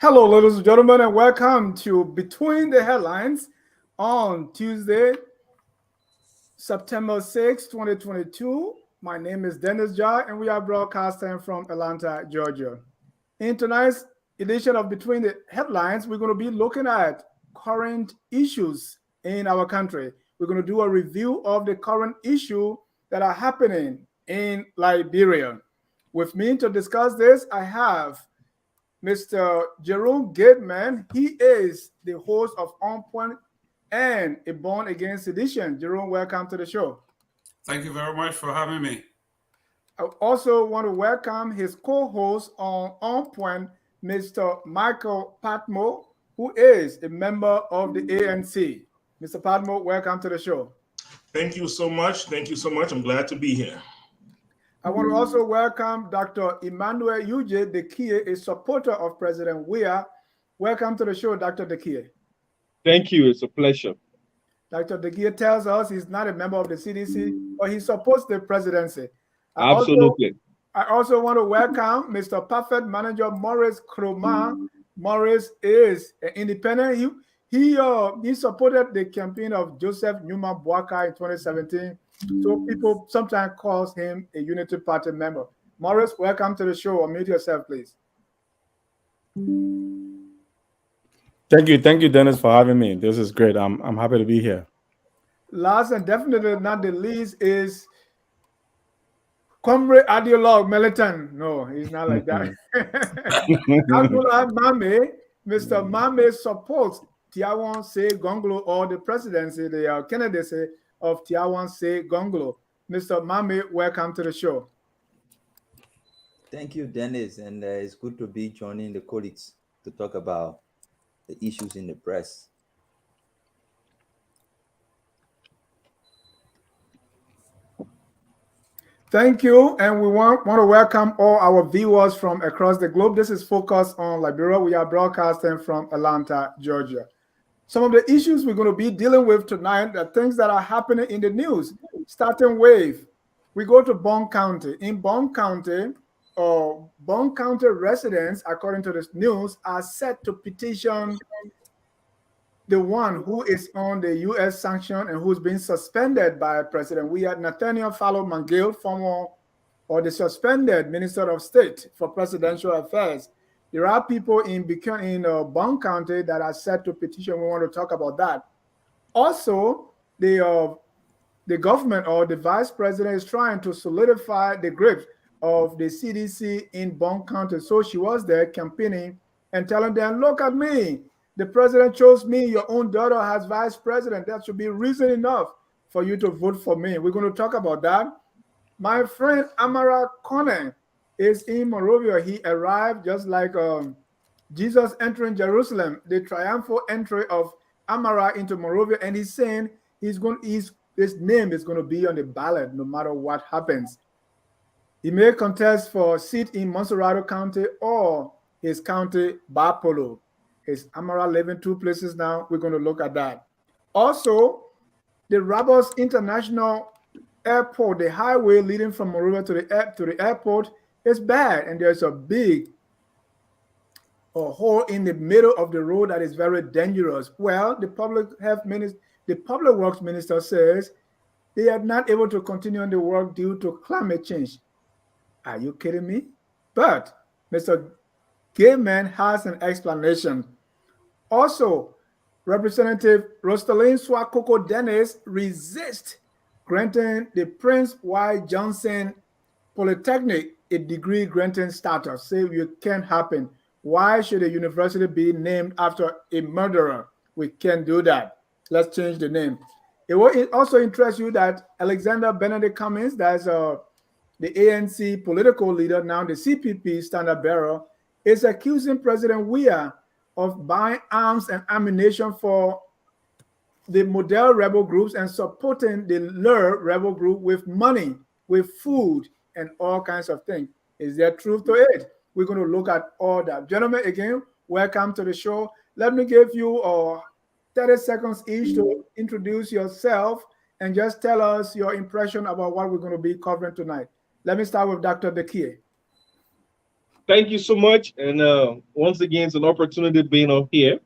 Hello, ladies and gentlemen, and welcome to Between the Headlines on Tuesday, September 6, 2022. My name is Dennis Jar, and we are broadcasting from Atlanta, Georgia. In tonight's edition of Between the Headlines, we're going to be looking at current issues in our country. We're going to do a review of the current issue that are happening in Liberia. With me to discuss this, I have Mr. Jerome Gateman. He is the host of On Point and a Born Again Sedition. Jerome, welcome to the show. Thank you very much for having me. I also want to welcome his co-host on Point, Mr. Michael Patmo, who is a member of the ANC. Mr. Patmo, welcome to the show. Thank you so much. Thank you so much. I'm glad to be here. I want to also welcome Dr. Emmanuel Uje Dekie, a supporter of President Weah. Welcome to the show, Dr. Dekie. Thank you. It's a pleasure. Dr. Dekie tells us he's not a member of the CDC, but he supports the presidency. Absolutely. I also want to welcome Mr. Perfect Manager Maurice Kroma. Maurice is an independent. He supported the campaign of Joseph Newman Boakai in 2017. So people sometimes calls him a Unity Party member. Maurice, welcome to the show. Unmute yourself, please. Thank you, Dennis, for having me. This is great. I'm happy to be here. Last and definitely not the least is Comrade Ideologue Militant. No, he's not like that. Abdullah Mame, Mr. Mame supports Tiawan Se Gonglo or the presidency, the candidacy of Tiawan Se Gonglo. Mr. Mame, welcome to the show. Thank you, Dennis, and it's good to be joining the colleagues to talk about the issues in the press. Thank you, and we want to welcome all our viewers from across the globe. This is Focus on Liberia. We are broadcasting from Atlanta, Georgia. Some of the issues we're going to be dealing with tonight are things that are happening in the news. Starting with, we go to Bong County. In Bong County, residents, according to the news, are set to petition the one who is on the U.S. sanction and who's been suspended by President Weah, Nathaniel Fallow Mangill, the suspended Minister of State for Presidential Affairs. There are people in Bong County that are set to petition. We want to talk about that. Also, the government or the vice president is trying to solidify the grip of the CDC in Bong County. So she was there campaigning and telling them, look at me. The president chose me. Your own daughter has vice president. That should be reason enough for you to vote for me. We're going to talk about that. My friend Amara Kone is in Monrovia. He arrived just like Jesus entering Jerusalem, the triumphal entry of Amara into Monrovia, and he's saying his name is going to be on the ballot no matter what happens. He may contest for a seat in Monserrado County or his county, Bapolo. Is Amara living two places now? We're going to look at that. Also, the Rabos International Airport, the highway leading from Monrovia to the airport, is bad, and there's a big hole in the middle of the road that is very dangerous. Well, the public works minister says they are not able to continue the work due to climate change. Are you kidding me? But Mr. Gayman has an explanation. Also, Representative Rosalyn Swakoko Dennis resists granting the Prince Y. Johnson Polytechnic a degree granting status. Say it can't happen. Why should a university be named after a murderer? We can't do that. Let's change the name. It will also interest you that Alexander Benedict Cummings, that's the ANC political leader, now the CPP standard bearer, is accusing President Weah of buying arms and ammunition for the Model rebel groups and supporting the Lur rebel group with money, with food, and all kinds of things. Is there truth to it? We're going to look at all that. Gentlemen, again, welcome to the show. Let me give you 30 seconds each to introduce yourself and just tell us your impression about what we're going to be covering tonight. Let me start with Dr. Dekie. Thank you so much. And once again, it's an opportunity being on here.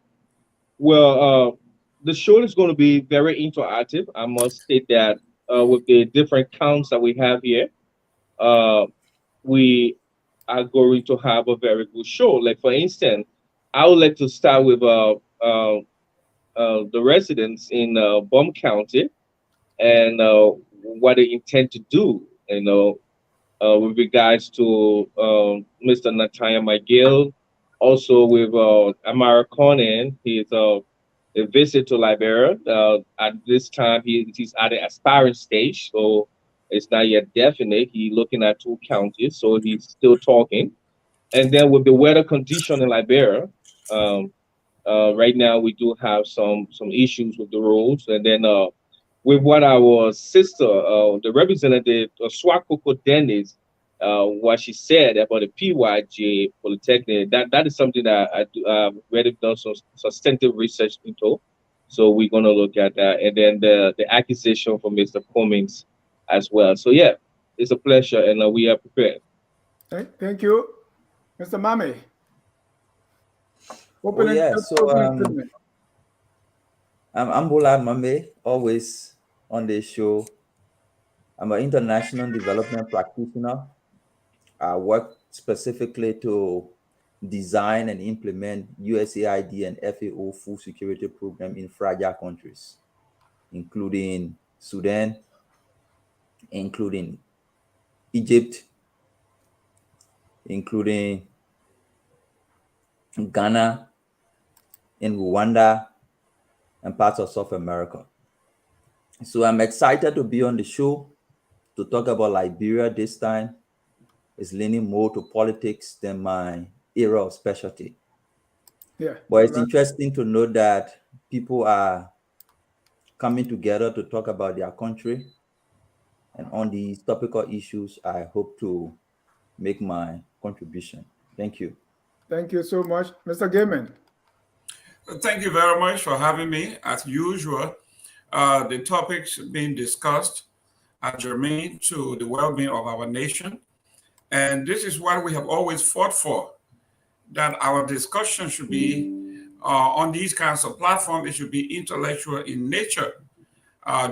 Well, the show is going to be very interactive. I must state that with the different counts that we have here, uh, we are going to have a very good show. Like, for instance, I would like to start with the residents in Bong County and what they intend to do, with regards to Mr. Natanya McGill, also with Amara Conan. He's a visit to Liberia. At this time, he's at the aspiring stage, so it's not yet definite. He's looking at two counties, so he's still talking. And then with the weather condition in Liberia, um, right now we do have some issues with the roads, and then with what our sister, the representative Swakoko Dennis, what she said about the PYJ Polytechnic, that is something that I do, already done some substantive research into. So we're gonna look at that, and then the accusation from Mr. Cummings as well. So yeah, it's a pleasure, and we are prepared. Thank you, Mr. Mame. Oh yeah, so I'm Bola Mame, always on the show. I'm an international development practitioner. I work specifically to design and implement USAID and FAO food security program in fragile countries, including Sudan, including Egypt, including Ghana, in Rwanda, and parts of South America. So I'm excited to be on the show to talk about Liberia this time. It's leaning more to politics than my area of specialty. Yeah. But it's interesting to know that people are coming together to talk about their country. And on these topical issues, I hope to make my contribution. Thank you. Thank you so much, Mr. Gaiman. Thank you very much for having me. As usual, the topics being discussed are germane to the well-being of our nation. And this is what we have always fought for, that our discussion should be on these kinds of platforms, it should be intellectual in nature.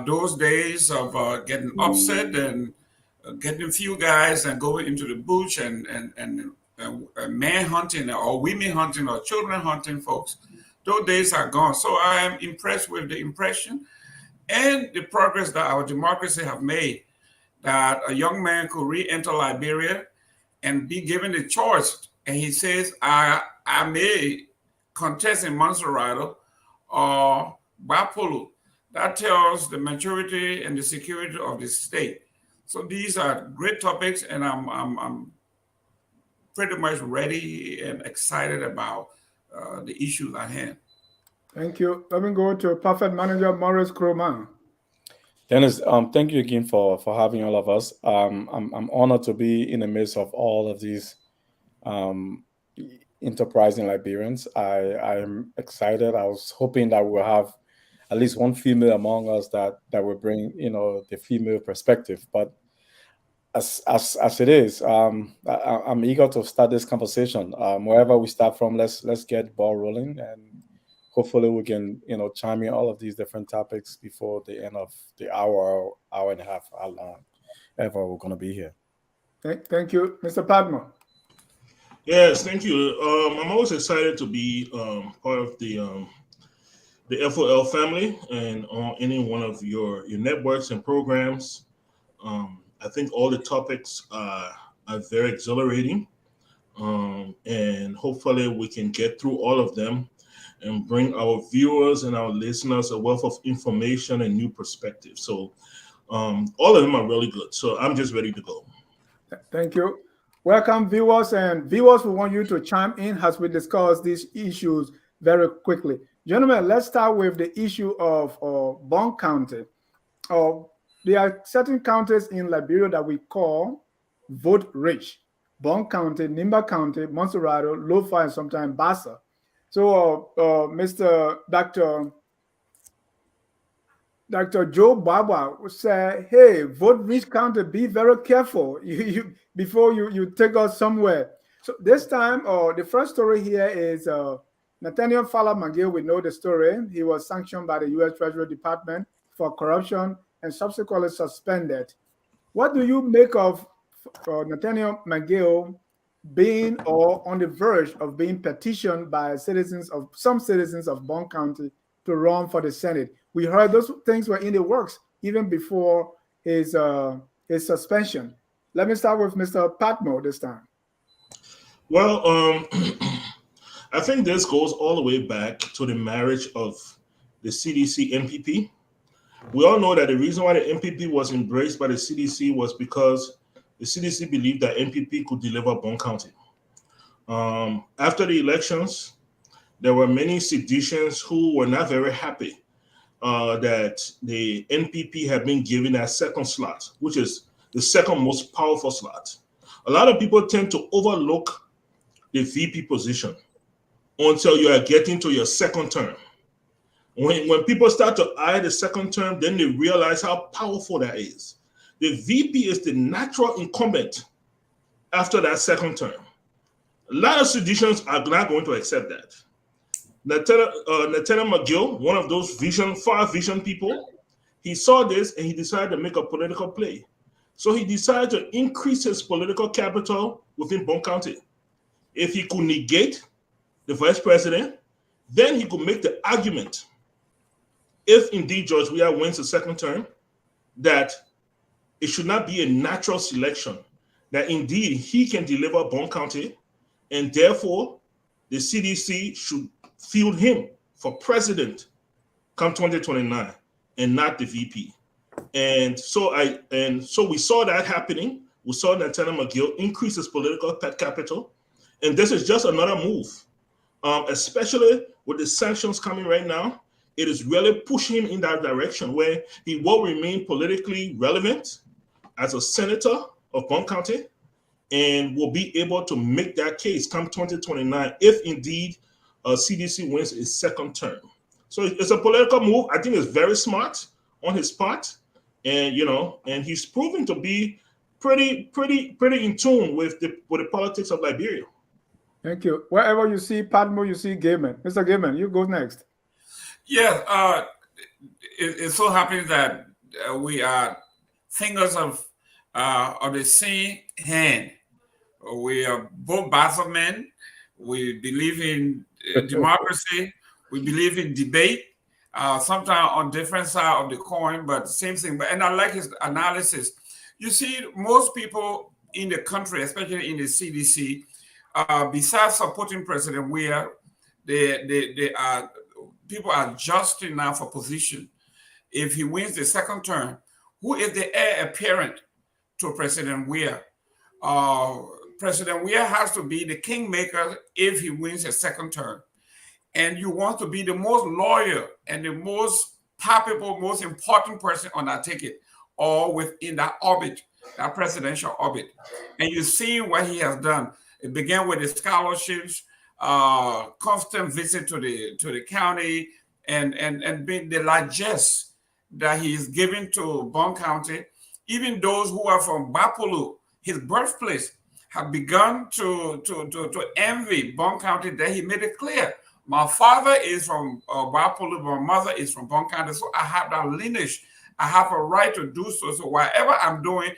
Those days of getting upset and getting a few guys and going into the bush and man hunting or women hunting or children hunting folks, those days are gone. So I am impressed with the impression and the progress that our democracy have made, that a young man could re-enter Liberia and be given the choice. And he says, I may contest in Monserrato or Bapolu. That tells the maturity and the security of the state. So these are great topics, and I'm pretty much ready and excited about the issues at hand. Thank you. Let me go to Perfect Manager Maurice Kroman. Dennis, thank you again for having all of us. I'm honored to be in the midst of all of these enterprising Liberians. I am excited. I was hoping that we'll have at least one female among us that will bring the female perspective. But as it is, I'm eager to start this conversation. Wherever we start from, let's get the ball rolling, and hopefully we can chime in all of these different topics before the end of the hour and a half, how long ever we're going to be here. Thank you, Mr. Padma. Yes, thank you. I'm always excited to be part of the FOL family and on any one of your networks and programs. I think all the topics are very exhilarating, and hopefully we can get through all of them and bring our viewers and our listeners a wealth of information and new perspectives. So all of them are really good. So I'm just ready to go. Thank you. Welcome, viewers. And viewers, we want you to chime in as we discuss these issues very quickly. Gentlemen, let's start with the issue of Bong County. There are certain counties in Liberia that we call vote rich. Bong County, Nimba County, Monserrato, Lofa, and sometimes Bassa. So, Mr. Dr. Joe Baba would say, hey, vote rich county, be very careful before you take us somewhere. So this time, the first story here is Nathaniel Fowler McGill. We know the story. He was sanctioned by the U.S. Treasury Department for corruption and subsequently suspended. What do you make of Nathaniel McGill being or on the verge of being petitioned by some citizens of Bong County to run for the Senate? We heard those things were in the works even before his suspension. Let me start with Mr. Patmo this time. Well, I think this goes all the way back to the marriage of the CDC NPP. We all know that the reason why the NPP was embraced by the CDC was because the CDC believed that NPP could deliver Bong County. After the elections, there were many seditionists who were not very happy that the NPP had been given that second slot, which is the second most powerful slot. A lot of people tend to overlook the VP position until you are getting to your second term. When people start to eye the second term, then they realize how powerful that is. The VP is the natural incumbent after that second term. A lot of seditionists are not going to accept that. Nathaniel McGill, one of those far vision people, he saw this and he decided to make a political play. So he decided to increase his political capital within Bong County. If he could negate the vice president, then he could make the argument, if indeed George Weah wins the second term, that it should not be a natural selection, that indeed he can deliver Bong County, and therefore the CDC should field him for president come 2029 and not the VP. And so we saw that happening. We saw Nathaniel McGill increase his political capital. And this is just another move, especially with the sanctions coming right now. It is really pushing him in that direction where he will remain politically relevant as a senator of Bong County and will be able to make that case come 2029 if indeed CDC wins its second term. So it's a political move. I think it's very smart on his part, and and he's proven to be pretty in tune with the politics of Liberia. Thank you. Wherever you see Padmo, you see Gaiman. Mr. Gaiman, you go next. Yeah, it so happens that we are fingers of the same hand. We are both Basel men. We believe in democracy. We believe in debate. Sometimes on different side of the coin, but same thing. And I like his analysis. You see, most people in the country, especially in the CDC, besides supporting President Weah, people are adjusting now for position. If he wins the second term, who is the heir apparent to President Weah? President Weah has to be the kingmaker if he wins a second term. And you want to be the most loyal and the most palpable, most important person on that ticket or within that orbit, that presidential orbit. And you see what he has done. It began with the scholarships, constant visit to the county, and being the largesse that he is giving to Bong County. Even those who are from Bapulu, his birthplace, have begun to envy Bong County. That he made it clear. My father is from Bapulu, my mother is from Bong County, so I have that lineage. I have a right to do so. So whatever I'm doing,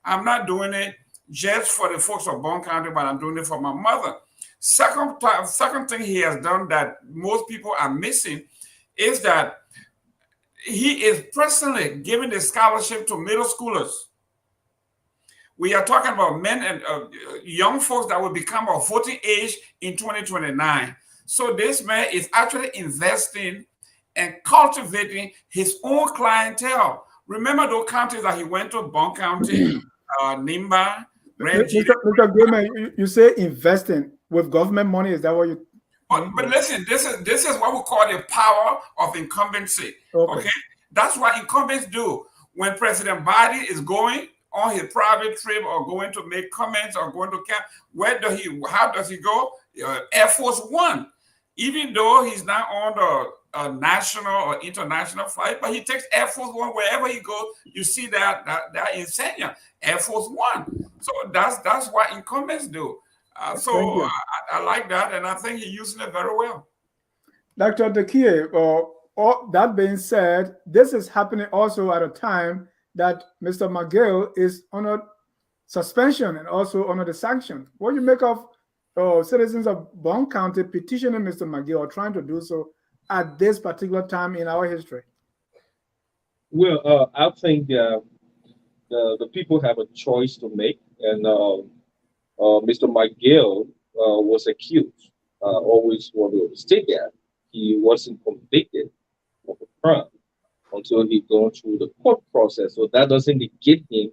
I'm not doing it just for the folks of Bong County, but I'm doing it for my mother. Second thing he has done that most people are missing is that he is personally giving the scholarship to middle schoolers. We are talking about men and young folks that will become of voting age in 2029. So this man is actually investing and cultivating his own clientele. Remember those counties that he went to, Bong County, Nimba, Mr. Gaiman, you say investing with government money. Is that what you? But listen, this is what we call the power of incumbency. Okay, that's what incumbents do. When President Biden is going on his private trip or going to make comments or going to camp, how does he go? Air Force One. Even though he's not on the national or international flight, but he takes Air Force One wherever he goes. You see that insignia, Air Force One. So that's what incumbents do. So Thank you. I like that, and I think he's using it very well. Dr. Dekie, all that being said, this is happening also at a time that Mr. McGill is under suspension and also under the sanction. What do you make of citizens of Bong County petitioning Mr. McGill or trying to do so at this particular time in our history? Well, I think the people have a choice to make, and Mr. McGill was accused. Always want to state that he wasn't convicted of a crime until he gone through the court process. So that doesn't negate him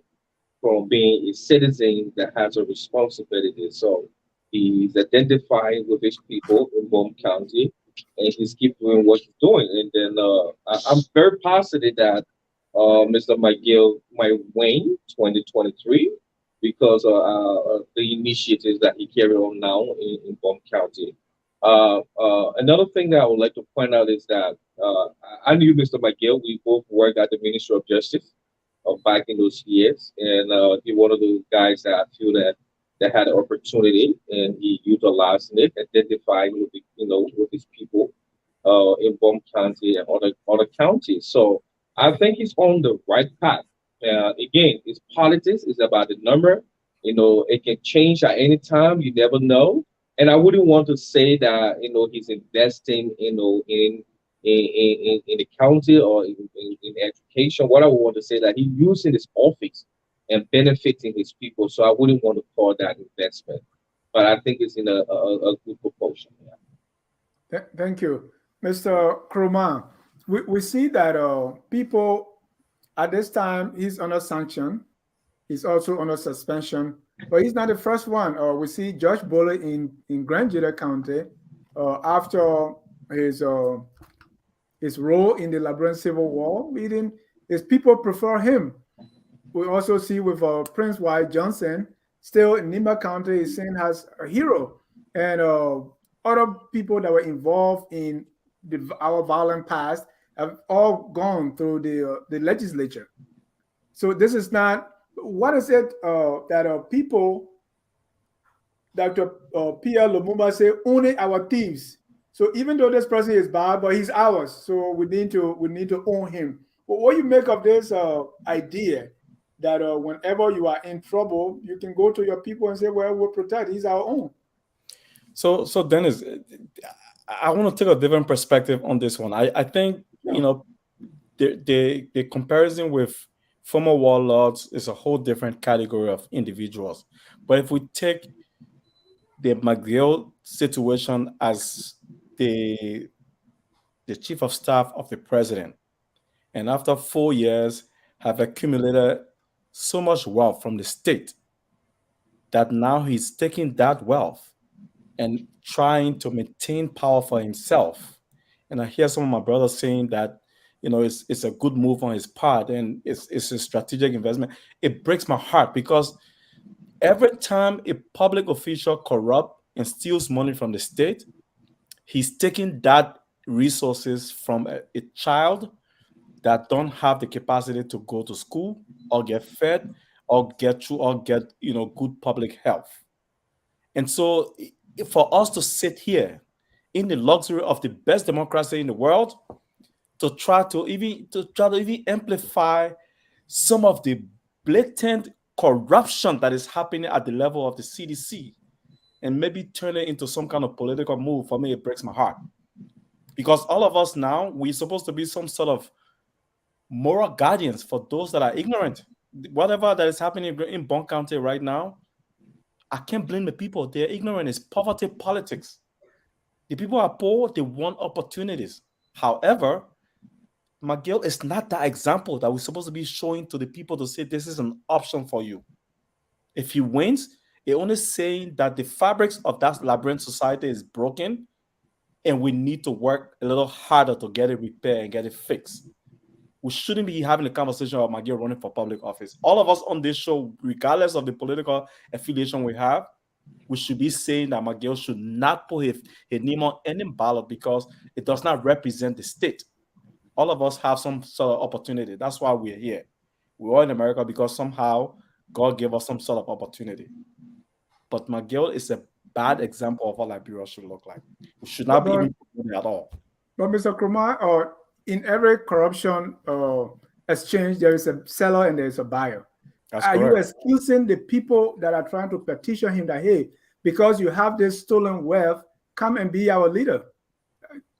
from being a citizen that has a responsibility. So he's identifying with his people in Bong County, and he's keep doing what he's doing. And then I'm very positive that Mr. McGill might win 2023 because the initiatives that he carry on now in Bong County. Another thing that I would like to point out is that I knew Mr. McGill. We both worked at the Ministry of Justice back in those years, and he one of those guys that I feel that had an opportunity and he utilized it, identifying with with his people in Bong County and other counties. So I think he's on the right path. Again, it's politics. It's about the number. It can change at any time. You never know. And I wouldn't want to say that he's investing in the county or in education. What I would want to say that he's using his office and benefiting his people. So I wouldn't want to call that investment. But I think it's in a good proportion. Yeah. Thank you. Mr. Kroma, we see that people at this time, he's under sanction. He's also under suspension, but he's not the first one. We see Josh Bowley in Grand Judah County after his role in the Liberian Civil War meeting. His people prefer him. We also see with Prince White Johnson, still in Nima County, is seen as a hero. And other people that were involved in our violent past have all gone through the legislature. So this is not, what is it that people, Dr. Pierre Lumumba say, only our thieves. So even though this person is bad, but he's ours, so we need to own him. But what you make of this idea that whenever you are in trouble, you can go to your people and say, well, we'll protect, he's our own. So Dennis, I want to take a different perspective on this one. I think, the comparison with former warlords is a whole different category of individuals. But if we take the McGill situation as the chief of staff of the president, and after 4 years have accumulated so much wealth from the state that now he's taking that wealth and trying to maintain power for himself. And I hear some of my brothers saying that, it's a good move on his part and it's a strategic investment. It breaks my heart because every time a public official corrupt and steals money from the state, he's taking that resources from a child that don't have the capacity to go to school or get fed or get good public health. And so for us to sit here in the luxury of the best democracy in the world to try to even amplify some of the blatant corruption that is happening at the level of the CDC and maybe turn it into some kind of political move, for me, it breaks my heart. Because all of us now, we're supposed to be some sort of moral guardians for those that are ignorant. Whatever that is happening in Bong County right now, I can't blame the people. They're ignorant. It's poverty politics. The people are poor. They want opportunities. However, McGill is not that example that we're supposed to be showing to the people to say this is an option for you. If he wins, it's only saying that the fabrics of that labyrinth society is broken and we need to work a little harder to get it repaired and get it fixed. We shouldn't be having a conversation about McGill running for public office. All of us on this show, regardless of the political affiliation we have, we should be saying that McGill should not put his name on any ballot because it does not represent the state. All of us have some sort of opportunity. That's why we're here. We're all in America because somehow God gave us some sort of opportunity. But McGill is a bad example of what Liberia should look like. We should not be even promoting at all. But Mr. Krumah, in every corruption exchange, there is a seller and there is a buyer. That's Are correct. you excusing the people that are trying to petition him that, hey, because you have this stolen wealth, come and be our leader?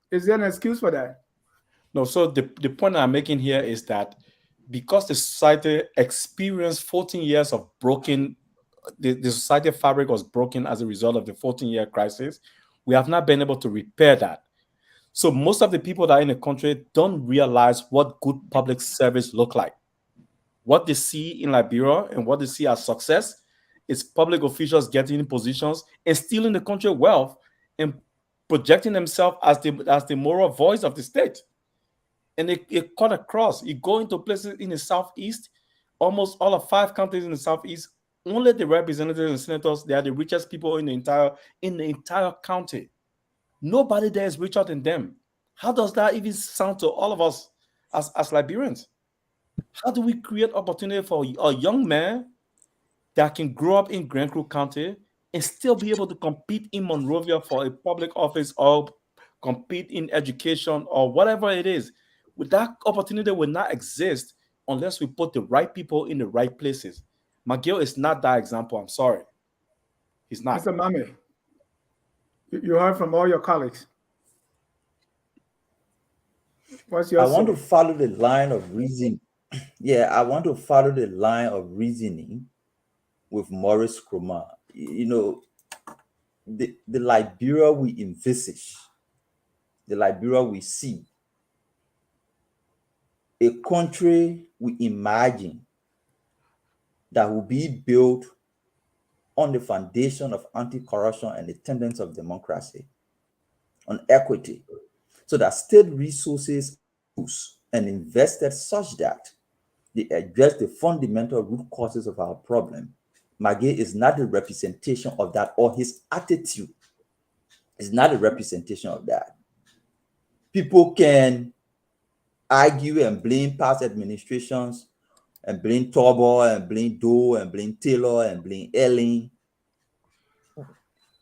Is there an excuse for that? No, so the point I'm making here is that because the society experienced 14 years of broken, the society fabric was broken as a result of the 14-year crisis, we have not been able to repair that. So most of the people that are in the country don't realize what good public service look like. What they see in Liberia and what they see as success is public officials getting in positions and stealing the country wealth and projecting themselves as the moral voice of the state. And it cut across. You go into places in the Southeast, almost all of 5 counties in the Southeast, only the representatives and senators, they are the richest people in the entire county. Nobody there is richer than them. How does that even sound to all of us as Liberians? How do we create opportunity for a young man that can grow up in Grand Creek County and still be able to compete in Monrovia for a public office or compete in education or whatever it is? That opportunity will not exist unless we put the right people in the right places. McGill is not that example. I'm sorry. He's not. Mr. Mame, you heard from all your colleagues. What's your I want say? to follow the line of reasoning. Yeah, I want to follow the line of reasoning with Maurice Krumah. You know, the Liberia we envisage, the Liberia we see, a country we imagine that will be built on the foundation of anti-corruption and the tenets of democracy, on equity, so that state resources are used and invested such that they address the fundamental root causes of our problem. Maggie is not a representation of that, or his attitude is not a representation of that. People can argue and blame past administrations and blame Turbo and blame Doe and blame Taylor and blame Ellen.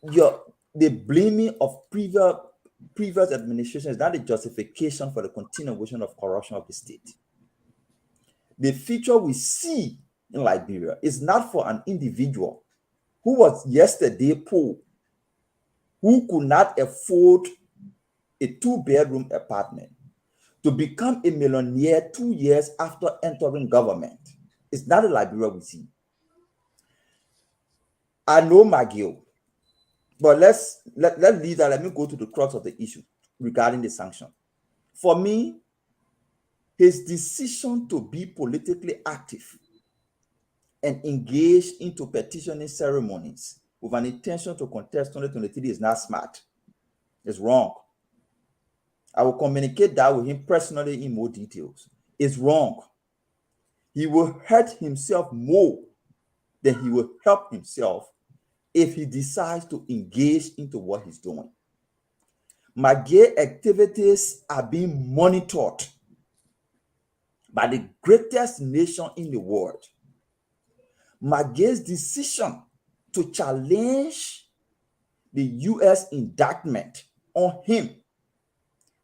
The blaming of previous administration is not a justification for the continuation of corruption of the state. The future we see in Liberia is not for an individual who was yesterday poor, who could not afford a 2-bedroom apartment, to become a millionaire 2 years after entering government. It's not a Liberia we see. I know McGill, but let's leave that. Let me go to the crux of the issue regarding the sanction. For me, his decision to be politically active and engage into petitioning ceremonies with an intention to contest 2023 is not smart. It's wrong. I will communicate that with him personally in more details. It's wrong. He will hurt himself more than he will help himself if he decides to engage into what he's doing. Maggie activities are being monitored by the greatest nation in the world. Maggie's decision to challenge the U.S. indictment on him,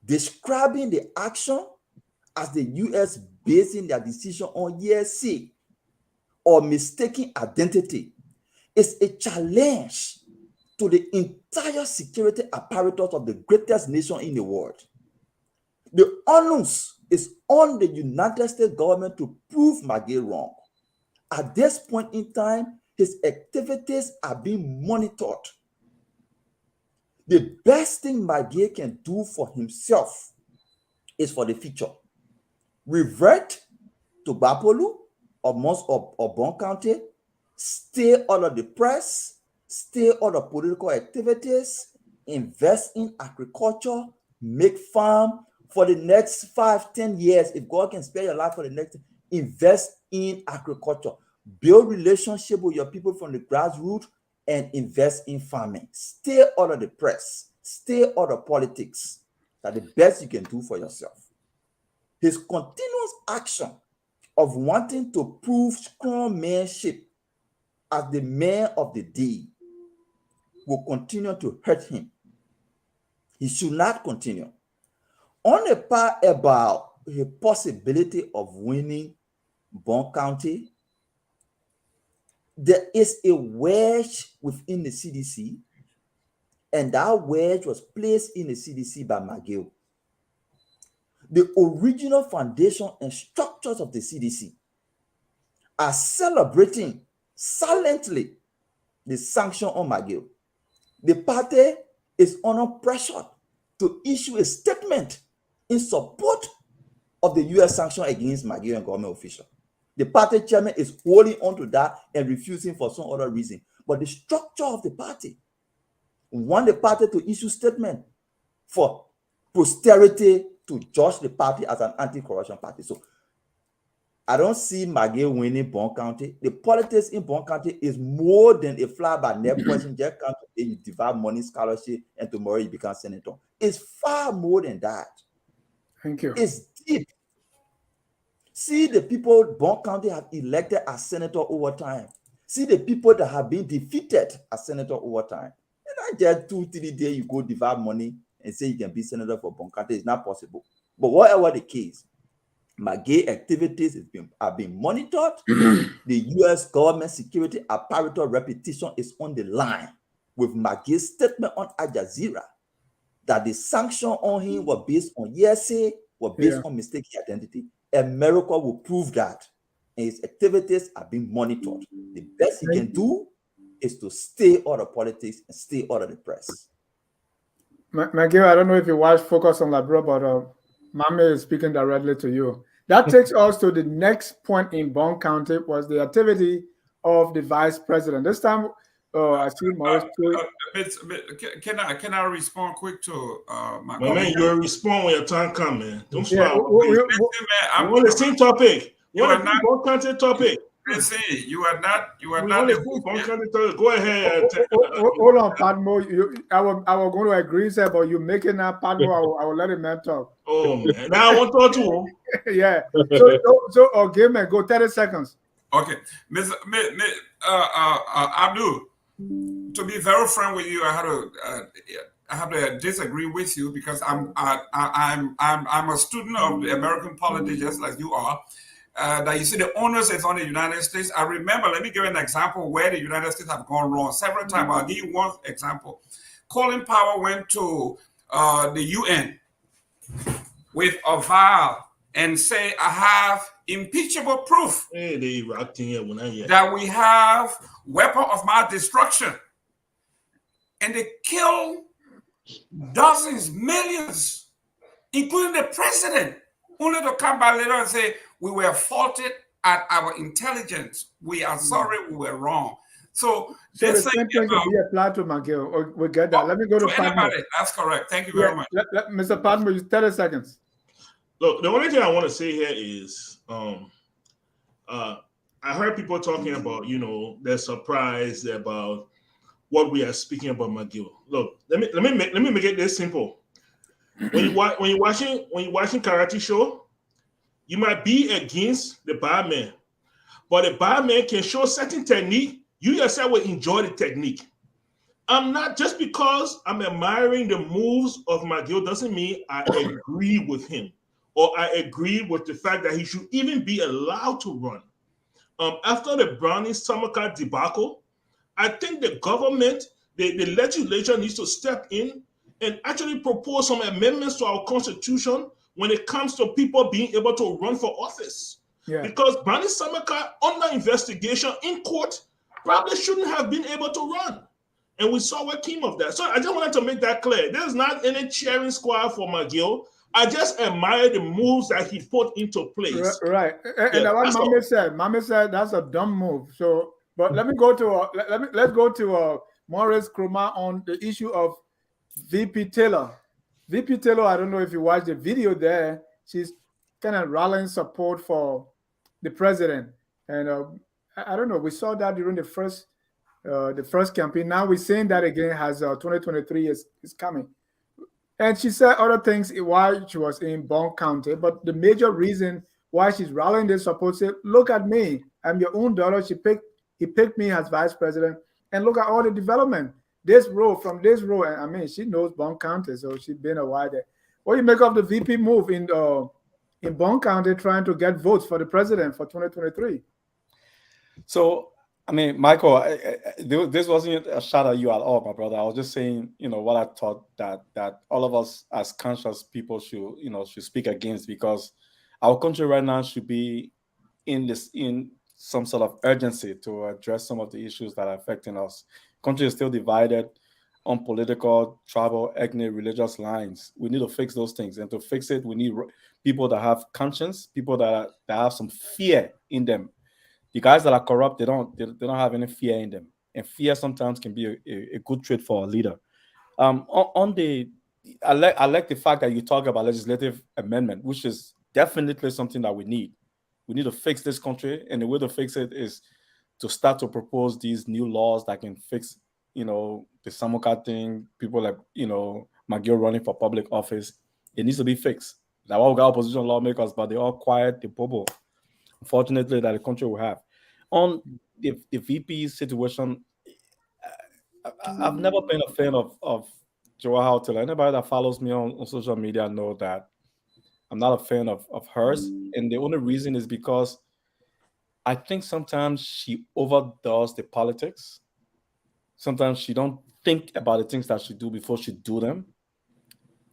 describing the action as the U.S. basing their decision on hearsay or mistaken identity, is a challenge to the entire security apparatus of the greatest nation in the world. The onus is on the United States government to prove Maggie wrong. At this point in time, his activities are being monitored. The best thing Maggie can do for himself is for the future. Revert to Bapolu or Bong County, stay out of the press, stay out of political activities, invest in agriculture, make farm for the next 5-10 years. If God can spare your life for the next, invest in agriculture, build relationship with your people from the grassroots, and invest in farming. Stay out of the press, stay out of politics. That's the best you can do for yourself. His continuous action of wanting to prove strong manship as the man of the day will continue to hurt him. He should not continue. On the part about the possibility of winning Bong County, there is a wedge within the CDC, and that wedge was placed in the CDC by McGill. The original foundation and structures of the CDC are celebrating silently the sanction on McGill. The party is under pressure to issue a statement in support of the U.S. sanction against McGill and government officials. The party chairman is holding on to that and refusing for some other reason. But the structure of the party want the party to issue statement for posterity to judge the party as an anti-corruption party. So I don't see McGill winning Bong County. The politics in Bong County is more than a fly by night person just come to you divide money, scholarship, and tomorrow you become senator. It's far more than that. Thank you. It's deep. See the people Bong County have elected as senator over time. See the people that have been defeated as senator over time. And not just 2-3 days you go divide money and say you can be senator for Bong County. It's not possible. But whatever the case, McGill activities have been monitored. The U.S. government security apparatus reputation is on the line with McGill's statement on Al Jazeera that the sanction on him were based on hearsay, were based on mistaken identity. America will prove that. And his activities are being monitored. The best he can do is to stay out of politics and stay out of the press. McGill, I don't know if you watch Focus on Labrador, but Mame is speaking directly to you. That takes us to the next point in Bong County was the activity of the vice president. This time, I see Morris. Can I respond quick to my man, you'll respond when your time comes, man. Don't Yeah, stop. I'm on the same topic. You are not Bong County topic. Listen, you are not Bong County topic. Go ahead. Hold on, Padmo. I was going to agree, sir, but you're making that Padmo. I will let him man talk. Oh man, now I want to talk to him. Yeah. So give me go 30 seconds. Okay, Abdul. To be very frank with you, I have to disagree with you because I'm a student of the American politics, just like you are. That you see the onus is on the United States. I remember, let me give you an example where the United States have gone wrong several times. I'll give you one example. Colin Powell went to the UN with a vial and say, I have impeachable proof that we have weapon of mass destruction. And they kill dozens, millions, including the president, only to come back later and say, we were faulted at our intelligence. We are sorry, we were wrong. So the same thing can be applied to McGill. We get that. Let me go to Padmo. That's correct. Thank you very much. Mr. Padmo, 30 seconds. Look, the only thing I want to say here is, I heard people talking about, they're surprised about what we are speaking about McGill. Look, let me make it this simple. When you're watching karate show, you might be against the bad man, but the bad man can show certain technique. You yourself will enjoy the technique. I'm not just because I'm admiring the moves of McGill doesn't mean I agree with him or I agree with the fact that he should even be allowed to run. After the Browning Summercard debacle, I think the government, the legislature needs to step in and actually propose some amendments to our constitution when it comes to people being able to run for office. Yeah. Because Browning Summercard, under investigation in court, probably shouldn't have been able to run. And we saw what came of that. So I just wanted to make that clear. There's not any cheering squad for McGill. I just admire the moves that he put into place. Right. And what Mame said that's a dumb move. So, but let me go to let's go to Maurice Kroma on the issue of VP Taylor. VP Taylor, I don't know if you watched the video there. She's kind of rallying support for the president, and I don't know. We saw that during the first campaign. Now we're saying that again as 2023 is coming. And she said other things while she was in Bong County, but the major reason why she's rallying this support, say, look at me, I'm your own daughter. He picked me as vice president, and look at all the development this row, from this row, and I mean, she knows Bong County, so she's been a while there. What do you make of the VP move in Bong County trying to get votes for the president for 2023? So, I mean, Michael, this wasn't a shot at you at all, my brother. I was just saying, what I thought that all of us as conscious people should speak against, because our country right now should be in some sort of urgency to address some of the issues that are affecting us. Country is still divided on political, tribal, ethnic, religious lines. We need to fix those things, and to fix it, we need people that have conscience, people that have some fear in them. The guys that are corrupt, they don't have any fear in them, and fear sometimes can be a good trait for a leader. I like the fact that you talk about legislative amendment, which is definitely something that we need. We need to fix this country, and the way to fix it is to start to propose these new laws that can fix, the Samoka thing. People like, McGill running for public office, it needs to be fixed. That all got opposition lawmakers, but they're all quiet, the bubble. Unfortunately, that the country will have. On the VP situation, I've never been a fan of Joao Taylor. Anybody that follows me on social media know that I'm not a fan of hers. And the only reason is because I think sometimes she overdoes the politics. Sometimes she don't think about the things that she do before she do them.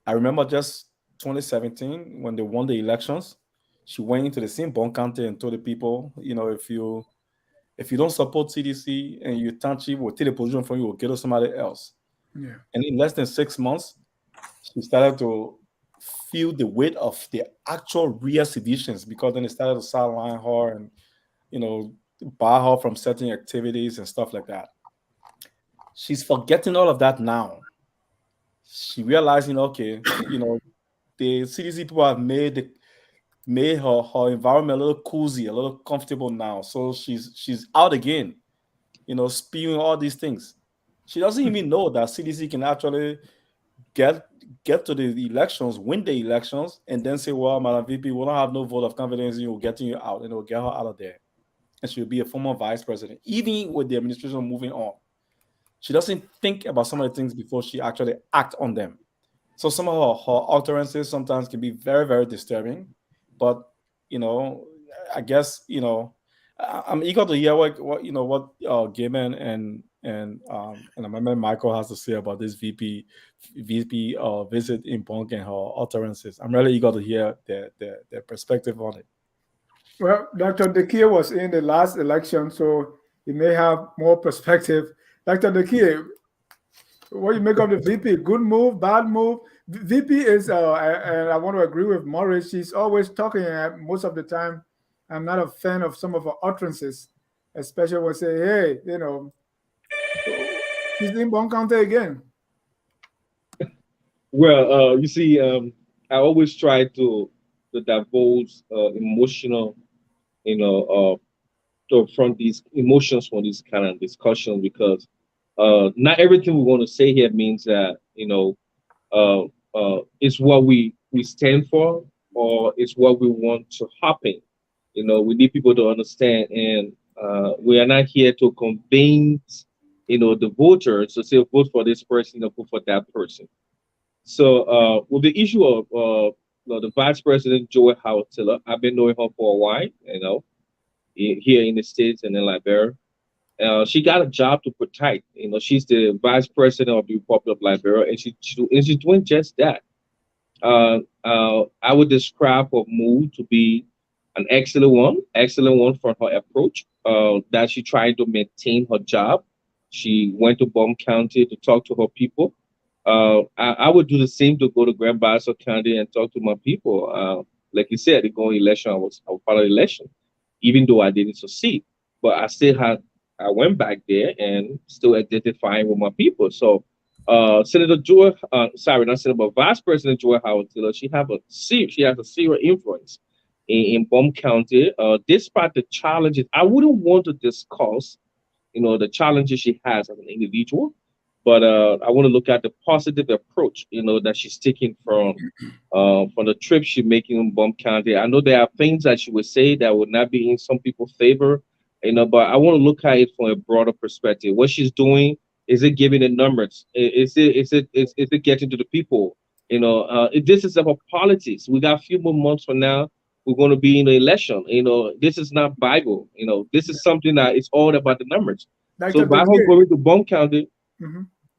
I remember just 2017 when they won the elections, she went into the same Bong County and told the people, if you don't support CDC and you turn cheap, we'll take the position from you, we'll get to somebody else. Yeah. And in less than 6 months, she started to feel the weight of the actual real seditions, because then they started to sideline her and, bar her from certain activities and stuff like that. She's forgetting all of that now. She realizing, okay, the CDC people have made her environment a little cozy, a little comfortable now. So she's out again, spewing all these things. She doesn't even know that CDC can actually get to the elections, win the elections, and then say, well, Madam VP, we don't have no vote of confidence in you, getting you out, and it'll get her out of there. And she'll be a former vice president, even with the administration moving on. She doesn't think about some of the things before she actually act on them. So some of her utterances sometimes can be very, very disturbing. But, I guess, I'm eager to hear what Gaiman and Amendment Michael has to say about this VP visit in Bong and her utterances. I'm really eager to hear their perspective on it. Well, Dr. Dekia was in the last election, so he may have more perspective. Dr. Dekia, what do you make of the VP? Good move, bad move? VP is, and I want to agree with Maurice, she's always talking most of the time. I'm not a fan of some of her utterances, especially when say, hey, she's in Bong County again. Well, you see, I always try to divulge emotional, to front these emotions for this kind of discussion, because not everything we want to say here means that it's what we stand for, or it's what we want to happen. We need people to understand, and we are not here to convince the voters to say vote for this person or vote for that person. So with the issue of the Vice President Joy Howard Taylor, I've been knowing her for a while, here in the States and in Liberia. She got a job to protect. She's the Vice President of the Republic of Liberia, and she's doing just that. I would describe her move to be an excellent one for her approach. That she tried to maintain her job. She went to Bong County to talk to her people. I would do the same, to go to Grand Bassa County and talk to my people. Like you said, the going election, I was part of the election, even though I didn't succeed. But I went back there and still identifying with my people. So Senator Joy, not Senator, but Vice President Joy Howard Taylor, she has a serious influence in Bong County. Despite the challenges, I wouldn't want to discuss, the challenges she has as an individual, but I want to look at the positive approach, that she's taking from the trip she's making in Bong County. I know there are things that she would say that would not be in some people's favor, but I want to look at it from a broader perspective. What she's doing Is it giving the numbers? Is it getting to the people? This is about politics. We got a few more months from now. We're going to be in the election. This is not Bible. This is something that it's all about the numbers. So Dr. by her going to Bong County,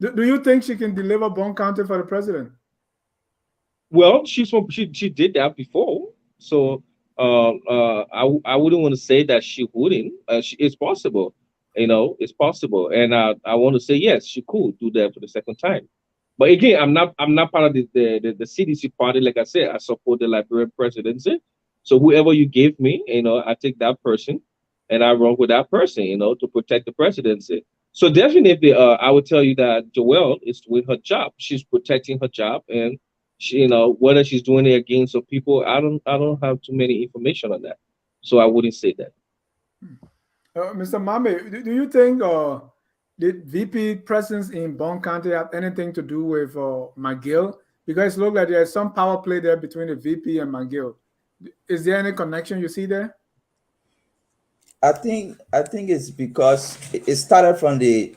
do you think she can deliver Bong County for the president? well, she did that before. So I wouldn't want to say that she wouldn't. It's possible. It's possible, and I want to say yes, she could do that for the second time. But again, I'm not part of the CDC party. Like I said, I support the Liberian presidency. So whoever you give me, I take that person, and I run with that person, to protect the presidency. So definitely, I would tell you that Joelle is doing her job. She's protecting her job, and she, whether she's doing it against some people, I don't have too many information on that. So I wouldn't say that. Mr. Mame, do you think the VP presence in Bong County have anything to do with McGill? Because it looks like there's some power play there between the VP and McGill. Is there any connection you see there? I think it's because it started from the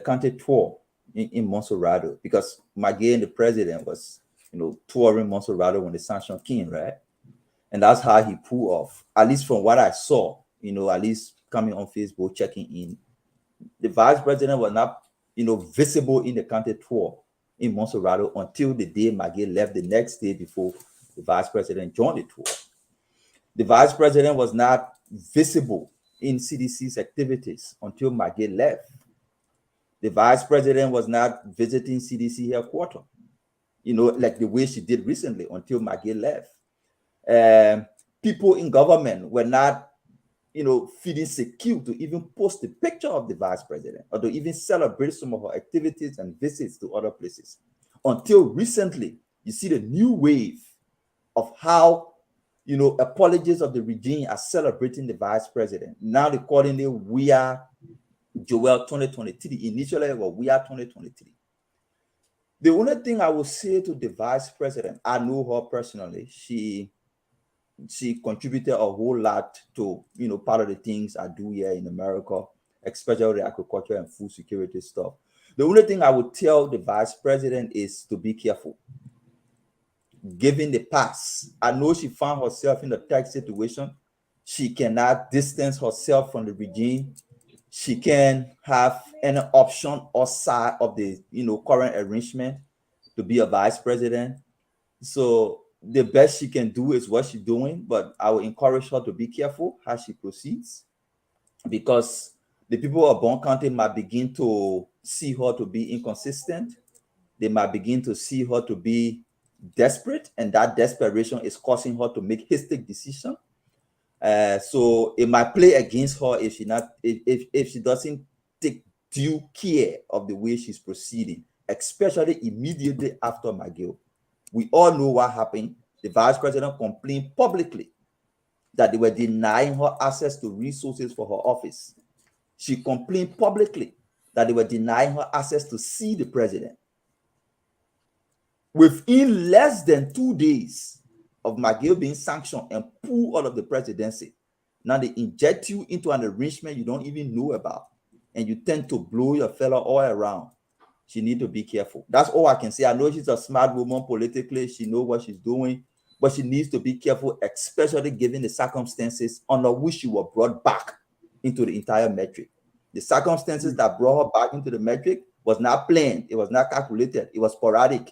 county tour in Monserrado, because McGill and the president was touring Monserrado when the sanction came, right? And that's how he pulled off. At least from what I saw, at least coming on Facebook, checking in, the vice president was not visible in the county tour in Monserrado until the day McGill left the next day before the vice president joined the tour. The vice president was not visible in CDC's activities until McGill left. The vice president was not visiting CDC headquarters, like the way she did recently until McGill left. People in government were not, feeling secure to even post a picture of the vice president or to even celebrate some of her activities and visits to other places. Until recently, you see the new wave of how apologists of the regime are celebrating the vice president. Now they're calling it Weah Joelle 2023. Initially, it was Weah 2023. The only thing I will say to the vice president, I know her personally. She contributed a whole lot to part of the things I do here in America, especially the agriculture and food security stuff. The only thing I would tell the vice president is to be careful. Given the past, I know she found herself in a tight situation. She cannot distance herself from the regime. She can have any option outside of the current arrangement to be a vice president. So the best she can do is what she's doing, but I will encourage her to be careful how she proceeds, because the people of Bong County might begin to see her to be inconsistent. They might begin to see her to be desperate, and that desperation is causing her to make hasty decisions. So it might play against her if she doesn't take due care of the way she's proceeding, especially immediately after McGill. We all know what happened. The vice president complained publicly that they were denying her access to resources for her office. She complained publicly that they were denying her access to see the president. Within less than 2 days of McGill being sanctioned and pulled out of the presidency, now they inject you into an arrangement you don't even know about, and you tend to blow your fellow all around. She needs to be careful. That's all I can say. I know she's a smart woman politically. She knows what she's doing, but she needs to be careful, especially given the circumstances under which she was brought back into the entire metric. The circumstances that brought her back into the metric was not planned. It was not calculated. It was sporadic.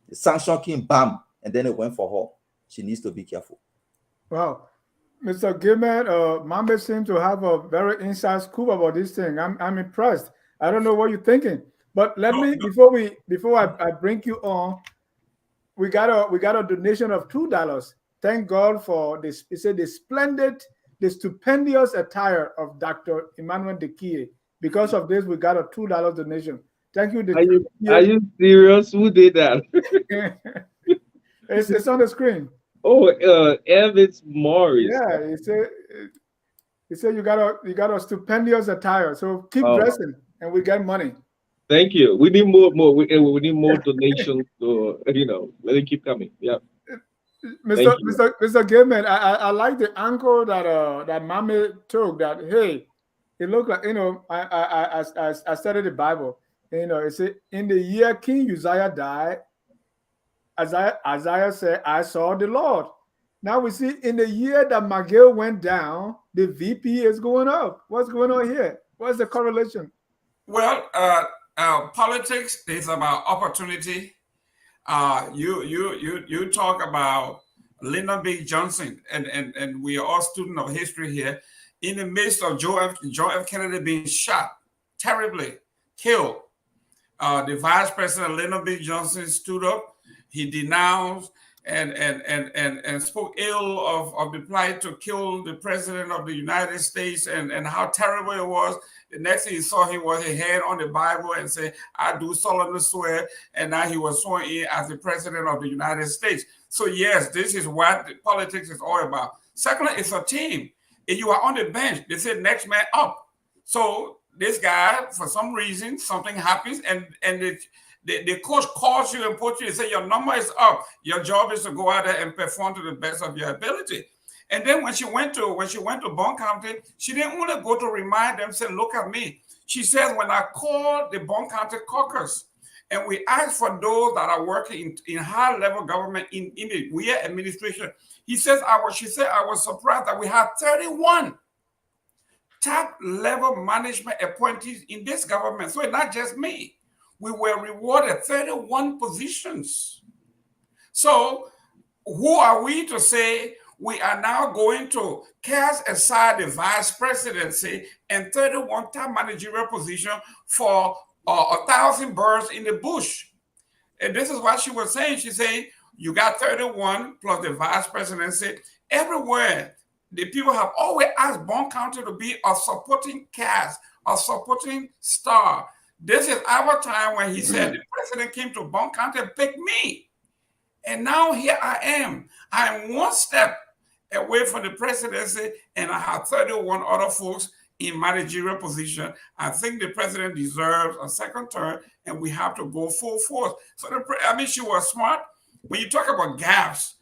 The sanction came, bam, and then it went for her. She needs to be careful. Wow. Mr. Gilman, Mame seems to have a very inside scoop about this thing. I'm impressed. I don't know what you're thinking. But let me, before I bring you on, we got a donation of $2. Thank God for this. It said the stupendous attire of Dr. Emmanuel Dekie. Because of this, we got a $2 donation. Thank you. Are you serious? Who did that? It's on the screen. Oh, Evans Morris. Yeah, he said you got a stupendous attire. So keep dressing, and we get money. Thank you. We need more. We need more donations. So let it keep coming. Yeah. Mr. Gilman, I like the angle that Mame took. That hey, it looked like, I studied the Bible. It said, in the year King Uzziah died, Isaiah said, I saw the Lord. Now we see in the year that McGill went down, the VP is going up. What's going on here? What's the correlation? Well, politics is about opportunity. You talk about Lyndon B. Johnson, and we are all students of history here. In the midst of John F. Kennedy being shot, terribly killed, the Vice President Lyndon B. Johnson stood up. He denounced and spoke ill of the plight to kill the President of the United States and how terrible it was. The next thing he saw him was his hand on the Bible and said, I do solemnly swear. And now he was sworn in as the President of the United States. So yes, this is what politics is all about. Secondly, it's a team. If you are on the bench, they say next man up. So this guy, for some reason, something happens and the coach calls you and puts you and say your number is up. Your job is to go out there and perform to the best of your ability. And then when she went to Bong County, she didn't want to go to remind them, say, look at me. She says, when I called the Bong County caucus and we asked for those that are working in high level government in the Weah administration, she said, I was surprised that we had 31 top level management appointees in this government. So it's not just me. We were rewarded 31 positions. So who are we to say we are now going to cast aside the vice presidency and 31 top managerial position for 1,000 birds in the bush? And this is what she was saying. She said, you got 31 plus the vice presidency. Everywhere, the people have always asked Bong County to be a supporting cast, a supporting star. This is our time when he said the president came to Bong County and picked me. And now here I am. I am one step away from the presidency, and I have 31 other folks in managerial position. I think the president deserves a second term, and we have to go full force. So, she was smart. When you talk about gaps,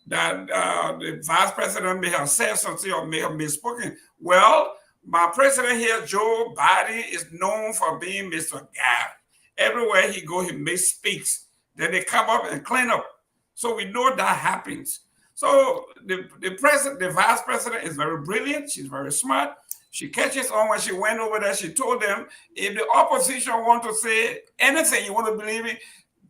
that the vice president may have said something or may have misspoken. Well, my president here, Joe Biden, is known for being Mr. Gap. Everywhere he goes, he misspeaks. Then they come up and clean up. So we know that happens. So the vice president is very brilliant. She's very smart. She catches on. When she went over there, she told them, if the opposition want to say anything you want to believe in,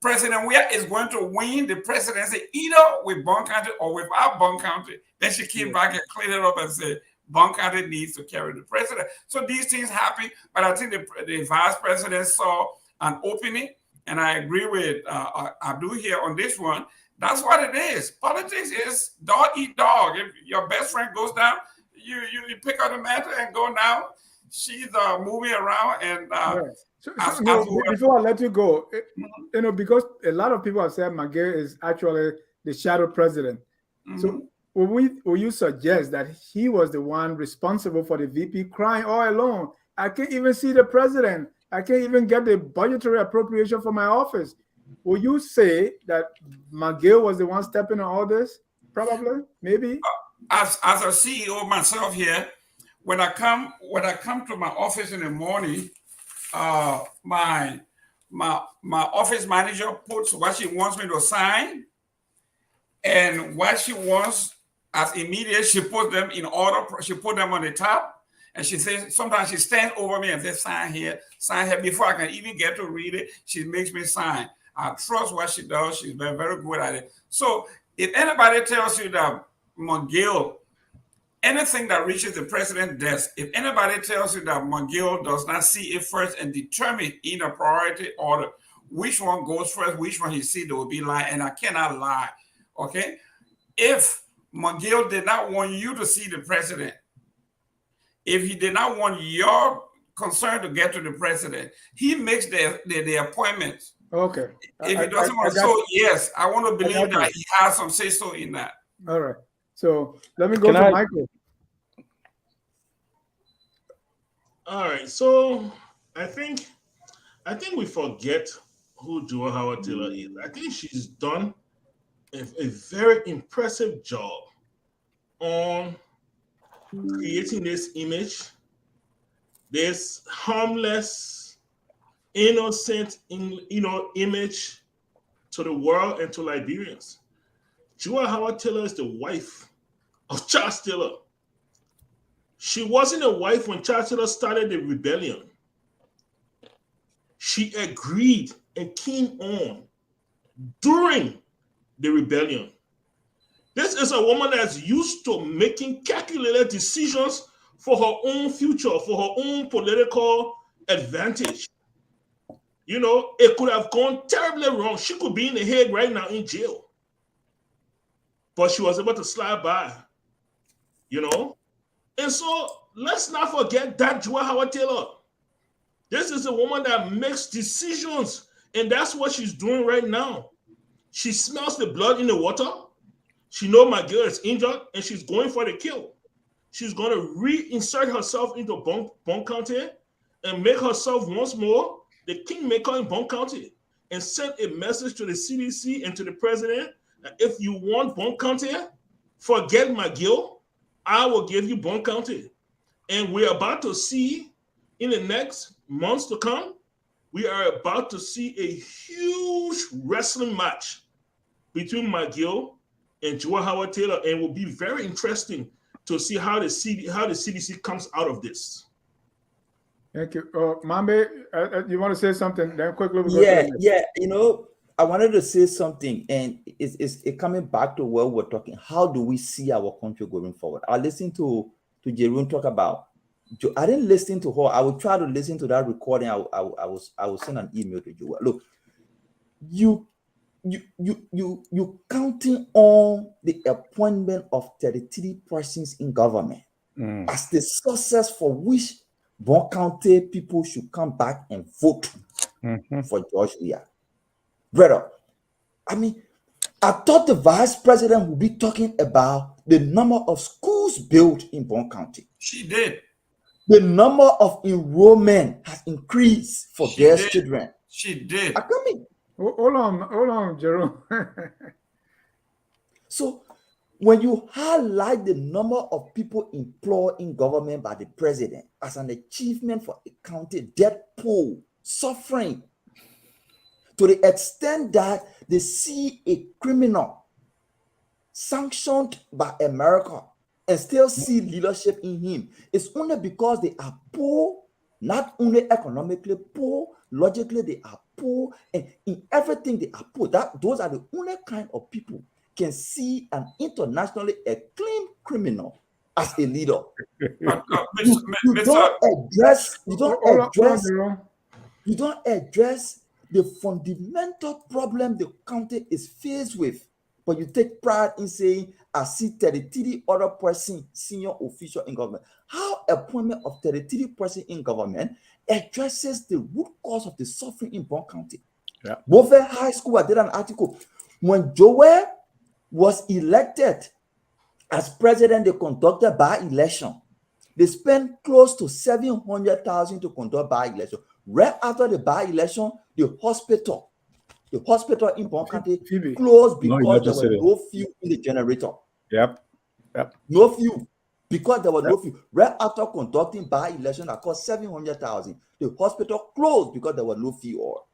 President Weah is going to win the presidency either with Bong County or without Bong County. Then she came back and cleaned it up and said, Bong County needs to carry the president. So these things happen, but I think the vice president saw an opening, and I agree with Abdul here on this one. That's what it is. Politics is dog eat dog. If your best friend goes down, you pick up the matter and go now. She's moving around and before I let you go, because a lot of people have said McGill is actually the shadow president. So will you suggest that he was the one responsible for the VP crying all alone? I can't even see the president. I can't even get the budgetary appropriation for my office. Will you say that McGill was the one stepping on all this? Probably, maybe. As a CEO myself here, when I come to my office in the morning, my office manager puts what she wants me to sign, and what she wants as immediate, she put them in order. She put them on the top, and she says sometimes she stands over me and says, sign here. Before I can even get to read it, she makes me sign. I trust what she does. She's very, very good at it. So if anybody tells you that McGill, anything that reaches the president's desk, if anybody tells you that McGill does not see it first and determine in a priority order which one goes first, which one he sees, they will be lying, and I cannot lie. Okay? If McGill did not want you to see the president, if he did not want your concern to get to the president, he makes the appointments. Okay. If he doesn't want to, so yes, I want to believe that he has some say so in that. All right. So let me go to Michael. All right. So I think we forget who Joel Howard Taylor is. I think she's done a very impressive job on creating this image this harmless, innocent, image to the world and to Liberians. Joy Howard Taylor is the wife of Charles Taylor. She wasn't a wife when Charles Taylor started the rebellion. She agreed and came on during the rebellion. This is a woman that's used to making calculated decisions for her own future, for her own political advantage. It could have gone terribly wrong. She could be in The Hague right now in jail. But she was able to slide by, And so let's not forget that Joy Howard Taylor. This is a woman that makes decisions, and that's what she's doing right now. She smells the blood in the water. She knows McGill is injured, and she's going for the kill. She's going to reinsert herself into Bong County and make herself once more the kingmaker in Bong County and send a message to the CDC and to the president that if you want Bong County, forget McGill. I will give you Bong County. And we're about to see in the next months to come, we are about to see a huge wrestling match between McGill and Joy Howard Taylor, and it will be very interesting to see how the CDC comes out of this. Thank you. Mambe, you want to say something? Then quickly. Yeah. I wanted to say something, and it's coming back to where we're talking. How do we see our country going forward? I listened to Jerome talk about. I didn't listen to her. I will try to listen to that recording. I will send an email to you. Look, you counting on the appointment of 33 persons in government as the success for which Bong County people should come back and vote for George Weah. Brother, I thought the vice president would be talking about the number of schools built in Bong County. She did. The number of enrollment has increased for their children. She did. Hold on, Jerome. So when you highlight the number of people employed in government by the president as an achievement for a county death pool suffering to the extent that they see a criminal sanctioned by America and still see leadership in him, it's only because they are poor, not only economically poor, logically they are poor, and in everything they are poor. Those are the only kind of people can see an internationally acclaimed criminal as a leader. You don't address the fundamental problem the county is faced with, but you take pride in saying, I see 33 other person, senior official in government. How appointment of 33 person in government addresses the root cause of the suffering in Bong County? Yeah. Wofford High School, I did an article. When Joel was elected as president, they conducted by-election. They spent close to $700,000 to conduct by-election. Right after the by-election, the hospital in Bong County closed because there was no fuel in the generator. Yep. No fuel because there was no fuel. Right after conducting by-election that cost $700,000, the hospital closed because there was no fuel.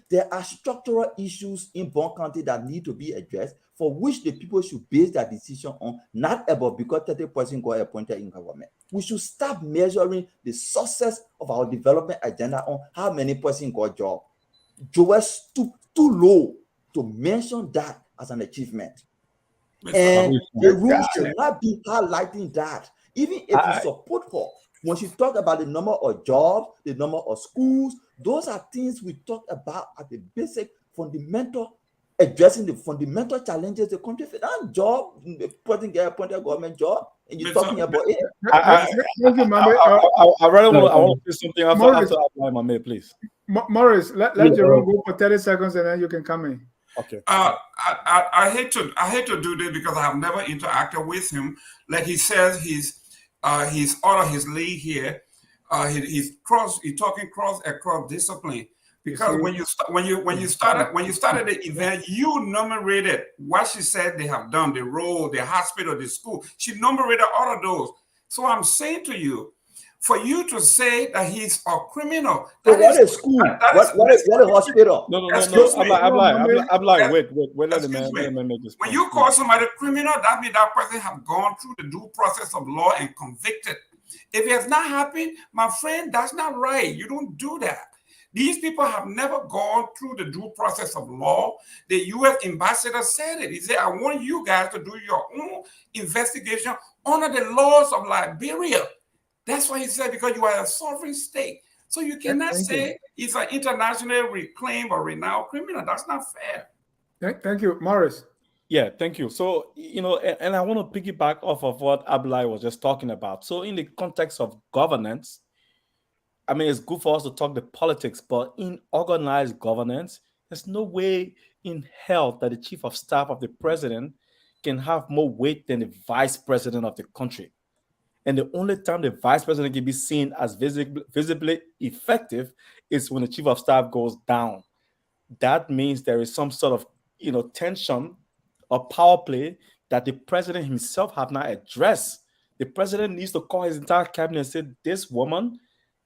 There are structural issues in Bong County that need to be addressed, for which the people should base their decision on, not about because 30% got appointed in government. We should stop measuring the success of our development agenda on how many persons got job. Joel stooped too low to mention that as an achievement. And the room should not be highlighting that. Even if you support her, when she talked about the number of jobs, the number of schools, those are things we talk about at the basic, fundamental, addressing the fundamental challenges the country faces. That job, the person get appointed government job, and you're talking about it. I really want to say something after Mame, please. Morris, let Jerome go for 30 seconds and then you can come in. Okay. I hate to do this because I have never interacted with him. Like he says, he's out of his league here. He's talking across discipline. Because when you started the event, you enumerated what she said they have done, the road, the hospital, the school. She enumerated all of those. So I'm saying to you, For you to say that he's a criminal, So that what is is school? that What is a hospital? No. excuse me. I'm like, wait. Let him Excuse me. make this When point. you call somebody a criminal, that means that person have gone through the due process of law and convicted. If it has not happened, my friend, that's not right. You don't do that. These people have never gone through the due process of law. The U.S. ambassador said it. He said, I want you guys to do your own investigation under the laws of Liberia. That's what he said, because you are a sovereign state. So you cannot say he's an internationally reclaimed or renowned criminal. That's not fair. Thank you, Morris. Yeah, thank you. So, and I want to piggyback off of what Abdullahi was just talking about. So, in the context of governance, I mean, it's good for us to talk the politics, but in organized governance, there's no way in hell that the chief of staff of the president can have more weight than the vice president of the country. And the only time the vice president can be seen as visibly effective is when the chief of staff goes down. That means there is some sort of tension or power play that the president himself have not addressed. The president needs to call his entire cabinet and say, this woman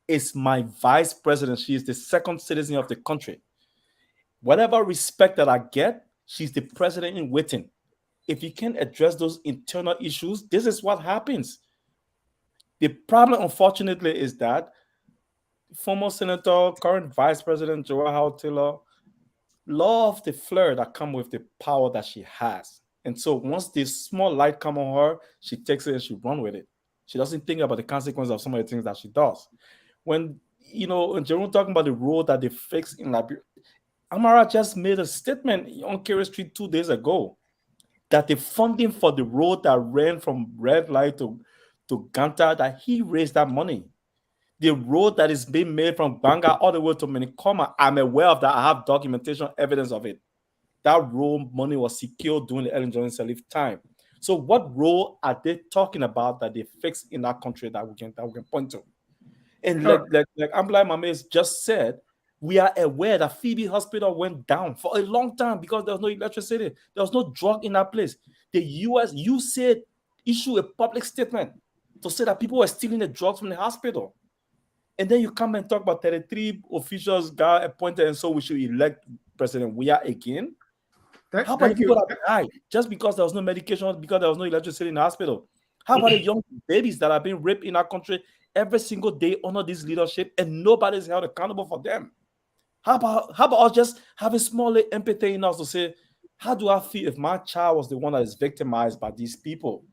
is my vice president. She is the second citizen of the country. Whatever respect that I get, she's the president in waiting. If you can't address those internal issues, this is what happens. The problem, unfortunately, is that former senator, current vice president Weah Taylor love the flair that come with the power that she has. And so once this small light come on her, she takes it and she run with it. She doesn't think about the consequences of some of the things that she does. When Jerome talking about the road that they fixed in Liberia, Amara just made a statement on Kerry Street 2 days ago that the funding for the road that ran from Red Light to Ganta, that he raised that money. The road that is being made from Banga all the way to Minikoma, I'm aware of that. I have documentation evidence of it. That road money was secured during the Ellen Johnson Sirleaf time. So what role are they talking about that they fixed in that country that we can point to? And like Ambulai Mames just said, we are aware that Phoebe Hospital went down for a long time because there was no electricity. There was no drug in that place. The U.S., you said, issue a public statement to say that people were stealing the drugs from the hospital. And then you come and talk about 33 officials got appointed, and so we should elect President Weah again. How about the people that died just because there was no medication, because there was no electricity in the hospital? How about the young babies that are being raped in our country every single day under this leadership, and nobody's held accountable for them? How about us just having small empathy in us to say, how do I feel if my child was the one that is victimized by these people?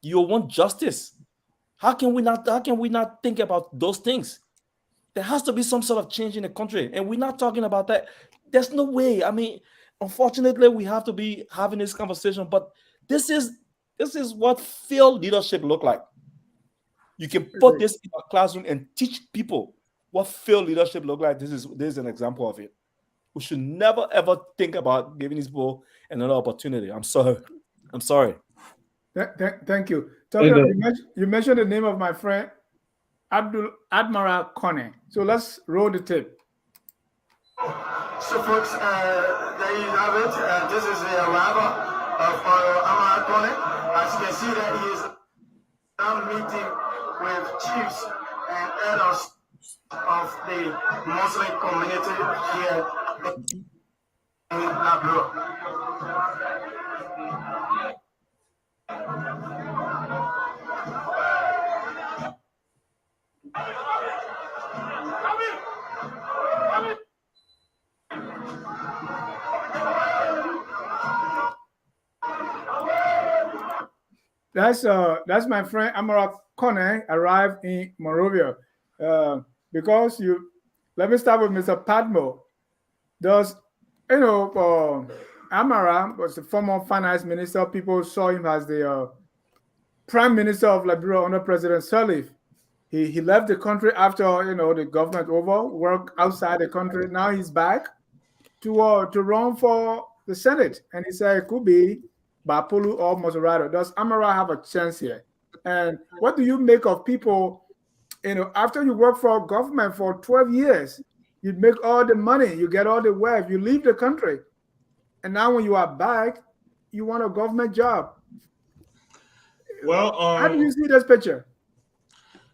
You want justice. How can we not think about those things? There has to be some sort of change in the country, and we're not talking about that. There's no way. I mean, unfortunately, we have to be having this conversation, but this is what failed leadership look like. You can put this in a classroom and teach people what failed leadership look like. This is an example of it. We should never ever think about giving these people another opportunity. I'm sorry. Thank you. You mentioned the name of my friend, Admiral Kone. So let's roll the tape. So folks, there you have it. This is the arrival of Admiral Kone. As you can see that he is now meeting with chiefs and elders of the Muslim community here in Liberia. That's my friend Amara Kone arrived in Monrovia. Because let me start with Mr. Padmo. Amara was the former finance minister. People saw him as the prime minister of Liberia under President Sirleaf. He left the country after the government over, worked outside the country. Now he's back to run for the Senate, and he said it could be Bapolu or Maserado. Does Amara have a chance here? And what do you make of people? After you work for government for 12 years, you make all the money, you get all the wealth, you leave the country, and now when you are back, you want a government job. Well, how do you see this picture?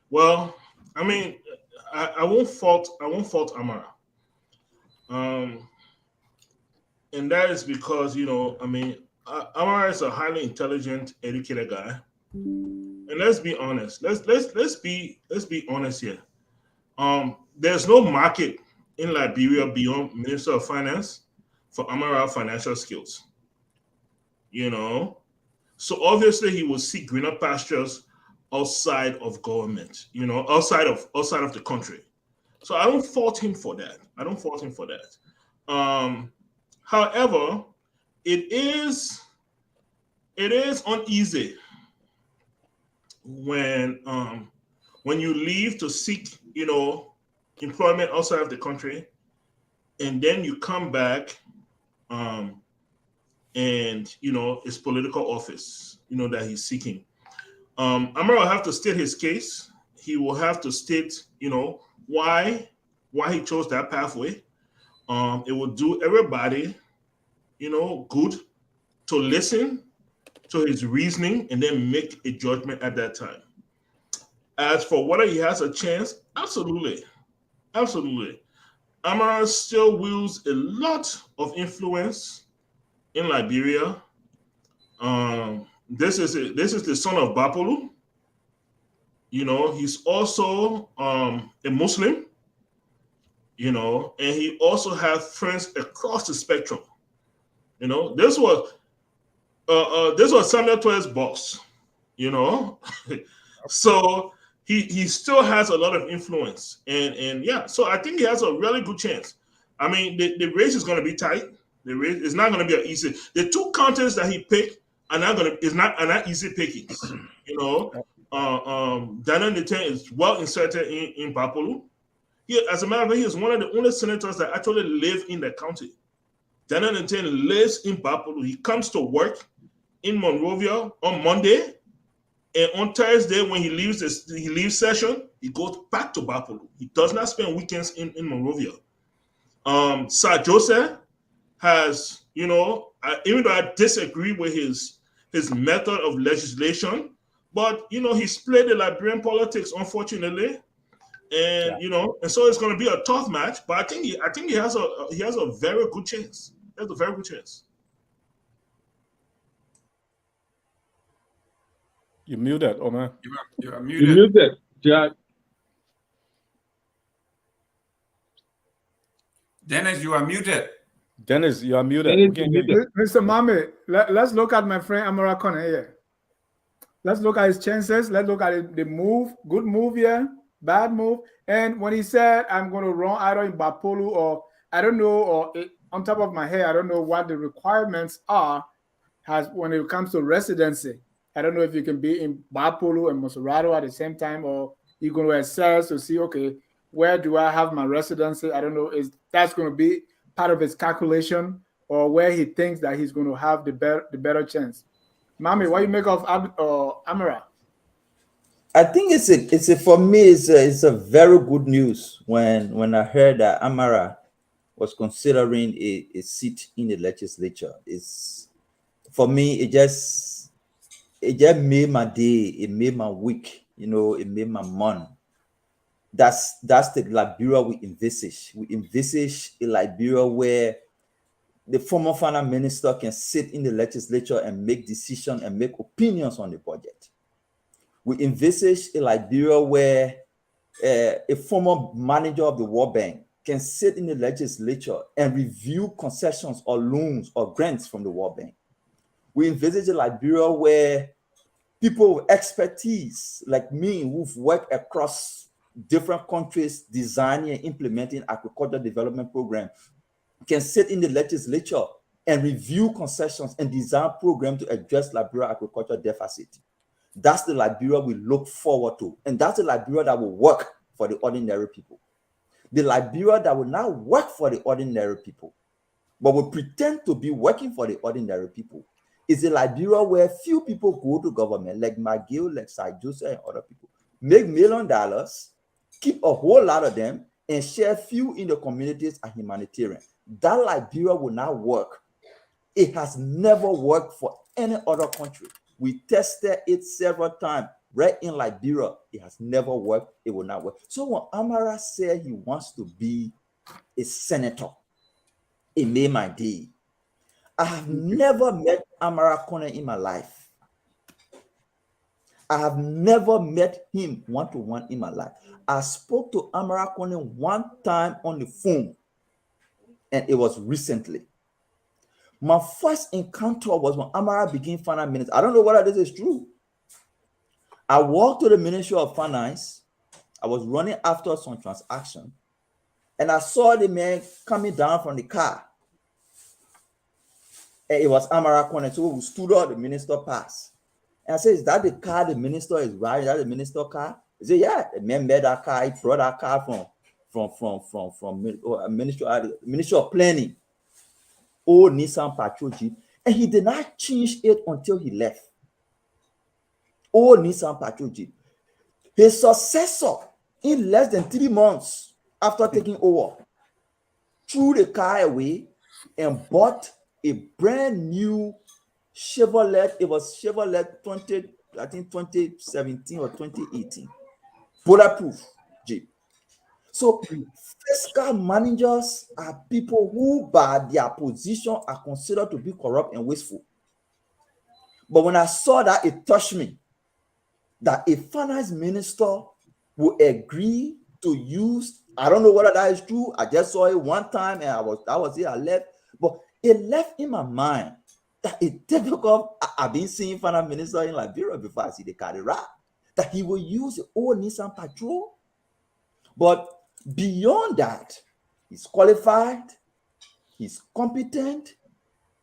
Well, I mean, I won't fault Amara. And that is because, I mean, Amara is a highly intelligent, educated guy. And let's be honest. Let's be honest here. There's no market in Liberia beyond Minister of Finance for Amara financial skills. So obviously he will seek greener pastures outside of government, outside of the country. So I don't fault him for that. However, it is uneasy when you leave to seek, employment outside of the country, and then you come back, and it's political office, that he's seeking. Amara will have to state his case. He will have to state, why he chose that pathway. It will do everybody, good to listen to his reasoning and then make a judgment at that time. As for whether he has a chance, absolutely. Amara still wields a lot of influence in Liberia. This is the son of Bapolu. He's also a Muslim. And he also has friends across the spectrum. This was Samuel Tour's boss. So he still has a lot of influence, and yeah. So I think he has a really good chance. I mean, the race is going to be tight. The race is not going to be easy. The two counties that he picked are not easy pickings. Daniel Neten is well inserted in Bapolu. As a matter of fact, he is one of the only senators that actually live in the county. Daniel Neten lives in Bapolu. He comes to work in Monrovia on Monday, and on Thursday when he leaves session, he goes back to Bapolu. He does not spend weekends in Monrovia. Sir Joseph has, even though I disagree with his method of legislation, but he's played the Liberian politics, unfortunately. And and so it's going to be a tough match, but I think he has a very good chance. He has a very good chance. You're muted, Omar. You are muted. You're muted, Jack. Dennis, you are muted. Dennis, you are muted. Dennis, We can't you're hear you. Mr. Mame, let's look at my friend Amara Kone here. Let's look at his chances. Let's look at the move. Good move here, bad move. And when he said, I'm going to run either in Bapolu or I don't know, or on top of my head, I don't know what the requirements are when it comes to residency. I don't know if you can be in Bapolu and Moserado at the same time, or you're going to assess to see, okay, where do I have my residency? I don't know. That's going to be part of his calculation, or where he thinks that he's going to have the better chance. Mami, what do you make of Amara? I think for me it's a very good news when I heard that Amara was considering a seat in the legislature. For me, it just made my day, it made my week, it made my month. That's the Liberia we envisage. We envisage a Liberia where the former finance minister can sit in the legislature and make decisions and make opinions on the budget. We envisage a Liberia where a former manager of the World Bank can sit in the legislature and review concessions or loans or grants from the World Bank. We envisage a Liberia where people with expertise like me, who've worked across different countries designing and implementing agricultural development programs, can sit in the legislature and review concessions and design programs to address Liberia agricultural deficit. That's the Liberia we look forward to. And that's the Liberia that will work for the ordinary people. The Liberia that will not work for the ordinary people, but will pretend to be working for the ordinary people, is a Liberia where few people go to government, like McGill, like Sir Joseph and other people, make $1 million, keep a whole lot of them, and share few in the communities as humanitarian. That Liberia will not work. It has never worked for any other country. We tested it several times. right in Liberia, it has never worked. It will not work. So when Amara said he wants to be a senator, it made my day. I have never met Amara Kone in my life. I have never met him one-to-one in my life. I spoke to Amara Kone one time on the phone, and it was recently. My first encounter was when Amara became finance minister. I don't know whether this is true. I walked to the Ministry of Finance. I was running after some transaction, and I saw the man coming down from the car. And it was Amara Kone. So we stood up, the minister passed. And I said, is that the car the minister is riding? Is that the minister car? He said, yeah, the man made that car. He brought that car from Ministry of Planning. Old Nissan Patrol Jeep. And he did not change it until he left. Old Nissan Patrol Jeep. His successor, in less than 3 months after taking over, threw the car away and bought a brand new Chevrolet. It was Chevrolet 2017 or 2018. Bulletproof Jeep. So fiscal managers are people who by their position are considered to be corrupt and wasteful. But when I saw that, it touched me that a finance minister will agree to use, I don't know whether that is true. I just saw it one time and I was here, I left. But it left in my mind that it's difficult. I've been seeing finance minister in Liberia before I see the Kadira, that he will use the old Nissan Patrol. But beyond that, he's qualified, he's competent,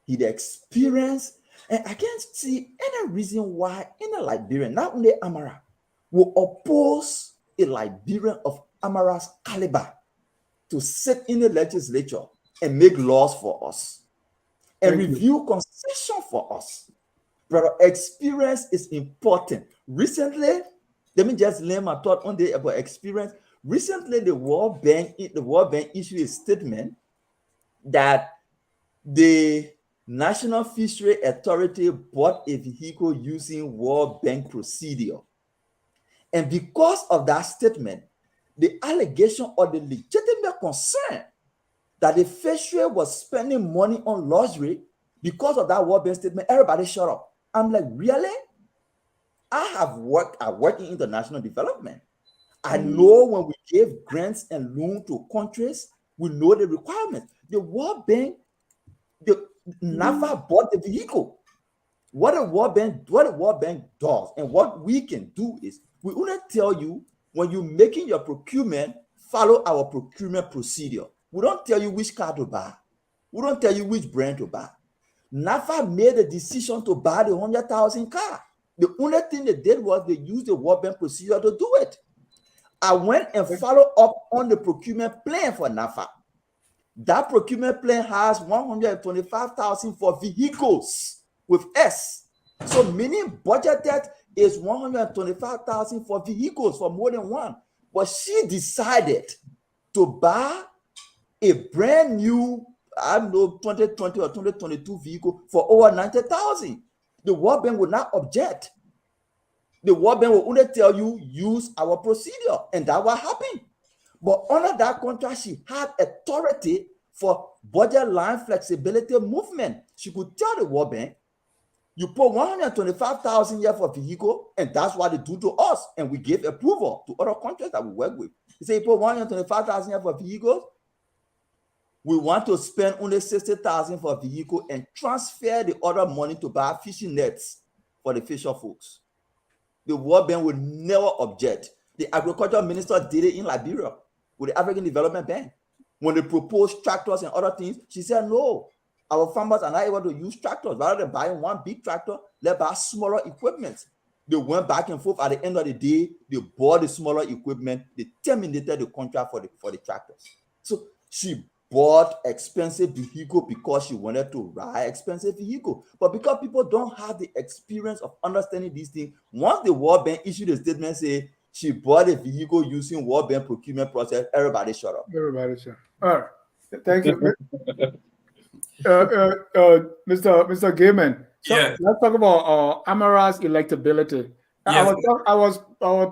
he's experienced, and I can't see any reason why any Liberian, not only Amara, will oppose a Liberian of Amara's caliber to sit in the legislature and make laws for us and review concession for us. Brother, experience is important. Recently, let me just lay my thought on the about experience. Recently, the World Bank issued a statement that the National Fishery Authority bought a vehicle using World Bank procedure. And because of that statement, the allegation or the legitimate concern that the fishery was spending money on luxury because of that World Bank statement, everybody shut up. I'm like, really? I work in international development. I know when we give grants and loans to countries, we know the requirements. The World Bank, the NAFA bought the vehicle. What the World Bank does and what we can do is we only tell you when you're making your procurement, follow our procurement procedure. We don't tell you which car to buy. We don't tell you which brand to buy. NAFA made a decision to buy the 100,000 car. The only thing they did was they used the World Bank procedure to do it. I went and followed up on the procurement plan for NAFA. That procurement plan has 125,000 for vehicles with S. So meaning budgeted is 125,000 for vehicles for more than one. But she decided to buy a brand new, I don't know, 2020 or 2022 vehicle for over 90,000. The World Bank will not object. The World Bank will only tell you, use our procedure. And that's what happened. But under that contract, she had authority for budget line flexibility movement. She could tell the World Bank, you put 125,000 here for vehicle, and that's what they do to us. And we give approval to other countries that we work with. They say, you put 125,000 here for vehicles. We want to spend only 60,000 for vehicle and transfer the other money to buy fishing nets for the fisher folks. The World Bank would never object. The agricultural minister did it in Liberia with the African Development Bank. When they proposed tractors and other things, she said, no, our farmers are not able to use tractors. Rather than buying one big tractor, let's buy smaller equipment. They went back and forth. At the end of the day, they bought the smaller equipment. They terminated the contract for the tractors. So she bought expensive vehicle because she wanted to ride expensive vehicle. But because people don't have the experience of understanding these things, once the World Bank issued a statement say she bought a vehicle using World Bank procurement process, everybody shut up. Everybody shut up. All right. Thank you. Mr. Gaiman. So Yeah. let's talk about Amara's electability. Yes. I was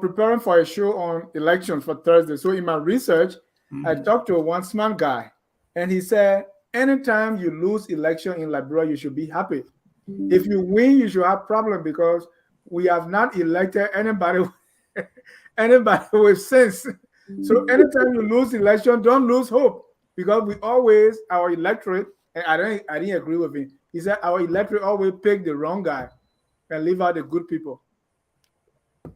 preparing for a show on elections for Thursday. So in my research, I talked to one smart guy, and he said, anytime you lose election in Liberia, you should be happy. If you win, you should have problem because we have not elected anybody with sense. So anytime you lose election, don't lose hope because we always our electorate. And I didn't agree with him. He said our electorate always pick the wrong guy and leave out the good people.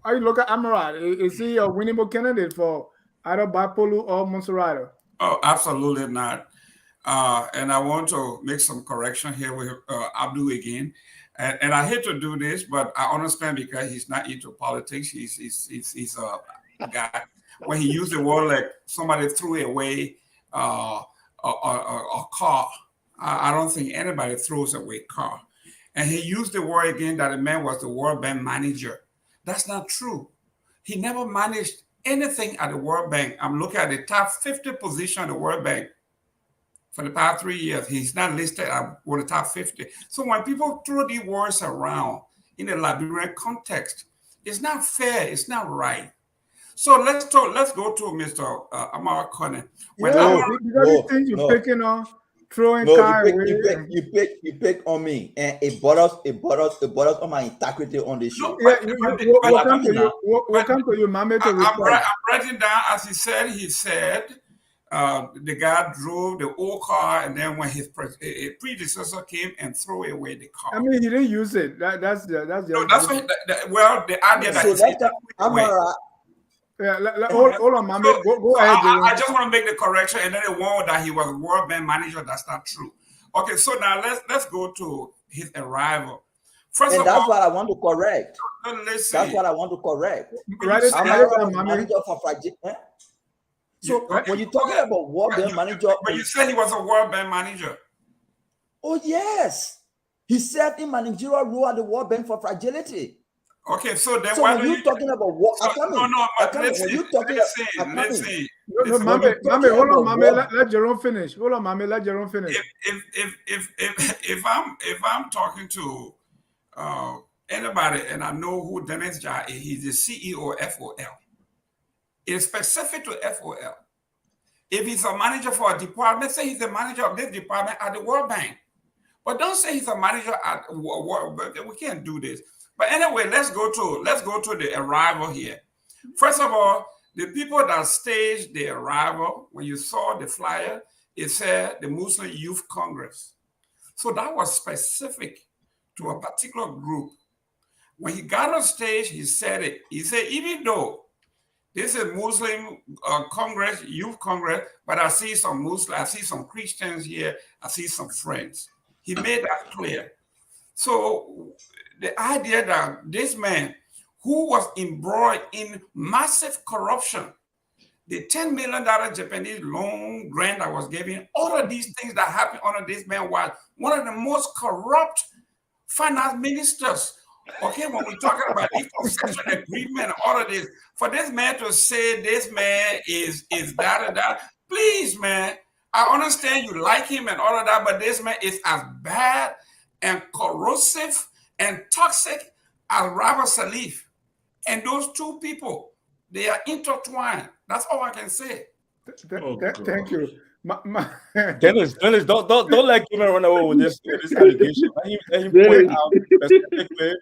How you look at Amaral? Is he a winnable candidate for either Bapolu or Monserrato? Oh, absolutely not. And I want to make some correction here with Abdul again. And I hate to do this, but I understand because he's not into politics. He's a guy. When he used the word like somebody threw away a car, I don't think anybody throws away a car. And he used the word again that the man was the World Bank manager. That's not true. He never managed anything at the World Bank. I'm looking at the top 50 position at the World Bank. For the past 3 years, he's not listed as one of the top 50. So when people throw these words around in a Liberian context, it's not fair. It's not right. So let's go to Mr. Amara Conner. Because these things you're picking on, throwing car away. You pick on me, and it bothers on my integrity on this show. We'll come to you, Mame, to respond. I'm writing down as he said. The guy drove the old car, and then when his predecessor came and threw away the car. I mean, he didn't use it. That's the the idea that so Amara. Hold on, Mame. Go ahead. I just want to make the correction, and then the one that he was World Bank manager. That's not true. Okay, so now let's go to his arrival. First of all, that's what I want to correct. Let's see. That's what I want to correct. Amara was manager for fragile. So when you're talking about World Bank manager, but you said he was a World Bank manager. Oh yes, he served in managerial role at the World Bank for fragility. Okay, so then why are you talking about what? Listen. Mame, hold on, Mame. Let Jerome finish. Hold on, Mame. Let Jerome finish. If I'm talking to anybody and I know who Dennis Jai is, he's the CEO of FOL. It's specific to FOL. If he's a manager for a department, say he's the manager of this department at the World Bank. But don't say he's a manager at World Bank. We can't do this. But anyway, let's go to the arrival here. First of all, the people that staged the arrival, when you saw the flyer, it said the Muslim Youth Congress. So that was specific to a particular group. When he got on stage, he said it. He said, even though this is Muslim Congress, Youth Congress, but I see some Muslims, I see some Christians here, I see some friends. He made that clear. So the idea that this man who was embroiled in massive corruption, the $10 million Japanese loan grant that was given, all of these things that happened under this man was one of the most corrupt finance ministers. Okay, when we're talking about this concession agreement, all of this, for this man to say this man is that and that, please, man, I understand you like him and all of that, but this man is as bad and corrosive and toxic as Rabbi Salif. And those two people, they are intertwined. That's all I can say. Thank you. Dennis, don't let him run away with this allegation. Let him point out specifically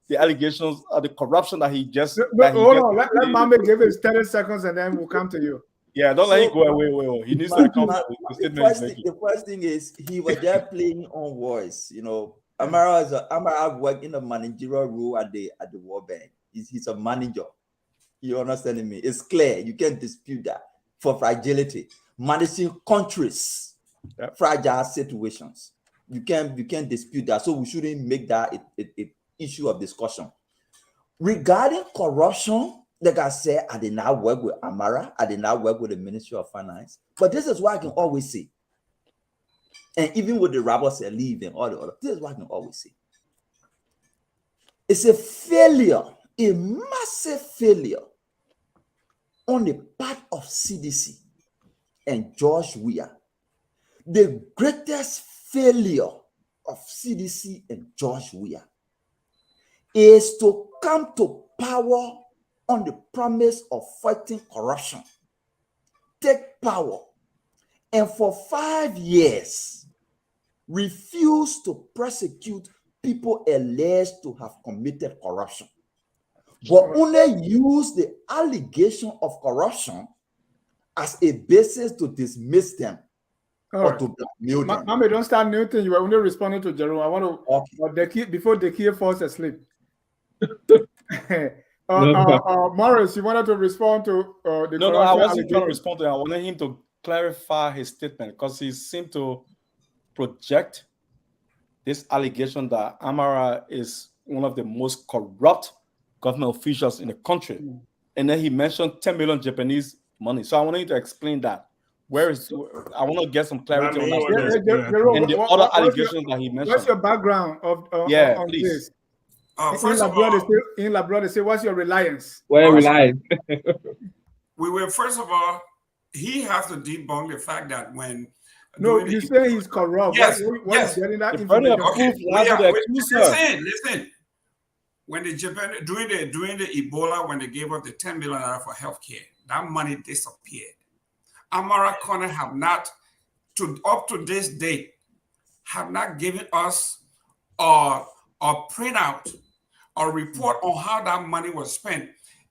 the allegations of the corruption that he just. Hold on, let Mame give his 30 seconds and then we'll come to you. Yeah, don't let him go away. He needs to come. The first thing is he was there playing on voice. You know, Amara worked in a managerial role at the World Bank. He's a manager. You understanding me? It's clear. You can't dispute that. For fragility, managing countries, fragile situations. You can't dispute that. So we shouldn't make that a issue of discussion. Regarding corruption, like I said, I did not work with Amara. I did not work with the Ministry of Finance. But this is what I can always say. And even with the robbers that leave and all the other, this is what I can always say. It's a failure, a massive failure on the part of CDC and George Weah. The greatest failure of CDC and George Weah is to come to power on the promise of fighting corruption, take power, and for 5 years refuse to prosecute people alleged to have committed corruption, but only use the allegation of corruption as a basis to dismiss them or to blackmail them. Mami, don't start new thing. You were only responding to Jerome. I want to, before the key falls asleep. Morris, you wanted to respond to the No, I wasn't trying to respond to him. I wanted him to clarify his statement because he seemed to project this allegation that Amara is one of the most corrupt government officials in the country. And then he mentioned 10 million Japanese money. So I wanted you to explain that. I want to get some clarity on that. And the other allegations that he mentioned. What's your background of please. this? First of all, in Labrador, they say, what's your reliance? Where reliance? We will, first of all, he has to debunk the fact that when you say he's corrupt. Yes, what is getting that information? Okay. Listen. When the Japan during the Ebola, when they gave us the $10 million for healthcare, that money disappeared. Amara Corner have not, up to this date, have not given us a printout or report on how that money was spent.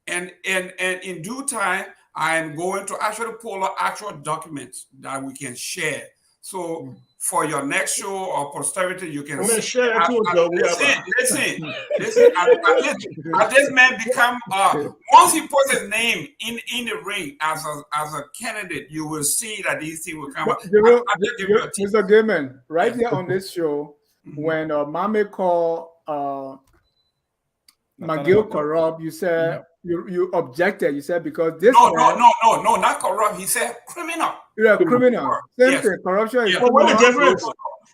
And in due time, I am going to actually pull out actual documents that we can share. So for your next show or posterity, you can share that listen. As this man become once he puts his name in the ring as a candidate, you will see that these things will come up. Mr. Gaiman, right here on this show, when Mame called McGill corrupt, you said you objected. You said because this no, not corrupt. He said criminal. Yeah, criminal. Same thing. Corruption is what the difference?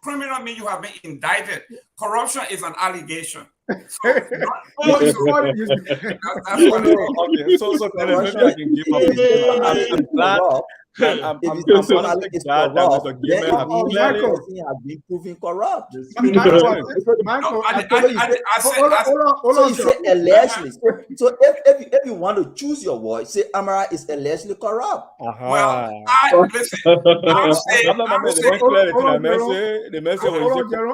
Criminal means you have been indicted. Corruption is an allegation. So, okay, so maybe I can give up. I'm glad. I'm honestly glad that Mr. Gaiman has been proven corrupt. Hold on. So allegedly. So if you want to choose your word, say Amara is allegedly corrupt. Well, listen.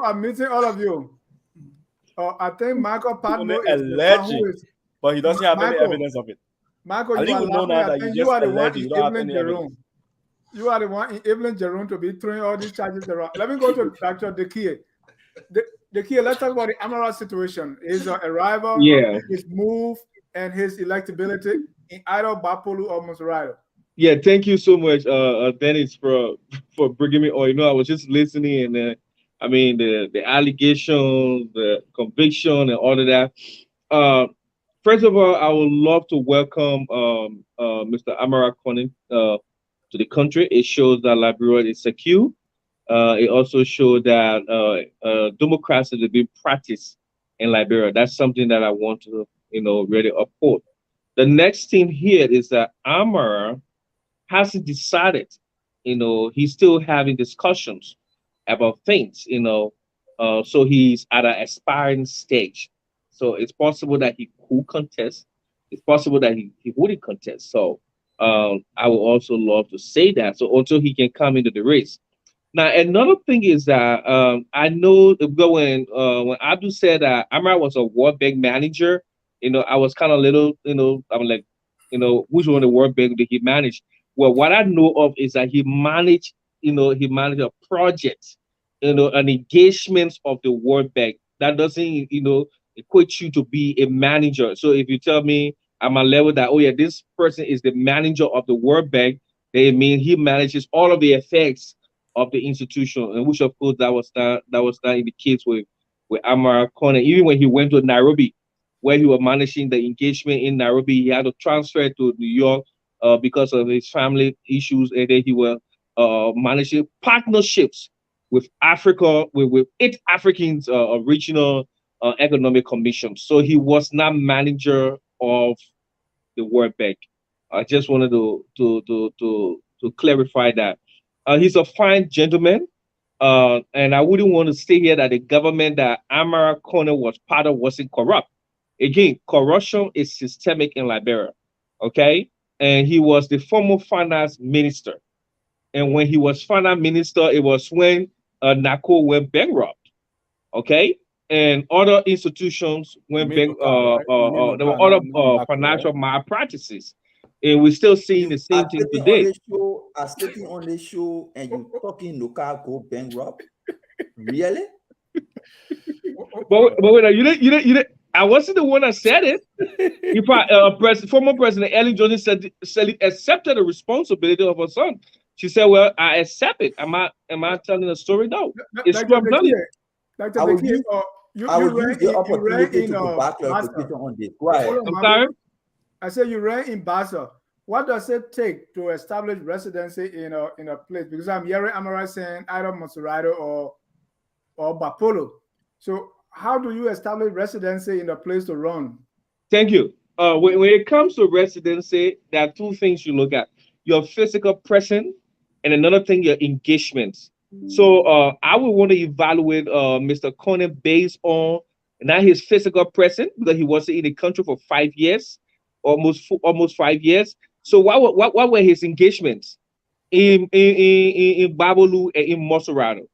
I'm meeting all of you. I think Michael Patno is alleged, but he doesn't have any evidence of it. Michael, you are the one enabling Jerome. You are the one enabling Jerome to be throwing all these charges around. Let me go to Dr. Dekie. Dekie, let's talk about the Amara situation. His arrival, his move, and his electability in either Bapolu or Musrado. Yeah, thank you so much, Dennis, for bringing me on. You know, I was just listening, and I mean the allegations, the conviction, and all of that. First of all, I would love to welcome Mr. Amara Corning to the country. It shows that Liberia is secure. It also shows that democracy is being practiced in Liberia. That's something that I want to, really uphold. The next thing here is that Amara hasn't decided. He's still having discussions about things. So he's at an aspiring stage. So it's possible that he could contest. It's possible that he wouldn't contest. So I would also love to say that. So until he can come into the race. Now, another thing is that I know when Abdul said that Amara was a World Bank manager, I was kind of little, I'm like, which one of the World Bank did he manage? Well, what I know of is that he managed a project, an engagement of the World Bank. That doesn't, equate you to be a manager. So if you tell me I'm a level that, this person is the manager of the World Bank, they mean he manages all of the effects of the institution, and which of course that was not in the case with Amara Corning. Even when he went to Nairobi, where he was managing the engagement in Nairobi, he had to transfer to New York because of his family issues, and then he was managing partnerships with Africa, with 8 Africans regional economic commissions. So he was not manager of the World Bank. I just wanted to clarify that. He's a fine gentleman, and I wouldn't want to say here that the government that Amara Corning was part of wasn't corrupt. Again, corruption is systemic in Liberia. Okay, and he was the former finance minister. And when he was finance minister, it was when NACO went bankrupt. Okay, and other institutions You went mean bank. Local, right? You mean There were Local, other not Naco, right? financial malpractices, and we're still seeing the You same are thing sitting on today. the show, and you talking local go bankrupt. Really? But wait, you didn't. I wasn't the one that said it. If former President Ellen Johnson said accepted the responsibility of her son. She said, "Well, I accept it." Am I telling a story? No, it's true. Dr. I'm telling you. Dr. I will Becky, use I you will use the you ran opportunity in to provide Basel. clarification on this. Go ahead. Hold on, I'm Marvin. sorry. I said you ran in Basel. What does it take to establish residency in a place? Because I'm hearing Amara saying either Monserrato or Bapolo. So how do you establish residency in a place to run? Thank you. When it comes to residency, there are two things you look at: your physical presence, and another thing, your engagements. So I would want to evaluate Mr. Conan based on not his physical presence, because he wasn't in the country for 5 years, almost 5 years. So what were his engagements in Babalu and in Monserrato?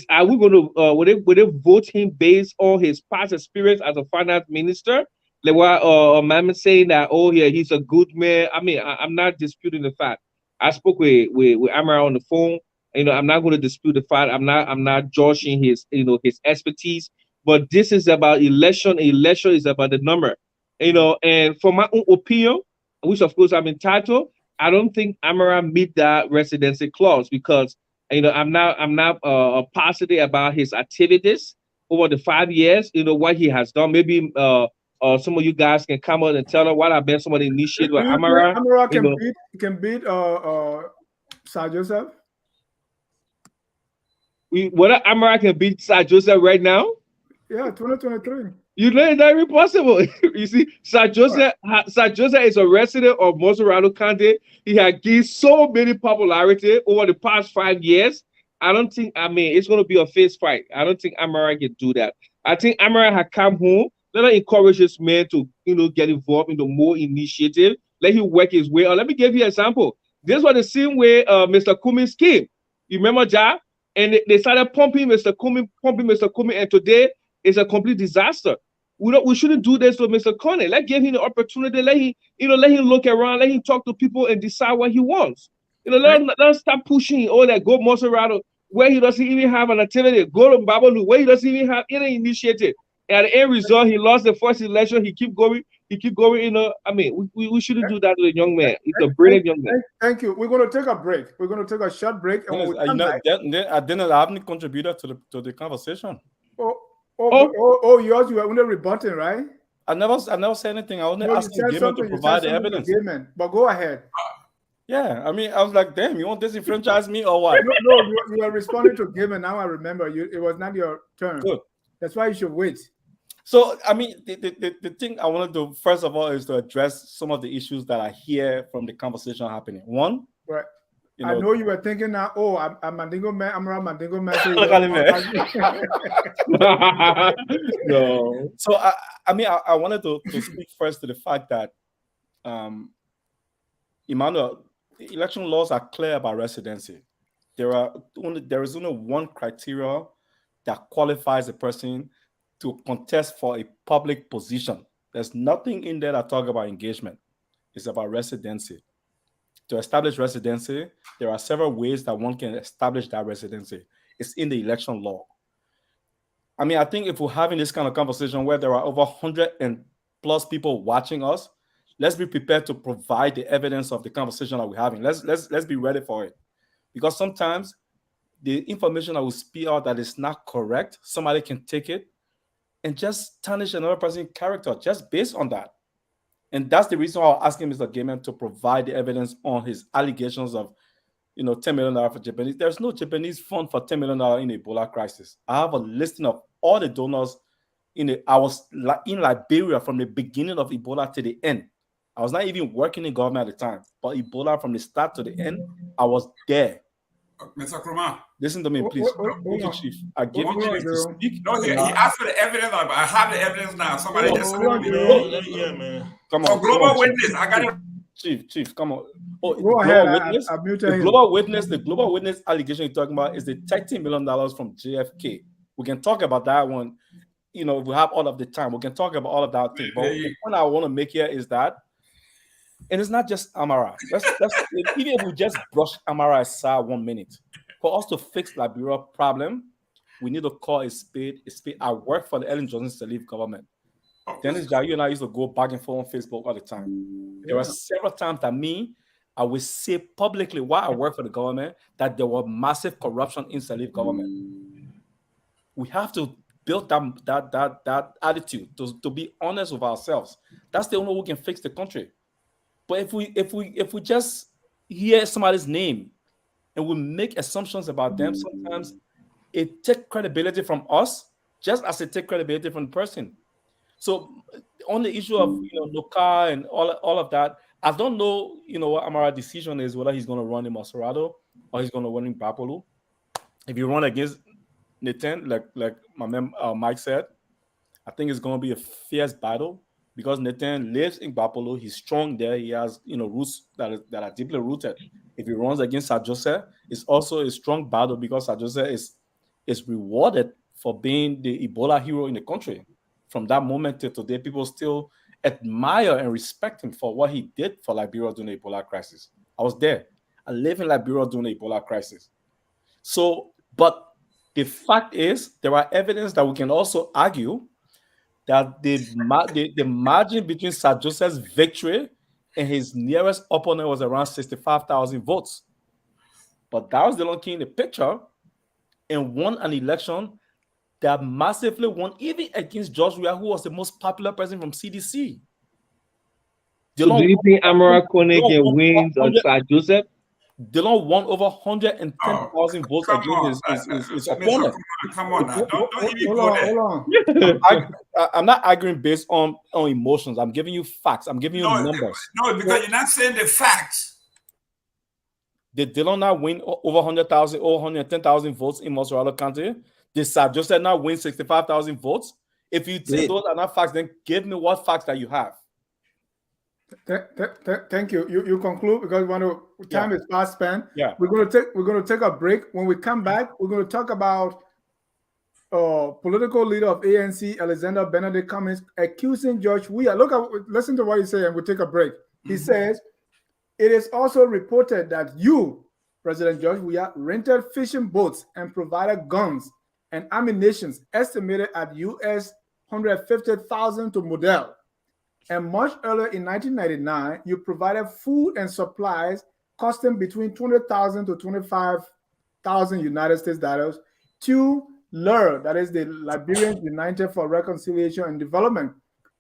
Are we going to would they vote him based on his past experience as a finance minister? Like what Mama saying that, oh yeah, he's a good man. I mean, I'm not disputing the fact. I spoke with Amara on the phone. I'm not going to dispute the fact. I'm not judging his his expertise. But this is about election. Election is about the number. And for my own opinion, which of course I'm entitled, I don't think Amara meet that residency clause, because I'm not positive about his activities over the 5 years. What he has done. Maybe some of you guys can come out and tell us what have been some of the initiatives Do with you think Amara. Amara can beat Sir Joseph? Whether Amara can beat Sir Joseph right now? Yeah, 2023. You know it's not even possible. You see, Sir Joseph is a resident of Monserrato County. He had gained so many popularity over the past 5 years. I don't think, it's going to be a fist fight. I don't think Amara can do that. I think Amara had come home. Let her encourage this man to, get involved in the more initiative. Let him work his way. Let me give you an example. This was the same way Mr. Cummings came. You remember, Ja? And they started pumping Mr. Cummings, and today it's a complete disaster. We shouldn't do this to Mr. Coney. Let's give him the opportunity. Let him look around. Let him talk to people and decide what he wants. Let's stop pushing all that. Go Monserrato, where he doesn't even have an activity. Go to Babalu, where he doesn't even have any initiative. At the end result, he lost the first election. He keep going. We shouldn't do that to a young man. He's a brilliant young man. Thank you. We're going to take a break. We're going to take a short break, and when we come back, I didn't have any contributor to the conversation. Yours, you were only rebutting, right? I never said anything. I only asked Gaiman to provide the evidence. But go ahead. Yeah, I was like, damn, you want to disenfranchise me or what? No, you were responding to Gaiman. Now I remember it was not your turn. Good. That's why you should wait. So, the thing I wanted to, first of all, is to address some of the issues that I hear from the conversation happening. One, right. I know you were thinking now, I'm Mandingo man, I'm around Mandingo man. So look at him, man. No. So, I wanted to speak first to the fact that, Emmanuel, the election laws are clear about residency. There is only one criteria that qualifies a person to contest for a public position. There's nothing in there that talks about engagement. It's about residency. To establish residency, there are several ways that one can establish that residency. It's in the election law. I think if we're having this kind of conversation where there are over 100 and plus people watching us, let's be prepared to provide the evidence of the conversation that we're having. Let's be ready for it. Because sometimes the information that will spew out that is not correct, somebody can take it and just tarnish another person's character just based on that. And that's the reason why I'm asking Mr. Gaiman to provide the evidence on his allegations of, $10 million for Japanese. There's no Japanese fund for $10 million in Ebola crisis. I have a listing of all the donors. I was in Liberia from the beginning of Ebola to the end. I was not even working in government at the time, but Ebola from the start to the end, I was there. Mr. Krumah. Listen to me, please. Thank you, Chief. I give you chance to speak. No, he asked for the evidence. I have the evidence now. Somebody just sent it to me. Yeah, man. Come on. Global Witness. I got it. Chief, come on. Oh, Go ahead. The global witness allegation you're talking about is the $30 million from JFK. We can talk about that one. You know, if we have all of the time, we can talk about all of that thing. But the point I want to make here is that, and it's not just Amara. Even if we just brush Amara aside 1 minute, for us to fix Liberia problem, we need to call a spade a spade. I work for the Ellen Johnson Sirleaf government. Dennis Jayu and I used to go back and forth on Facebook all the time. There were several times that I would say publicly while I work for the government that there was massive corruption in Sirleaf government. We have to build that attitude to be honest with ourselves. That's the only way we can fix the country. But if we just hear somebody's name and we make assumptions about them, sometimes it takes credibility from us, just as it takes credibility from the person. So on the issue of Noka and all of that, I don't know what Amara's decision is, whether he's going to run in Maserado or he's going to run in Bapolu. If you run against Nathan, like my man Mike said, I think it's going to be a fierce battle because Nathan lives in Bapolu. He's strong there. He has roots that are deeply rooted. If he runs against Sajose, it's also a strong battle because Sajose is rewarded for being the Ebola hero in the country. From that moment till today, people still admire and respect him for what he did for Liberia during the Ebola crisis. I was there. I live in Liberia during the Ebola crisis. So, but the fact is, there are evidence that we can also argue that the margin between Sajose's victory and his nearest opponent was around 65,000 votes. But that was the long key in the picture and won an election that massively won, even against George Weah, who was the most popular person from CDC. So do you think Amara Koneke wins on Sir Joseph? Dylan won over 110,000 votes against his opponent. Come on now. Don't even go there. Hold on. I'm not arguing based on emotions. I'm giving you facts. I'm giving you numbers. No, because you're not saying the facts. Did Dylan not win over 100,000 or 110,000 votes in Moserado County? Did Sir Joseph not win 65,000 votes? If you say those are not facts, then give me what facts that you have. Thank you. You conclude because time is fast spent. Yeah, we're gonna take a break. When we come back, we're gonna talk about political leader of ANC, Alexander Benedict Cummings, accusing George Weah. Listen to what he said, and we'll take a break. He says it is also reported that you, President George Weah, rented fishing boats and provided guns and ammunition estimated at US $150,000 to Model. And much earlier in 1999, you provided food and supplies costing between $20,000 to $25,000 United States dollars to LUR, that is the Liberians United for Reconciliation and Development,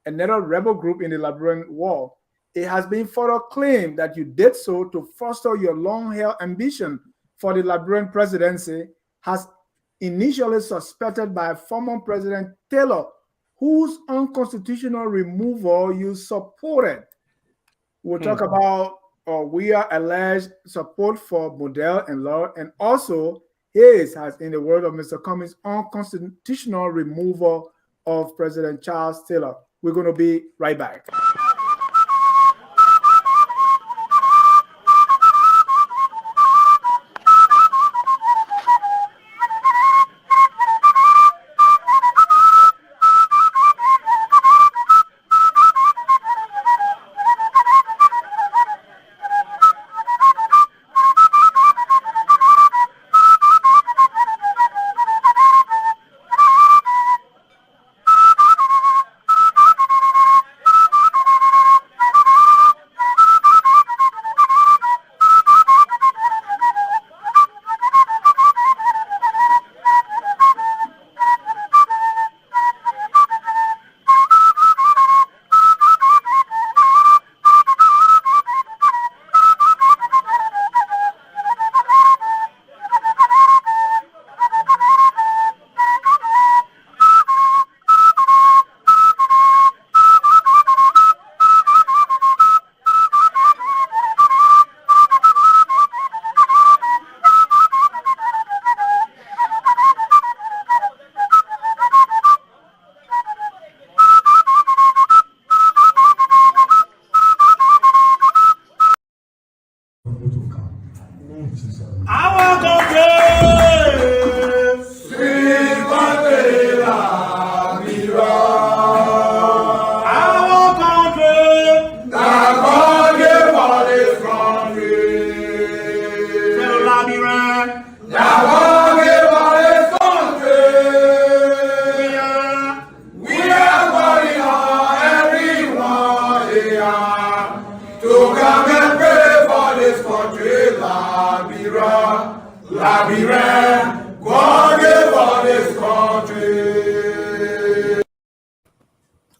another rebel group in the Liberian War. It has been further claimed that you did so to foster your long-held ambition for the Liberian presidency, has initially suspected by former President Taylor, whose unconstitutional removal you supported. We'll talk about Weah alleged support for Model and LUR, and also his, has in the word of Mr. Cummings, unconstitutional removal of President Charles Taylor. We're going to be right back.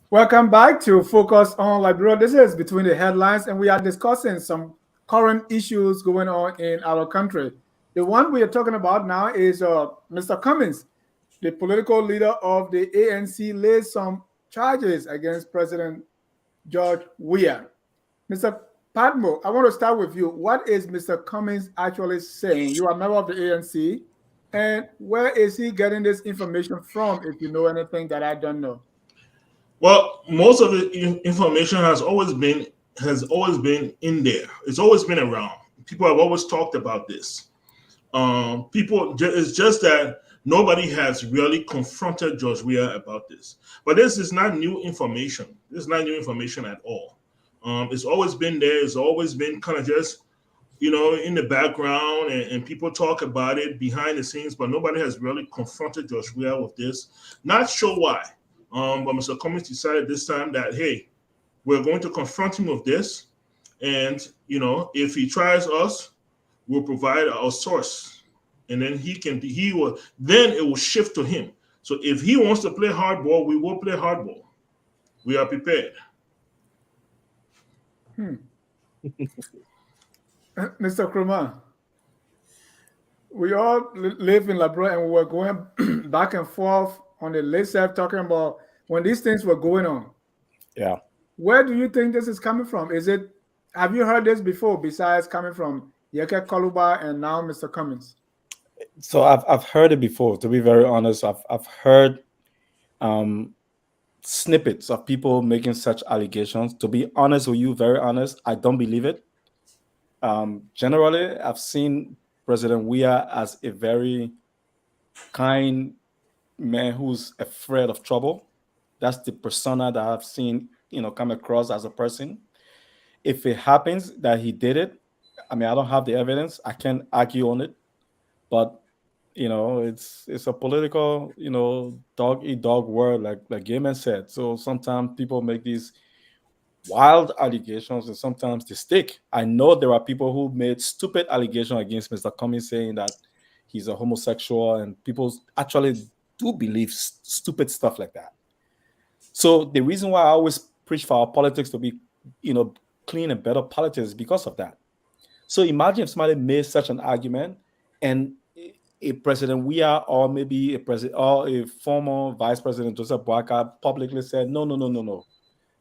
Welcome back to Focus on Liberia. This is Between the Headlines, and we are discussing some current issues going on in our country. The one we are talking about now is Mr. Cummings, the political leader of the ANC, laid some charges against President George Weah. Mr. Padmo, I want to start with you. What is Mr. Cummings actually saying? You are a member of the ANC, and where is he getting this information from, if you know anything that I don't know? Well, most of the information has always been in there. It's always been around. People have always talked about this. It's just that nobody has really confronted George Weah about this. But this is not new information. This is not new information at all. It's always been there. It's always been kind of just, in the background, and people talk about it behind the scenes, but nobody has really confronted George Weah with this. Not sure why. But Mr. Cummings decided this time that, hey, we're going to confront him with this. And, if he tries us, we'll provide our source. And then then it will shift to him. So if he wants to play hardball, we will play hardball. We are prepared. Mr. Krumah, we all live in Liberia, and we were going back and forth on the list talking about when these things were going on. Yeah. Where do you think this is coming from? Have you heard this before, besides coming from Yeke Koluba and now Mr. Cummings? So I've heard it before, to be very honest. I've heard snippets of people making such allegations. To be honest with you, very honest, I don't believe it. Generally, I've seen President Weah as a very kind man who's afraid of trouble. That's the persona that I've seen, come across as a person. If it happens that he did it, I don't have the evidence. I can't argue on it. But, it's a political, dog-eat-dog world, like Gaiman said. So sometimes people make these wild allegations, and sometimes they stick. I know there are people who made stupid allegations against Mr. Cummings, saying that he's a homosexual, and people actually do believe stupid stuff like that. So the reason why I always preach for our politics to be, clean and better politics is because of that. So imagine if somebody made such an argument, and a President Weah, or maybe a president or a former Vice President Joseph Boakai publicly said, no.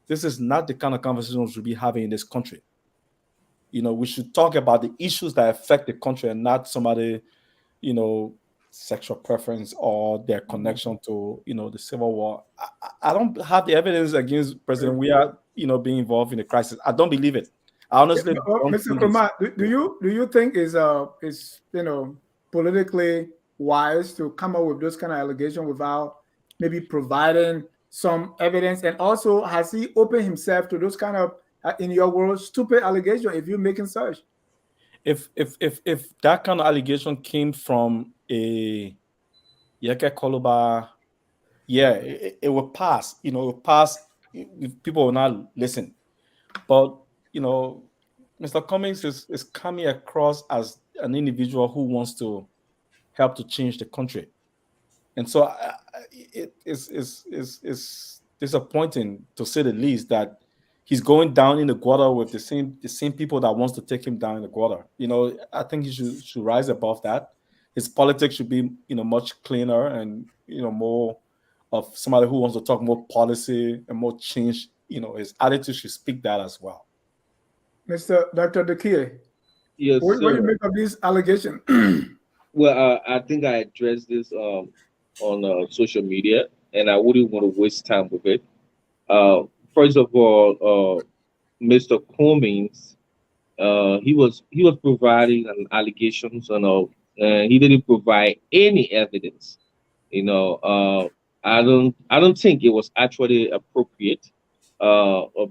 This is not the kind of conversation we should be having in this country. We should talk about the issues that affect the country, and not somebody, sexual preference or their connection to, the Civil War. I don't have the evidence against President Weah, being involved in the crisis. I don't believe it. I honestly don't. Mr. Krumah, do you think is politically wise to come up with those kind of allegations without maybe providing some evidence? And also, has he opened himself to those kind of, in your world, stupid allegations if you're making such? If that kind of allegation came from a Yeke Koluba, yeah, it will pass. It will pass if people will not listen. But Mr. Cummings is coming across as an individual who wants to help to change the country, and so it is disappointing, to say the least, that he's going down in the gutter with the same people that wants to take him down in the gutter. I think he should rise above that. His politics should be much cleaner, and more of somebody who wants to talk more policy and more change. His attitude should speak that as well. Mr. Dr. Dekie, Yes, what do sir. you make of these allegations? Well, I think I addressed this on social media, and I wouldn't want to waste time with it. First of all, Mr. Cummings, he was providing an allegations, and he didn't provide any evidence. I don't think it was actually appropriate,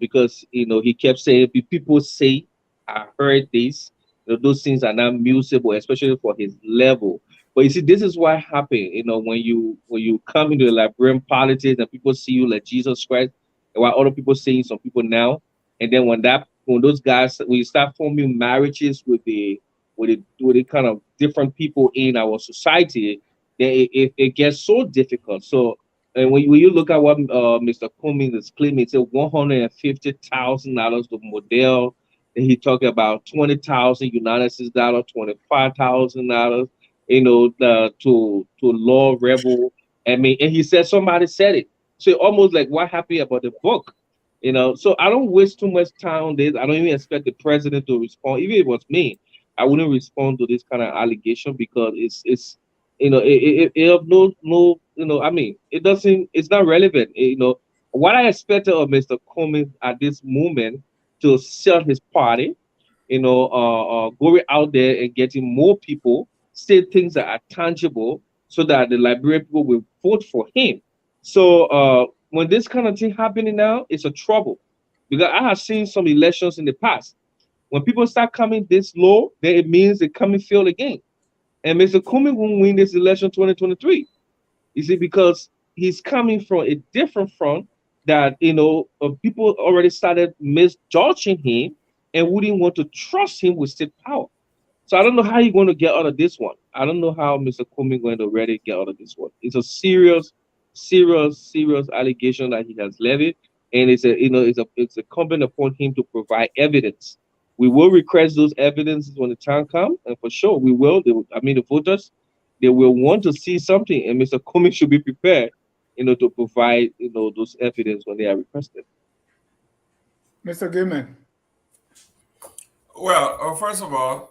because he kept saying, people say I heard this, those things are not mutable, especially for his level. But you see, this is what happened. When you come into the Liberian politics and people see you like Jesus Christ, and while other people seeing some people now, and then when those guys, when you start forming marriages with the kind of different people in our society, then it gets so difficult. So, and when you look at what Mr. Cummings is claiming, it's $150,000 to model. And he talked about 20,000 United States dollar, $25,000, to law rebel. I mean, and he said somebody said it. So almost like what happened about the book, So I don't waste too much time on this. I don't even expect the president to respond. Even if it was me, I wouldn't respond to this kind of allegation because it's it have no I mean it doesn't, it's not relevant. What I expected of Mr. Cummings at this moment to sell his party, going out there and getting more people, say things that are tangible so that the Liberian people will vote for him. So when this kind of thing happening now, it's a trouble because I have seen some elections in the past. When people start coming this low, then it means they come and fail again. And Mr. Cummings won't win this election 2023. You see, because he's coming from a different front that people already started misjudging him and wouldn't want to trust him with state power. So I don't know how you're going to get out of this one. I don't know how Mr. Cummings going to really get out of this one. It's a serious allegation that he has levied, and it's incumbent upon him to provide evidence. We will request those evidences when the time comes, and for sure we will. The voters, they will want to see something, and Mr. Cummings should be prepared, to provide those evidence when they are requested. Mr. Gilman. Well, first of all,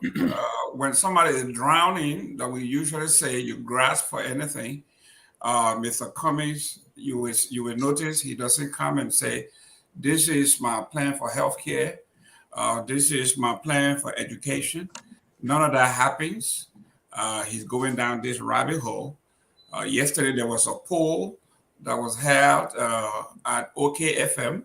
when somebody is drowning, that we usually say you grasp for anything. Mr. Cummings, you will notice he doesn't come and say, "This is my plan for healthcare. This is my plan for education." None of that happens. He's going down this rabbit hole. Yesterday, there was a poll that was held at OKFM,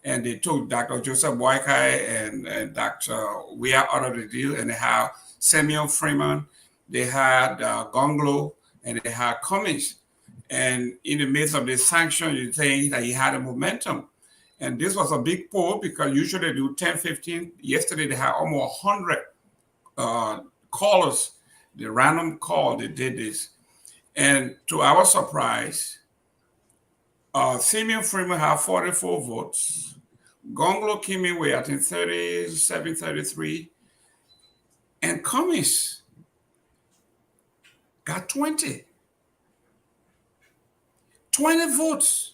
and they took Dr. Joseph Boykai and Dr. Weah out of the deal, and they had Samuel Freeman, they had Gonglo, and they had Cummings. And in the midst of this sanction, you think that he had a momentum. And this was a big poll because usually they do 10, 15. Yesterday, they had almost 100 callers. The random call, they did this. And to our surprise, Samuel Freeman had 44 votes. Gonglo came in with, I think, 37, 33. And Cummings got 20. 20 votes.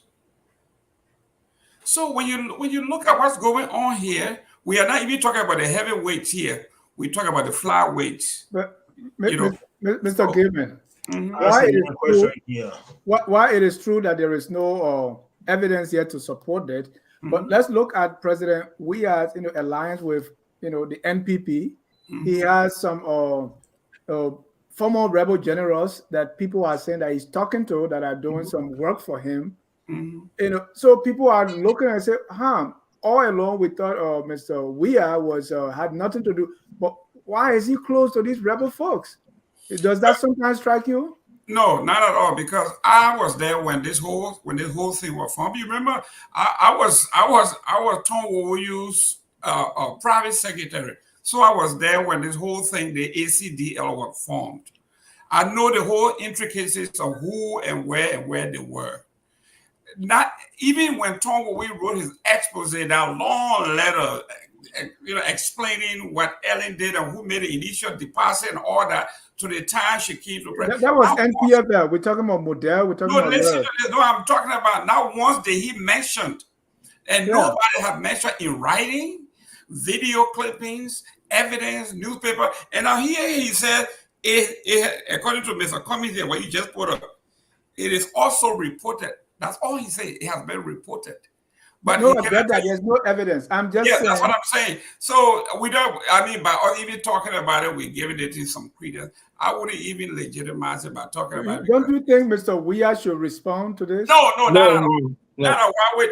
So when you look at what's going on here, we are not even talking about the heavyweights here. We talk about the flyweights. But Mr. Gilman, why it is true that there is no evidence yet to support that. But let's look at President Weah's alliance with the NPP. He has some former rebel generals that people are saying that he's talking to that are doing some work for him. So people are looking and say, all along we thought Mr. Weah had nothing to do, but why is he close to these rebel folks? Does that sometimes strike you? No, not at all. Because I was there when this whole thing was formed. You remember, I was Tonwo's private secretary, so I was there when this whole thing, the ACDL, was formed. I know the whole intricacies of who and where they were. Not even when Tonwo wrote his expose, that long letter, explaining what Ellen did and who made the initial deposit and all that, to the time she came to president. That was NPFL. We're talking about Model. We're talking about listen to this. No, I'm talking about not once did he mentioned, and nobody have mentioned in writing, video clippings, evidence, newspaper. And now here he said, according to Mr. Cummings here, what you just put up, it is also reported. That's all he said. It has been reported. But no, he I cannot get that. take. There's no evidence. I'm just Yeah, saying. that's what I'm saying. So we don't. I mean, by us even talking about it, we're giving it some credence. I wouldn't even legitimize it by talking about it Don't because you think Mr. Weah should respond to this? no, not at all. No. Not at all. Why would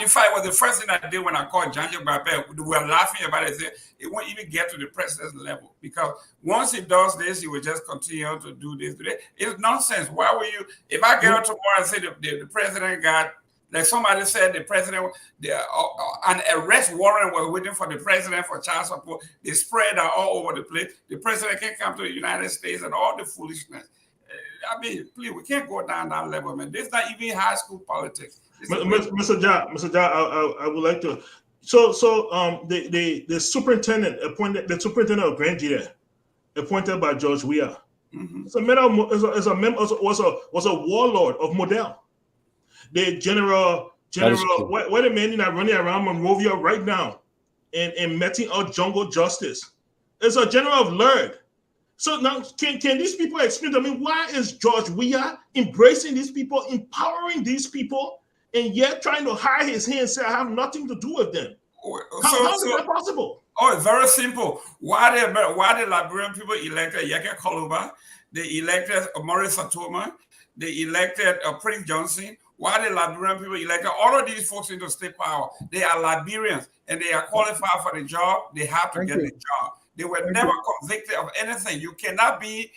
in fact, was the first thing I did when I called Janja Babel. We were laughing about it. It won't even get to the president's level because once he does this, he will just continue to do this. It's nonsense. Why would you? If I get up tomorrow and say the president got, like somebody said, the president, an arrest warrant was waiting for the president for child support. They spread out all over the place. The president can come to the United States and all the foolishness. I mean, please, we can't go down that level, man. This is not even high school politics. Mr. Ja, I would like to. So, the superintendent appointed, the superintendent of Grand Jury, appointed by George Weah, was a warlord of Model. The general, what the man that running around Monrovia right now, and meting out jungle justice, is a general of Lurd. So now, can these people explain to me why is George Weah embracing these people, empowering these people, and yet trying to hide his hand and say I have nothing to do with them? How is that possible? Oh, it's very simple. Why the Liberian people elected Yeke Koluba, they elected Maurice Satoma, they elected Prince Johnson. Why the Liberian people elected all of these folks into state power? They are Liberians and they are qualified for the job. They have to get the job. They were never convicted of anything. You cannot be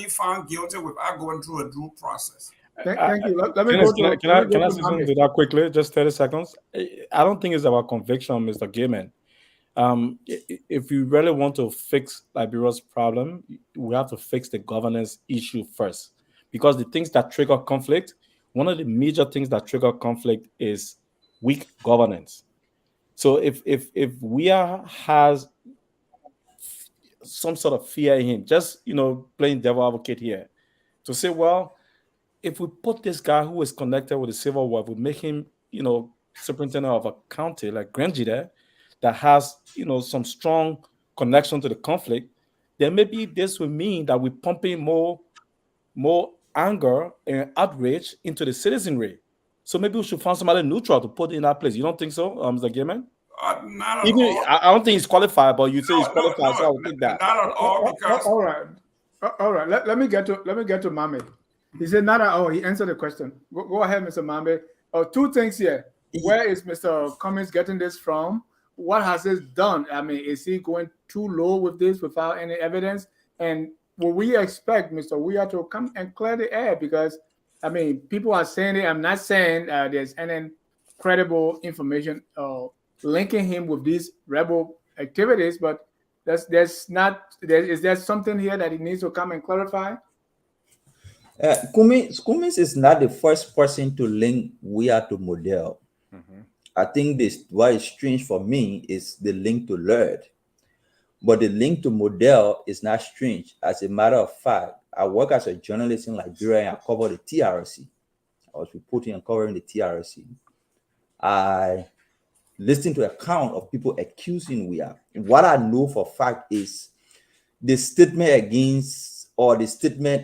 found guilty without going through a due process. Thank you. Let me Can I say something to that quickly? Just 30 seconds. I don't think it's about conviction, Mr. Gaiman. If you really want to fix Liberia's problem, we have to fix the governance issue first. Because the things that trigger conflict, one of the major things that trigger conflict is weak governance. So if Weah has some sort of fear in him, just playing devil advocate here, to say, well, if we put this guy who is connected with the Civil War, we make him, superintendent of a county like Grenjide that has, some strong connection to the conflict, then maybe this will mean that we're pumping more anger and outrage into the citizenry. So maybe we should find somebody neutral to put in that place. You don't think so, Mr. Gaiman? Not at all. I don't think he's qualified, but you say he's qualified, so I would think that. Not at all, because all right. Let me get to Mame. He said not at all. He answered the question. Go ahead, Mr. Mame. Two things here. Where is Mr. Cummings getting this from? What has this done? I mean, is he going too low with this without any evidence? And will we expect Mr. Weah to come and clear the air? Because, I mean, people are saying it. I'm not saying there's any credible information linking him with these rebel activities, but is there something here that he needs to come and clarify? Cummings is not the first person to link Weah to Model. I think what is strange for me is the link to Lurd. But the link to Model is not strange. As a matter of fact, I work as a journalist in Liberia and I cover the TRC. I was reporting and covering the TRC. I listened to account of people accusing Weah. And what I know for fact is the statement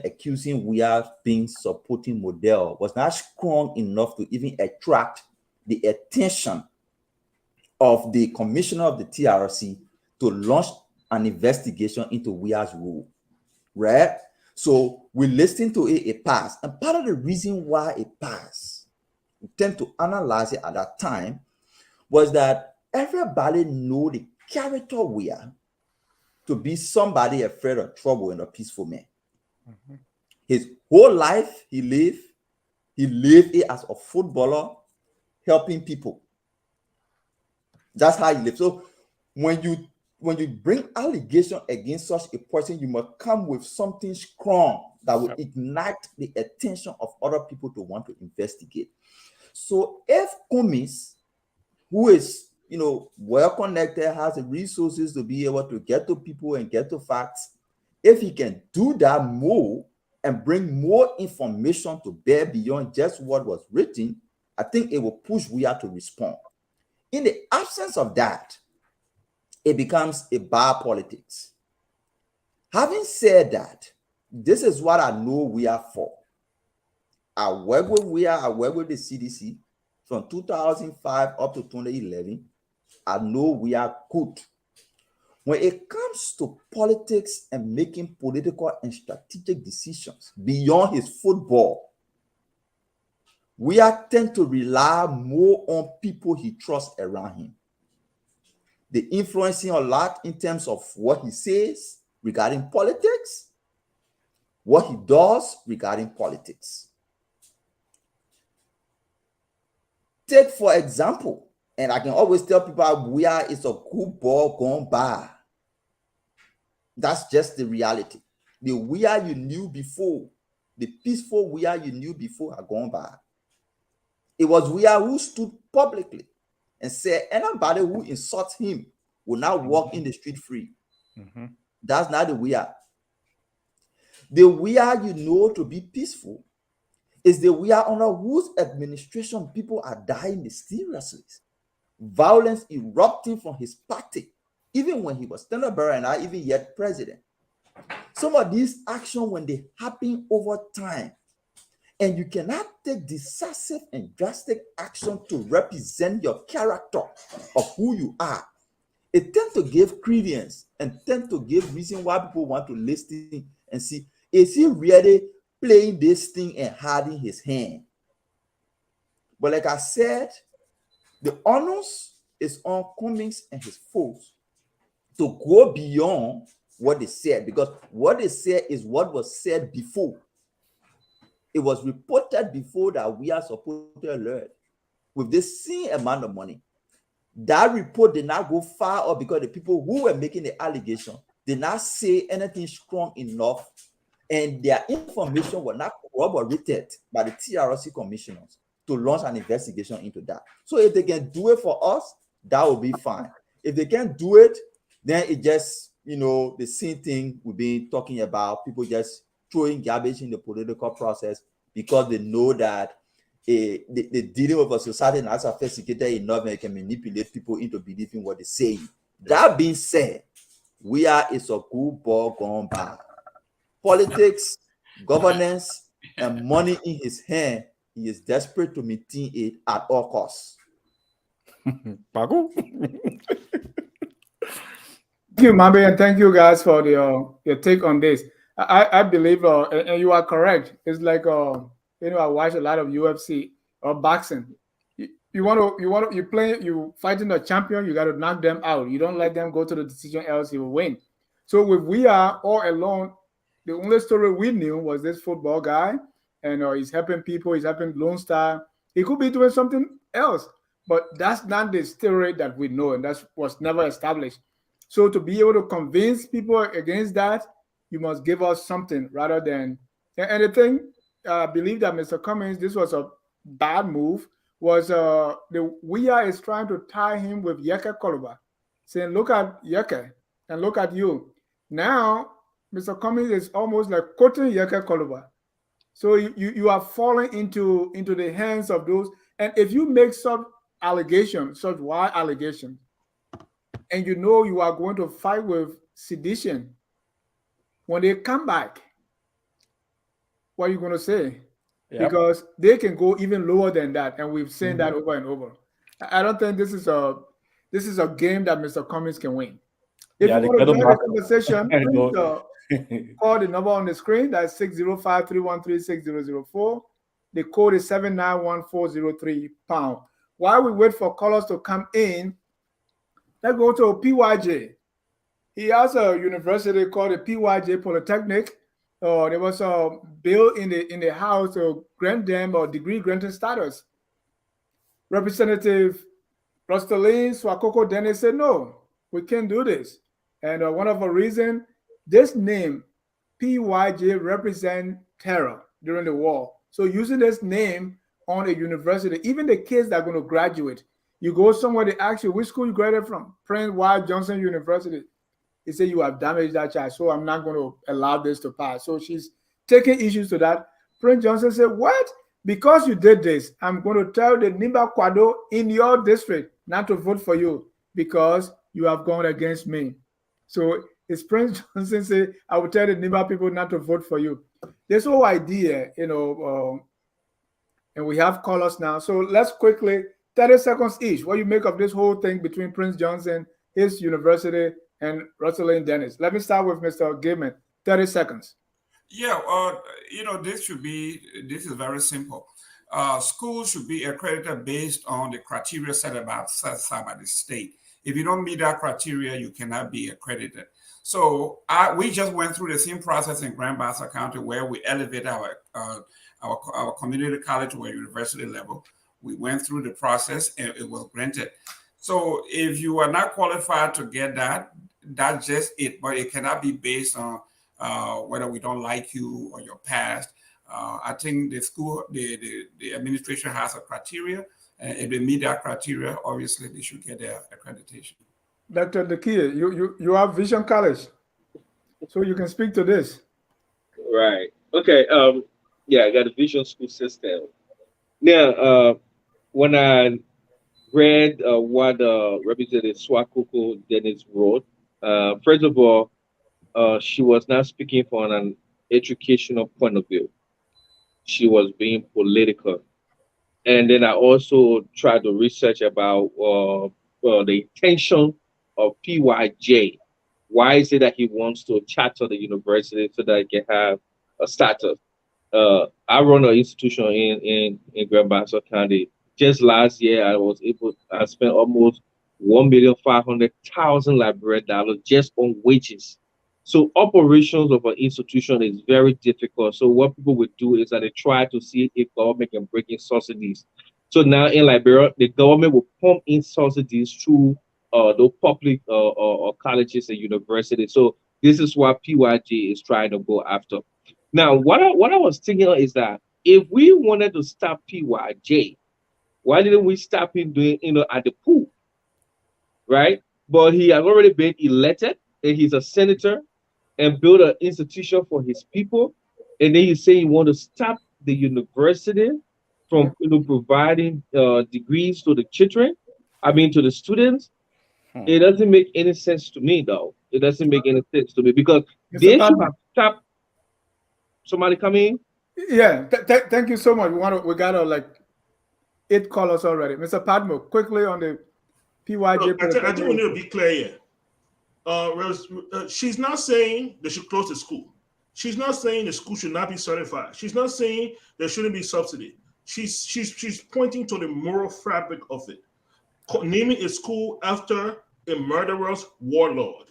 accusing Weah being supporting Model was not strong enough to even attract the attention of the commissioner of the TRC to launch an investigation into Weah's role, right? So we listened to it passed. And part of the reason why it passed, we tend to analyze it at that time, was that everybody knew the character Weah to be somebody afraid of trouble and a peaceful man. His whole life he lived it as a footballer, helping people. That's how he lived. So when you bring allegation against such a person, you must come with something strong that will ignite the attention of other people to want to investigate. So if Cummings, who is well connected, has the resources to be able to get to people and get to facts, if he can do that more and bring more information to bear beyond just what was written, I think it will push Weah to respond. In the absence of that, it becomes a bar politics. Having said that, this is what I know Weah for. I work with Weah, I work with the CDC from 2005 up to 2011, I know we are good. When it comes to politics and making political and strategic decisions beyond his football, we are tend to rely more on people he trusts around him. They influence him a lot in terms of what he says regarding politics, what he does regarding politics. Take, for example, and I can always tell people Weah is a good ball gone by. That's just the reality. The Weah you knew before, the peaceful Weah you knew before had gone by. It was Weah who stood publicly and said anybody who insults him will now walk in the street free. That's not the Weah. The Weah you know to be peaceful is the Weah under whose administration people are dying mysteriously. Violence erupting from his party, even when he was standard bearer and not even yet president. Some of these actions, when they happen over time, and you cannot take decisive and drastic action to represent your character of who you are, it tends to give credence and tends to give reason why people want to listen and see, is he really playing this thing and hiding his hand? But like I said, the onus is on Cummings and his folks to go beyond what they said, because what they said is what was said before. It was reported before that we are supposed to alert with the same amount of money. That report did not go far up because the people who were making the allegation did not say anything strong enough, and their information was not corroborated by the TRC commissioners to launch an investigation into that. So if they can do it for us, that will be fine. If they can't do it, then it just, the same thing we've been talking about, people just throwing garbage in the political process because they know that they're dealing with a society that's sophisticated enough and can manipulate people into believing what they say. That being said, Weah is a good ball gone by. Politics, governance, and money in his hand, he is desperate to maintain it at all costs. Pago? Thank you, Mabe, and thank you guys for your take on this. I believe, and you are correct. It's like, I watch a lot of UFC or boxing. You fighting a champion, you got to knock them out. You don't let them go to the decision, else you will win. So with Weah all alone, the only story we knew was this football guy, and he's helping people, he's helping Lone Star. He could be doing something else, but that's not the story that we know, and that was never established. So to be able to convince people against that, you must give us something rather than. And the thing, I believe that Mr. Cummings, this was a bad move. Was the Weah is trying to tie him with Yeke Koluba, saying, "Look at Yeke and look at you." Now, Mr. Cummings is almost like quoting Yeke Koluba. So you are falling into the hands of those. And if you make such allegations, such wild allegations, and you are going to fight with sedition, when they come back, what are you going to say? Yep. Because they can go even lower than that, and we've seen that over and over. I don't think this is a game that Mr. Cummings can win. If you want to join the conversation, please call the number on the screen. That's 605-313-6004. The code is 791403#. While we wait for callers to come in, let's go to PYJ. He has a university called the PYJ Polytechnic. There was a bill in the House to grant them a degree granting status. Representative Rosteline Swakoko Dennis said, no, we can't do this. And one of the reasons, this name, PYJ, represent terror during the war. So using this name on a university, even the kids that are going to graduate, you go somewhere, they ask you, which school you graduated from? Prince William Johnson University. He said, you have damaged that child, so I'm not going to allow this to pass. So she's taking issues to that. Prince Johnson said, what? Because you did this, I'm going to tell the Nimba Kwado in your district not to vote for you because you have gone against me. So it's Prince Johnson said, I will tell the Nimba people not to vote for you. This whole idea, and we have callers now. So let's quickly, 30 seconds each, what you make of this whole thing between Prince Johnson, his university, and Rosalind Dennis. Let me start with Mr. Gaiman. 30 seconds. Yeah, this is very simple. Schools should be accredited based on the criteria set aside by the state. If you don't meet that criteria, you cannot be accredited. So we just went through the same process in Grand Bassa County where we elevate our community college to a university level. We went through the process and it was granted. So if you are not qualified to get that, that's just it. But it cannot be based on whether we don't like you or your past. I think the school, the administration has a criteria, and if they meet that criteria, obviously they should get their accreditation. Dr. Dakia, you have Vision College, so you can speak to this. Right. Okay. Yeah, I got a Vision School system. Now, when I read what Representative Swakoko Dennis wrote, first of all, she was not speaking from an educational point of view. She was being political. And then I also tried to research about the intention of PYJ. Why is it that he wants to charter the university so that he can have a status? I run an institution in Grand Bassa County. Just last year, I spent almost $1,500,000 library dollars just on wages. So operations of an institution is very difficult. So what people would do is that they try to see if government can bring in subsidies. So now in Liberia, the government will pump in subsidies through the public colleges and universities. So this is what PYG is trying to go after. Now, what I was thinking is that if we wanted to stop PYJ, why didn't we stop him doing, at the pool, right? But he has already been elected, and he's a senator, and build an institution for his people, and then you say you want to stop the university from providing degrees to the children, to the students. It doesn't make any sense to me, though. It doesn't make any sense to me because they should have stopped. Somebody come in? Yeah, thank you so much. We got 8 callers already. Mr. Padmo, quickly on the PYJ. Look, I do want to be clear here. She's not saying they should close the school. She's not saying the school should not be certified. She's not saying there shouldn't be subsidy. She's pointing to the moral fabric of it. Naming a school after a murderous warlord.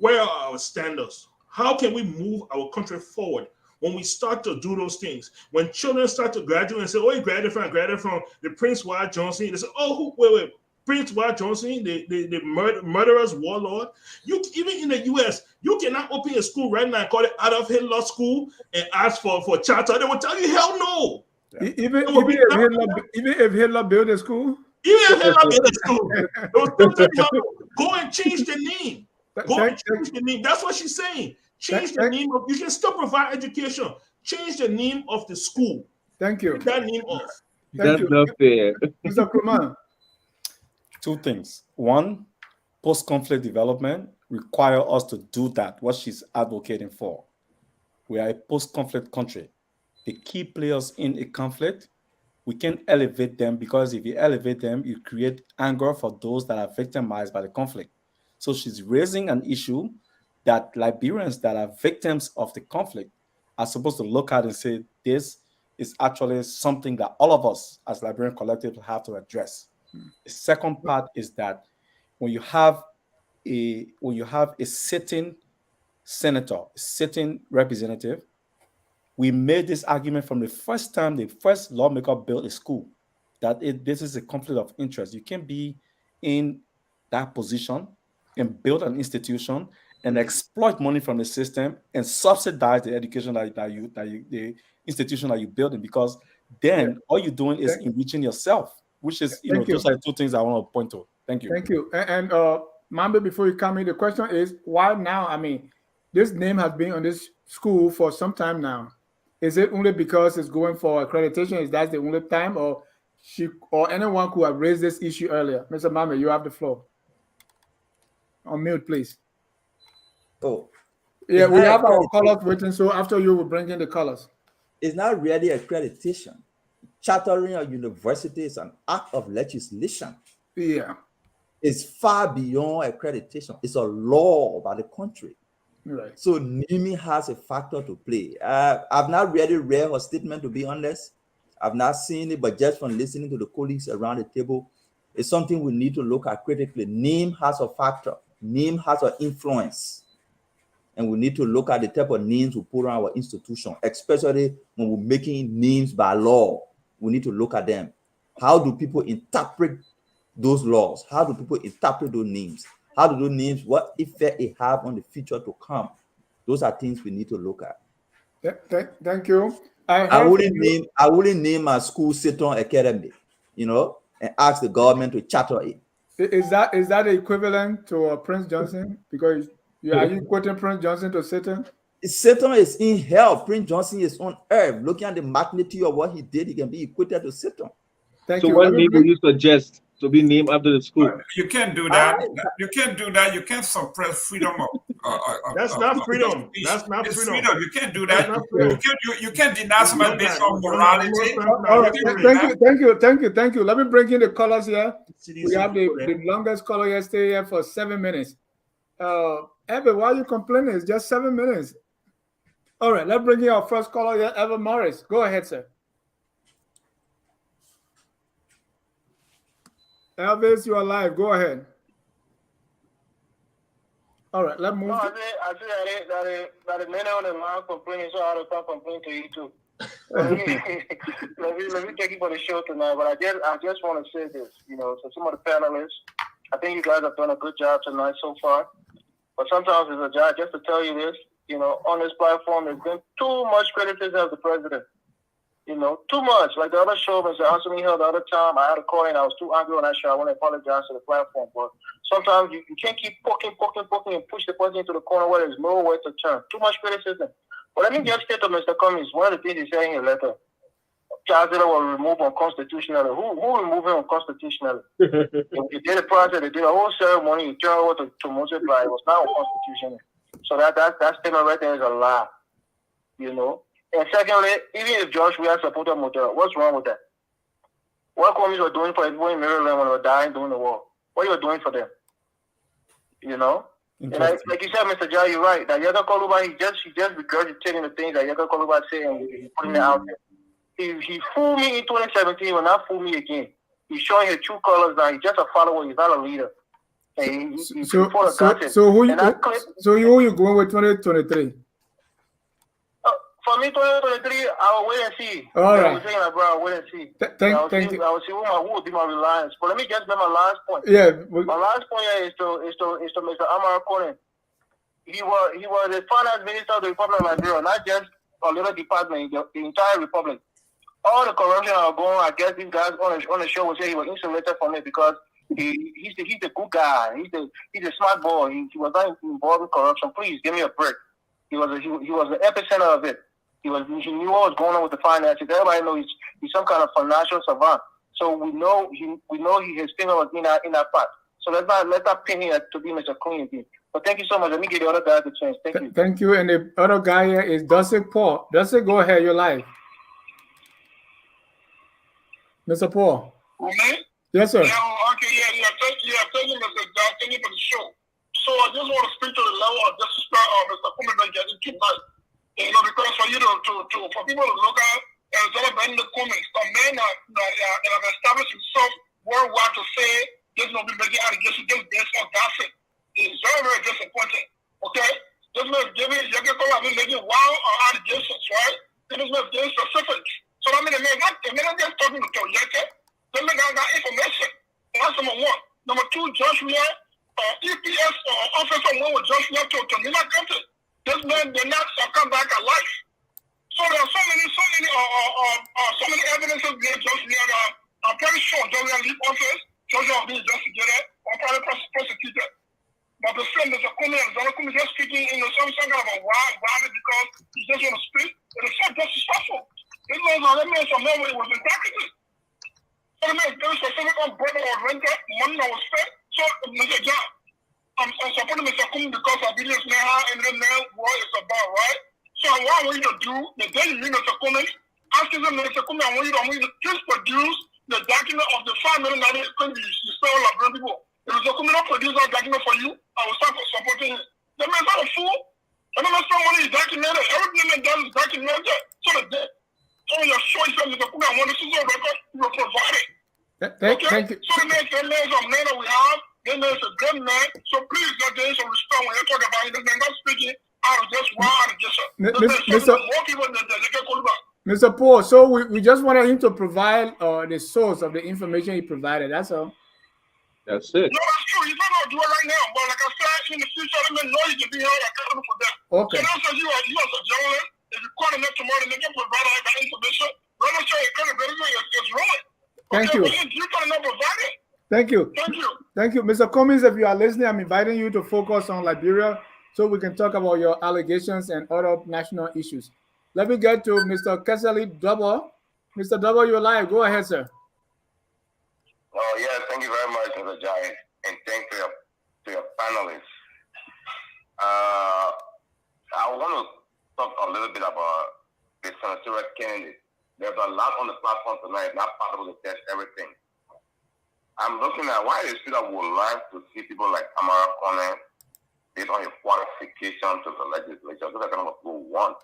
Where are our standards? How can we move our country forward when we start to do those things? When children start to graduate and say, "Oh, you graduated from the Prince Weah Johnson," they say, "Oh, wait. Prince Weah Johnson, the murderous warlord." You even in the US, you cannot open a school right now and call it Adolf Hitler School and ask for charter. They will tell you, hell no. Even if Hitler built a school? Even if Hitler built a school, they will still tell you, go and change the name. Go and change the name. That's what she's saying. Change the name of, you can still provide education. Change the name of the school. Thank you. Take that name off. That's not fair. Mr. Kuman. 2 things. One, post-conflict development require us to do that, what she's advocating for. We are a post-conflict country. The key players in a conflict, we can elevate them because if you elevate them, you create anger for those that are victimized by the conflict. So she's raising an issue that Liberians that are victims of the conflict are supposed to look at and say, this is actually something that all of us as Liberian collective have to address. The second part is that when you have a sitting senator, a sitting representative, we made this argument from the first time the first lawmaker built a school that this is a conflict of interest. You can't be in that position and build an institution and exploit money from the system and subsidize the education the institution that you're building, because then all you're doing is enriching yourself. Which is, those are 2 things I want to point to. Thank you. Thank you. And Mambe, before you come in, the question is, why now? This name has been on this school for some time now. Is it only because it's going for accreditation? Is that the only time, or anyone who have raised this issue earlier? Mr. Mambe, you have the floor. On mute, please. Oh. Yeah, we have our callers waiting, so after you will bring in the callers. It's not really accreditation. Chartering a university is an act of legislation. Yeah. It's far beyond accreditation. It's a law by the country. Right. So naming has a factor to play. I've not really read her statement, to be honest. I've not seen it, but just from listening to the colleagues around the table, it's something we need to look at critically. Name has a factor. Name has an influence. And we need to look at the type of names we put on our institution, especially when we're making names by law. We need to look at them. How do people interpret those laws? How do people interpret those names? How do those names, what effect it have on the future to come? Those are things we need to look at. Thank you. I wouldn't name my school Seton Academy, and ask the government to charter it. Is that equivalent to Prince Johnson? Because are you quoting Prince Johnson to Satan? Satan is in hell. Prince Johnson is on earth. Looking at the magnitude of what he did, he can be equated to Satan. Thank you. So what name will you suggest to be named after the school? You can't do that. You can't do that. You can't suppress freedom of. That's not freedom. That's not freedom. You can't do that. You can't deny somebody based on morality. All right. Thank you. Let me bring in the callers here. We have the longest caller yesterday here for 7 minutes. Evan, why are you complaining? It's just 7 minutes. All right, let's bring in our first caller here, Evan Morris. Go ahead, sir. Elvis, you are live. Go ahead. All right, let's move. No, I say that the men on the line complaining, so I don't complain to you too. let me take you for the show tonight. But I just want to say this, to some of the panelists, I think you guys have done a good job tonight so far. But sometimes it's a job just to tell you this, on this platform, there's been too much criticism of the president. Too much. Like the other show, Mr. Anthony Hill, the other time, I had a call and I was too angry on that show. I want to apologize to the platform. But sometimes you can't keep poking and push the person into the corner where there's nowhere to turn. Too much criticism. But let me just get to Mr. Cummings. One of the things he said in your letter, Charles Taylor was removed unconstitutionally. Who removed him unconstitutionally? They did a process, they did a whole ceremony, you turn over to multiply. It was not unconstitutional. So that statement right there is a lie. And secondly, even if George Weah supported Motel, what's wrong with that? What Cummings were doing for everyone in Maryland when they were dying during the war? What you were doing for them? And like you said, Mr. Jai, you're right. That Yaga Koluba, he just regurgitating the things that Yaga Koluba said and he's putting it out there. He fooled me in 2017, he will not fool me again. He's showing his true colors now. He's just a follower. He's not a leader. And so who you going with 2023? For me, 2023, I will wait and see. All right. I was saying, bro, I'll wait and see. Thank you. I will see who will be my reliance. But let me just make my last point. Yeah. My last point here is to Mr. Amara Conan. He was the finance minister of the Republic of Nigeria, not just a little department, the entire republic. All the corruption are going. I guess these guys on the show will say he was insulated from it because he's the good guy. He's a smart boy. He was not involved in corruption. Please give me a break. He was the epicenter of it. He knew what was going on with the finances. Everybody knows he's some kind of financial savant. So we know his finger was in that pot. So let's not pin him to be Mr. Clean again. But thank you so much. Let me give the other guys a chance. Thank you. Thank you. And the other guy here is Dusty Paul. Dusty, go ahead. You're live. Mr. Paul. Me? Yes, sir. Yeah, okay, yeah. Thank you, Mr. John. Thank you for the show. So I just want to speak to the level of disrespect of Mr. Cummings getting tonight. Because for you for people to look at Alexander Benedict Cummings, a man that have established himself worldwide to say there's no be making allegations just based on gossip. It's very, very disappointing. Okay? This man is making wild allegations, right? This man is getting specifics. So I mean, the man not just talking to Toyota. The man got information. That's number one. Number two, Joshua, EPS officer went with Joshua to Mina County. This man did not come back alive. So there are so many evidences against Joshua. I'm pretty sure Joshua leave office. Joshua will be investigated or probably prosecuted. But the same Mr. Cummings just speaking in some kind of a wild because he just want to speak. It is so disrespectful. This man from nowhere was integrity. So the man is very specific on bread or renter, money that was spent. So Mr. John, I'm supporting Mr. Cummings because obedience now and then now what it's about, right? So what I want you to do, the day you meet Mr. Cummings, asking them, I want you to just produce the document of the $5 million you spend on Liberian people. If it's a communal produce that document for you, I will start supporting it. The man's not a fool. And then spend money is documented. Everything that does is documented. So that all your choices of the communal want to see a record, you will provide it. Thank you. So the man is a man that we have. The man is a good man. So please, there is some respect when you talk about it. The man not speaking out of just one, out of just more people than they can call about. Mr. Paul, so we just wanted him to provide the source of the information he provided. That's all. That's it. No, that's true. He's not going to do it right now. But like I said, in the future, the men know you can be held accountable for that. Okay. So that's you as a journalist. If you call them up tomorrow, they can provide all that information. Brother, show your credibility is ruined. Thank you. You can not provide it. Thank you. Thank you. Thank you. Mr. Cummings, if you are listening, I'm inviting you to focus on Liberia so we can talk about your allegations and other national issues. Let me get to Mr. Kesali Double. Mr. Double, you're live. Go ahead, sir. Oh, yes. Thank you very much, Mr. Giant. And thank you to your panelists. I want to talk a little bit about the senatorial candidate. There's a lot on the platform tonight, not possible to test everything. I'm looking at why it is that we would like to see people like Amara Kone based on his qualification to the legislature. So that's kind of what we want.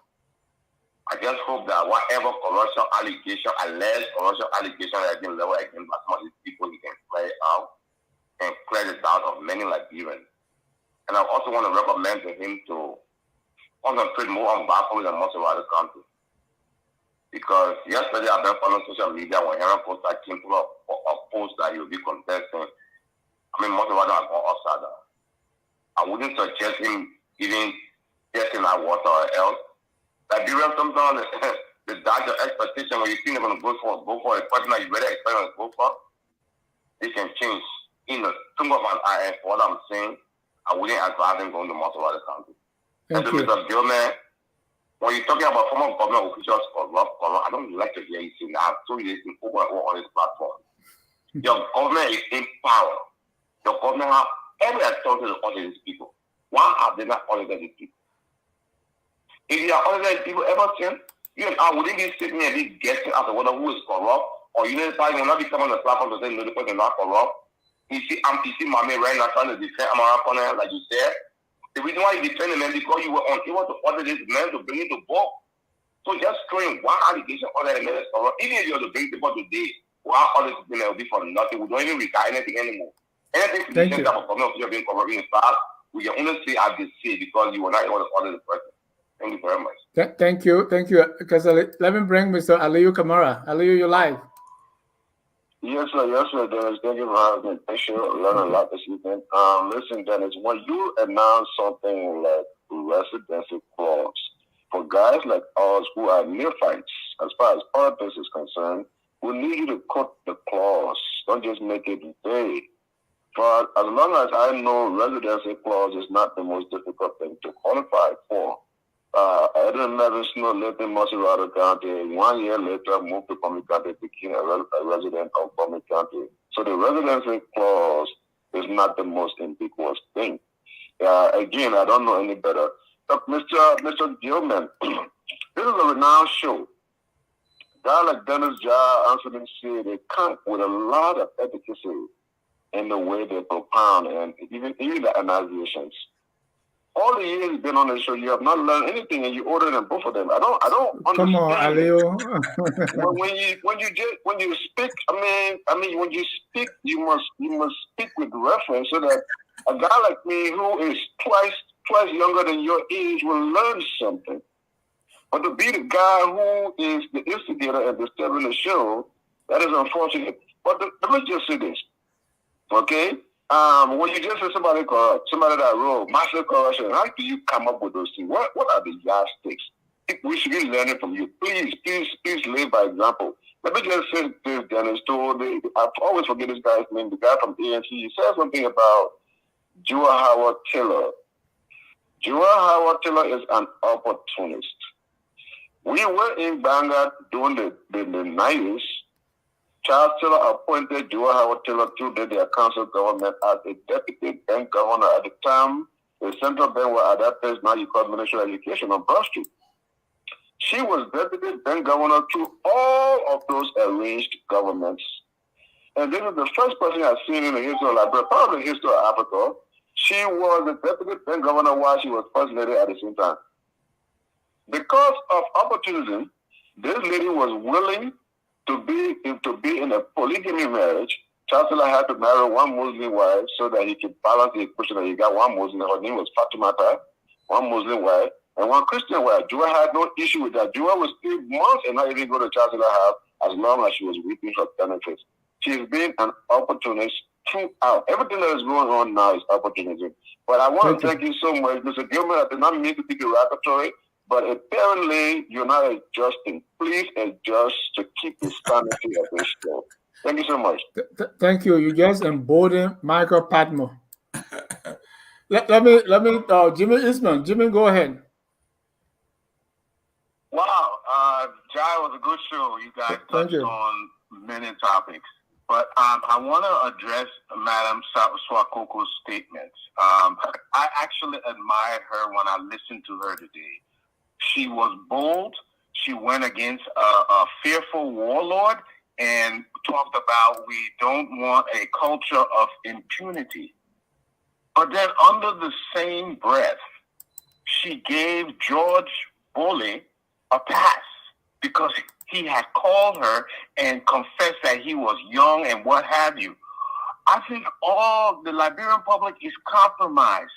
I just hope that whatever corruption allegation, alleged corruption allegation that has been leveled against some of these people, he can clear out and clear the doubt of many Liberians. And I also want to recommend to him to concentrate more on Bafo than most of other countries. Because yesterday I've been following social media when Aaron Poster came to a post that he will be contesting. I mean, most of them are going outside. I wouldn't suggest him even testing that water or else. Liberians sometimes they dodge your expectation when you think they're going to go for a person that you better expect to go for. They can change in a single of an eye. And for what I'm saying, I wouldn't advise him going to most of other countries. And to Mr. Gilman, when you're talking about former government officials corrupt, I don't like to hear you say that. I've told you this over and over on this platform. Your government is in power. Your government has every authority to audit these people. Why have they not audited these people? If you are audited people ever since, you and I wouldn't be sitting here be guessing as to whether who is corrupt, or you know, will not be coming on the platform to say no, the person is not corrupt. You see Mami right now trying to defend Amara Kone, like you said. The reason why you defend him is because you were unable to order this man to bring it to book. So just throwing one allegation on that man is corrupt. Even if you were to bring people today, one other people will be for nothing. We don't even regard anything anymore. Anything to the of government official being corrupt in fact, we can only say as they say because you were not able to order the person. Thank you very much. Thank you. Thank you. Because let me bring Mr. Aliyu Kamara. Aliyu, you're live. Yes, sir. Yes, sir, Dennis. Thank you for having me. I sure learn a lot this evening. Listen, Dennis, when you announce something like residency clause, for guys like us who are neophytes, as far as politics is concerned, we need you to cut the clause. Don't just make it vague. But as long as I know residency clause is not the most difficult thing to qualify for, I didn't never know lived in Monserrado County. 1 year later, moved to Cummings County, became a resident of Cummings County. So the residency clause is not the most ambiguous thing. Again, I don't know any better. But Mr. Gilman, this is a renowned show. Guys like Dennis Jar, Anthony C, they come with a lot of efficacy in the way they propound and even the annunciations. All the years you've been on the show, you have not learned anything, and you ordered them both of them. I don't understand. Come on, Aliyu. when you speak, I mean, when you speak, you must speak with reference so that a guy like me who is twice younger than your age will learn something. But to be the guy who is the instigator and disturbing the show, that is unfortunate. But let me just say this, okay? When you just say somebody corrupt, somebody that wrote massive corruption, how do you come up with those things? What are the yardsticks? We should be learning from you. Please live by example. Let me just say this, Dennis. I always forget this guy's name, the guy from ANC. He said something about Weah Howard Taylor. Weah Howard Taylor is an opportunist. We were in Banga during the 90s. Charles Taylor appointed Weah Howard Taylor to their council government as a deputy bank governor at the time. The central bank was at that place now you call Ministry of Education on Broad Street. She was deputy then governor to all of those arranged governments. And this is the first person I've seen in the history of Liberia, probably the history of Africa. She was the deputy then governor while she was first lady at the same time. Because of opportunism, this lady was willing to be in a polygamy marriage. Chancellor had to marry one Muslim wife so that he could balance the equation that he got one Muslim, her name was Fatimata, one Muslim wife, and one Christian wife. Jua had no issue with that. Jua would stay months and not even go to Chancellor house as long as she was reaping her benefits. She's been an opportunist throughout. Everything that is going on now is opportunism. But I want to thank you so much, Mr. Gilman. I did not mean to be derogatory, but apparently you're not adjusting. Please adjust to keep the sanity of this show. Thank you so much. Thank you. You just emboldened Michael Patmore. let me Jimmy Eastman. Jimmy, go ahead. Wow, Jai was a good show. You guys touched on many topics. But I want to address Madam Swakoko's statements. I actually admired her when I listened to her today. She was bold. She went against a fearful warlord and talked about we don't want a culture of impunity. But then under the same breath, she gave George Bulley a pass because he had called her and confessed that he was young and what have you. I think all the Liberian public is compromised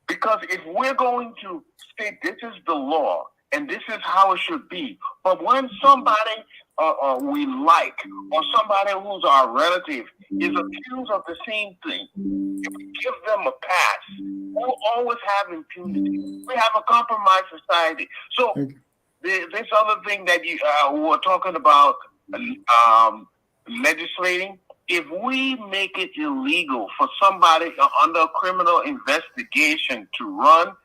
because if we're going to say this is the law and this is how it should be, but when somebody we like or somebody who's our relative is accused of the same thing, if we give them a pass, we'll always have impunity. We have a compromised society. So this other thing that you were talking about, legislating, if we make it illegal for somebody under criminal investigation to run,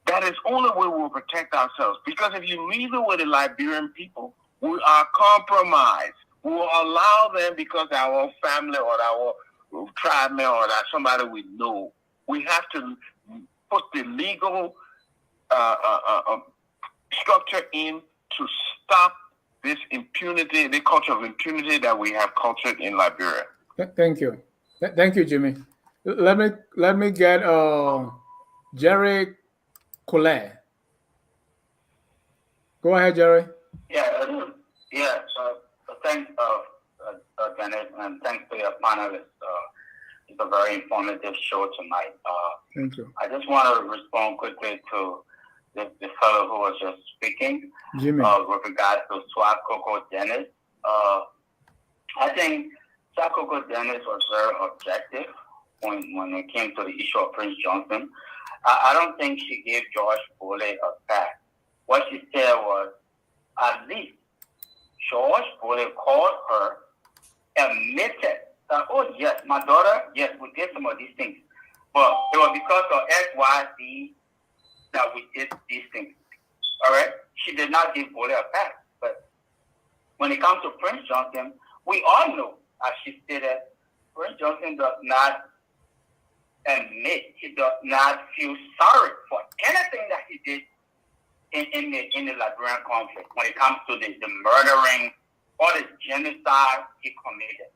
that is only way we'll protect ourselves. Because if you leave it with the Liberian people, we are compromised. We will allow them because our family or our tribe or that somebody we know. We have to put the legal structure in to stop this impunity, the culture of impunity that we have cultured in Liberia. Thank you. Thank you, Jimmy. Let me get Jerry Collet. Go ahead, Jerry. Thanks, Dennis, and thanks to your panelists. It's a very informative show tonight. Thank you. I just want to respond quickly to the fellow who was just speaking, Jimmy, with regards to Swakoko Dennis. I think Swakoko Dennis was very objective when it came to the issue of Prince Johnson. I don't think she gave George Bulley a pass. What she said was, at least George Bulley called her, admitted that, oh yes, my daughter, yes, we did some of these things, but it was because of X, Y, Z that we did these things. All right? She did not give Bulley a pass. But when it comes to Prince Johnson, we all know, as she stated, Prince Johnson does not admit, he does not feel sorry for anything that he did in the Liberian conflict. When it comes to the murdering or the genocide he committed,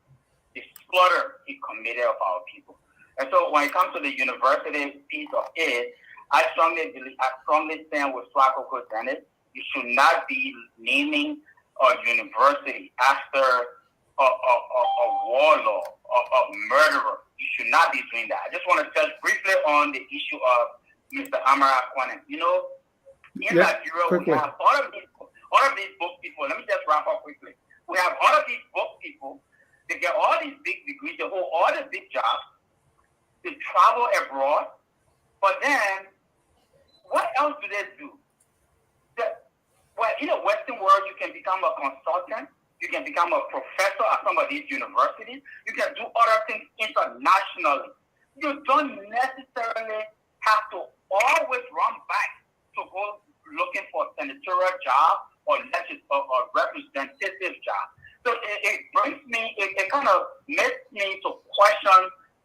the slaughter he committed of our people. And so when it comes to the university piece of it, I strongly stand with Swakoko Dennis. You should not be naming a university after a warlord or a murderer. You should not be doing that. I just want to touch briefly on the issue of Mr. Amara Kwanem. You know, in Nigeria, we have all of these book people. Let me just wrap up quickly. We have all of these book people. They get all these big degrees. They hold all the big jobs. They travel abroad. But then, what else do they do? Well, in the Western world, you can become a consultant. You can become a professor at some of these universities. You can do other things internationally. You don't necessarily have to always run back to go looking for a senatorial job or representative job. So it brings me, it kind of makes me to question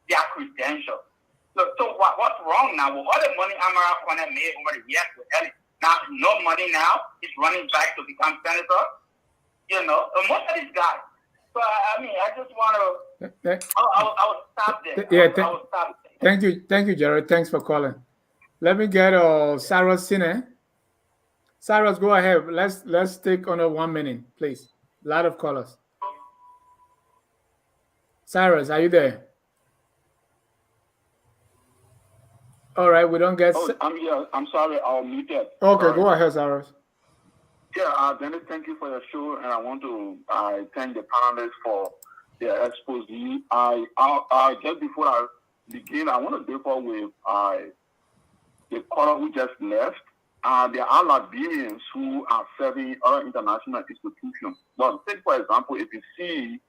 their credentials. So what's wrong now? With all the money Amara Kwanem made over the years with Ellie, Now, no money now. He's running back to become senator. You know, most of these guys. So, I mean, I just want to, I will stop there. I will stop there. Thank you, Jared. Thanks for calling. Let me get Cyrus Sine. Cyrus, go ahead. Let's take on 1 minute, please. A lot of callers. Cyrus, are you there? All right, we don't get. Oh, I'm here. I'm sorry, I'll mute it. Okay, Sorry. go ahead, Cyrus. Yeah, Dennis, thank you for your show, and I want to thank the panelists for their expose. I just before I begin, I want to differ with the caller who just left. There are Liberians who are serving other international institutions. But take, for example, if you see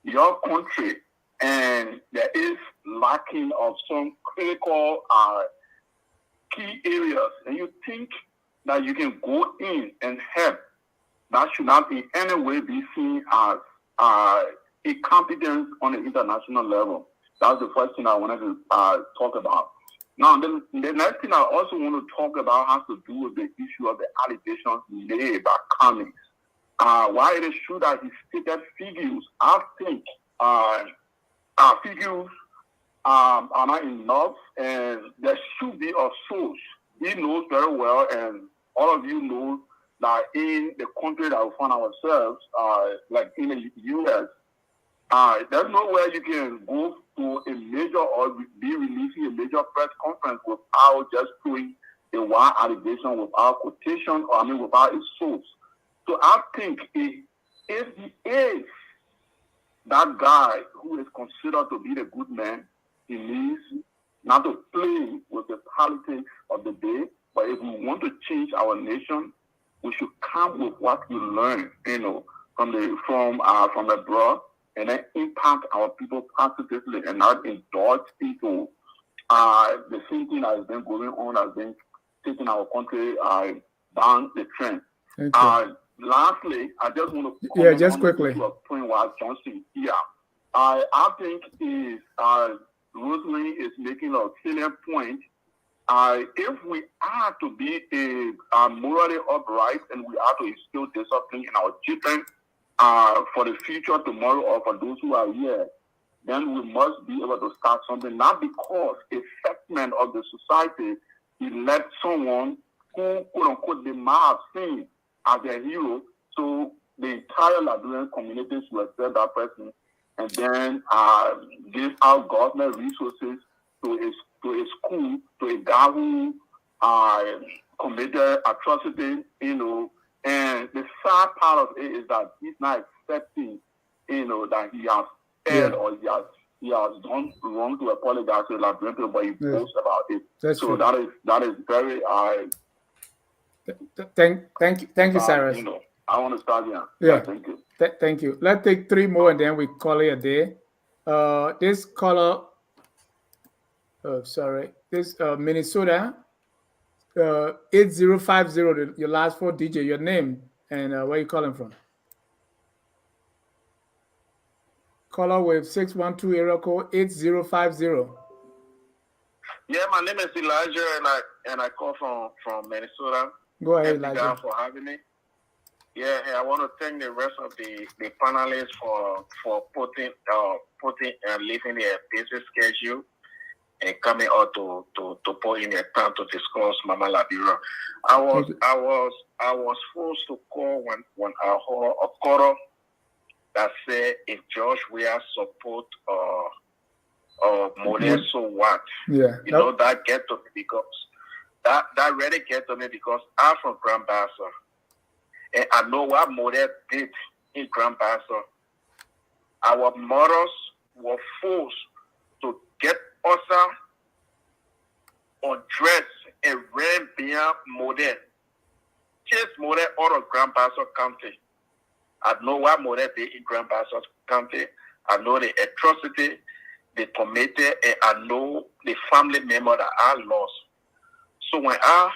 your country and there is lacking of some critical key areas, and you think that you can go in and help, that should not in any way be seen as a competence on the international level. That's the first thing I wanted to talk about. Now, the next thing I also want to talk about has to do with the issue of the allegations made by Cummings. While it is true that he stated figures, I think figures are not enough, and there should be a source. He knows very well, and all of you know that in the country that we find ourselves, like in the U.S., there's nowhere you can go to a major or be releasing a major press conference without just doing a wild allegation, without quotation, or without a source. So I think if he is that guy who is considered to be the good man, he needs not to play with the politics of the day, but if we want to change our nation, we should come with what we learn, from abroad, and then impact our people positively and not indulge people. The same thing that has been going on has been taking our country down the trend. Lastly, I just want to just quickly to a point where Johnson here. I think Rosemary is making a salient point. If we are to be a morally upright and we are to instill discipline in our children for the future tomorrow or for those who are here, then we must be able to start something, not because a segment of the society elect someone who, quote unquote, they might have seen as a hero, so the entire Liberian community should accept that person and then give out government resources to a school, to a guy who committed atrocity, and the sad part of it is that he's not accepting, that he has failed or he has done wrong to apologize to the Liberian people, but he boasts about it. That's so true. that is very Thank you, Cyrus. I want to start here. Yeah, thank you. Thank you. Let's take 3 more and then we call it a day. This caller, this Minnesota 8050, your last 4 digits, your name and where you calling from. Caller with 612 area code 8050. Yeah, my name is Elijah, and I call from Minnesota. Go ahead, Thank Elijah. you for having me. Yeah, and I want to thank the rest of the panelists for putting leaving their busy schedule and coming out to put in their time to discuss Mama Liberia. I was forced to call when I heard a caller that said if George Weah support Model, so what? Yeah. That get to me because that really get to me because I'm from Grand Bassa. And I know what Model did in Grand Bassa. Our mothers were forced to get us undressed and ran beyond Model. Chase Model out of Grand Bassa County. I know what Model did in Grand Bassa County. I know the atrocity they committed, and I know the family member that I lost. So when I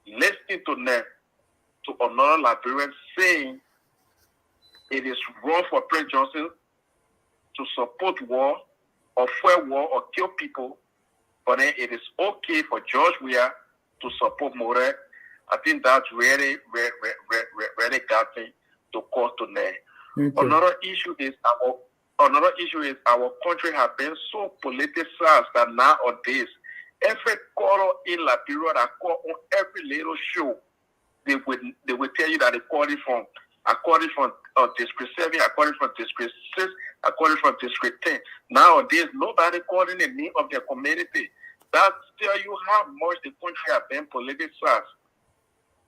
listened to them, to another Liberian saying it is wrong for Prince Johnson to support war or fuel war or kill people, but then it is okay for George Weah to support More, I think that's really got me to court today. Another issue is our country has been so politicized that nowadays every caller in Liberia that call on every little show, they will tell you that they call it from District 7, according from District 6, according from District 10. Nowadays, nobody calling the name of their community. That tell you how much the country has been politicized.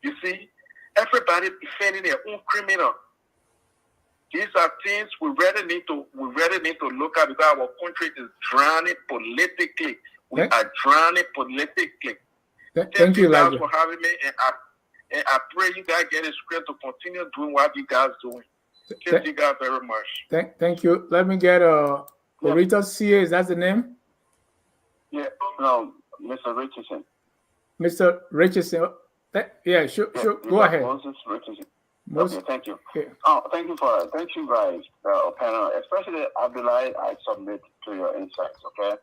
You see, everybody defending their own criminal. These are things we really need to look at, because our country is drowning politically. We are drowning politically. Thank you guys for having me, and I pray you guys get a strength to continue doing what you guys doing. Thank you guys very much. Thank you. Let me get Orita CA. Is that the name? Yeah, no, Mr. Richardson. Mr. Richardson. Yeah, sure. Go ahead. Moses Richardson. Okay, thank you. Yeah. Thank you guys, panel, especially Abdullah. I submit to your insights. Okay,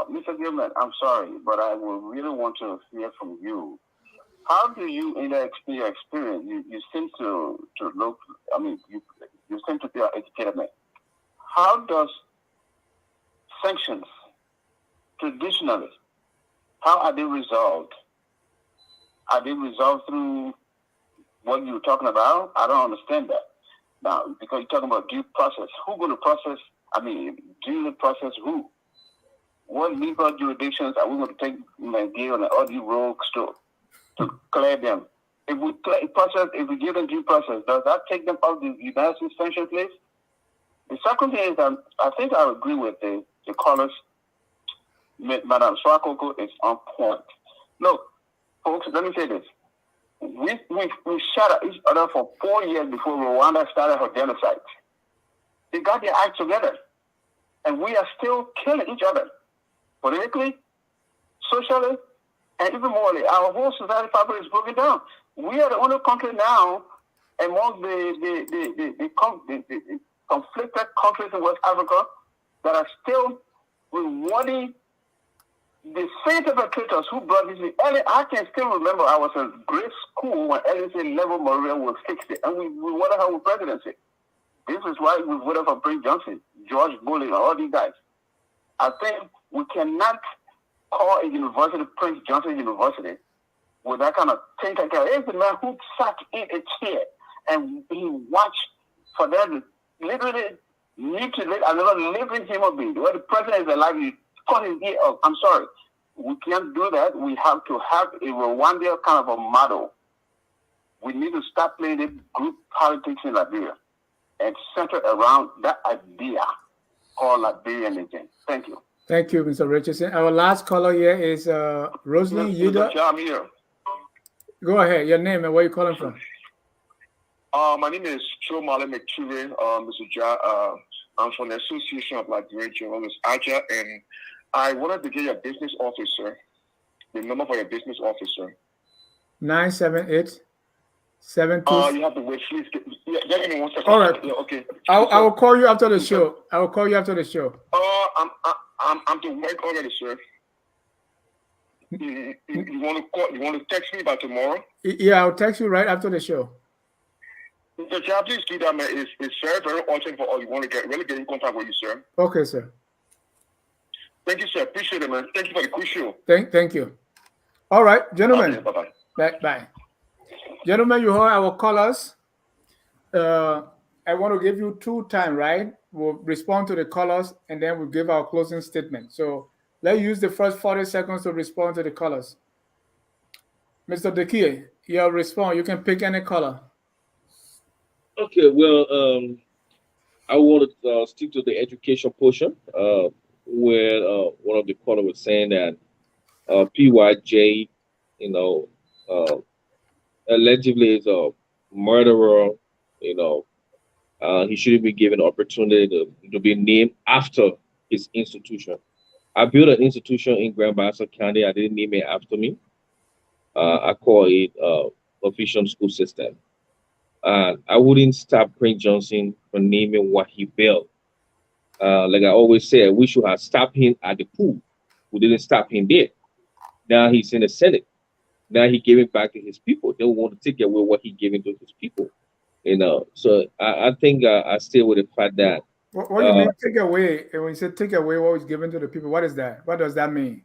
Mr. Gilman, I'm sorry, but I would really want to hear from you. How do you, in your experience, you seem to look? I mean, you seem to be an educated man. How does sanctions traditionally? How are they resolved? Are they resolved through what you're talking about? I don't understand that. Now, because you're talking about due process. Who's going to process? I mean, due process who? What legal jurisdictions are we going to take McGill and all these rogues to clear them? If we give them due process, does that take them off the United States sanctions list? The second thing is that I think I agree with the callers. Madam Swakoko is on point. Look, folks, let me say this. We shot at each other for 4 years before Rwanda started her genocide. They got their act together. And we are still killing each other. Politically, socially, and even morally. Our whole society fabric is broken down. We are the only country now among the conflicted countries in West Africa that are still rewarding the same perpetrators who brought this. I can still remember I was in grade school when LSA level Maria was 60, and we voted her with presidency. This is why we voted for Prince Johnson, George Bush, and all these guys. I think we cannot call a university Prince Johnson University with that kind of thing. There's a man who sat in a chair and he watched for them to literally mutilate another living human being. Where the president is alive, you cut his ear off. I'm sorry. We can't do that. We have to have a Rwandan kind of a model. We need to stop playing the group politics in Liberia and center around that idea called Liberianism. Thank you. Thank you, Mr. Richardson. Our last caller here is Rosalind Yuda. I'm here. Go ahead. Your name and where you calling from? My name is Chomale McTurin, Mr. Ja. I'm from the Association of Liberian Journalists, AJA, and I wanted to get your business officer, the number for your business officer. 978-72. You have to wait, please. Give me 1 second. All right. Yeah, okay. I will call you after the show. I will call you after the show. I'm to work already, sir. You want to call? You want to text me by tomorrow? Yeah, I'll text you right after the show. Mr. Job, please do that, man. It's very, very urgent for all. You want to really get in contact with you, sir. Okay, sir. Thank you, sir. Appreciate it, man. Thank you for the quick show. Thank you. All right, gentlemen. Okay, bye-bye. Bye. Gentlemen, you heard our callers. I want to give you 2 time, right? We'll respond to the callers and then we'll give our closing statement. So let's use the first 40 seconds to respond to the callers. Mr. Dekie, your response. You can pick any caller. Okay, well, I want to stick to the education portion, where one of the callers was saying that PYJ, allegedly is a murderer. He shouldn't be given the opportunity to be named after his institution. I built an institution in Grand Bassa County. I didn't name it after me. I call it official school system. I wouldn't stop Prince Johnson from naming what he built. Like I always say, we should have stopped him at the pool. We didn't stop him there. Now he's in the Senate. Now he gave it back to his people. They want to take away what he gave into his people. So I think I stay with the fact that. What do you mean take away? And when you say take away what was given to the people, what is that? What does that mean?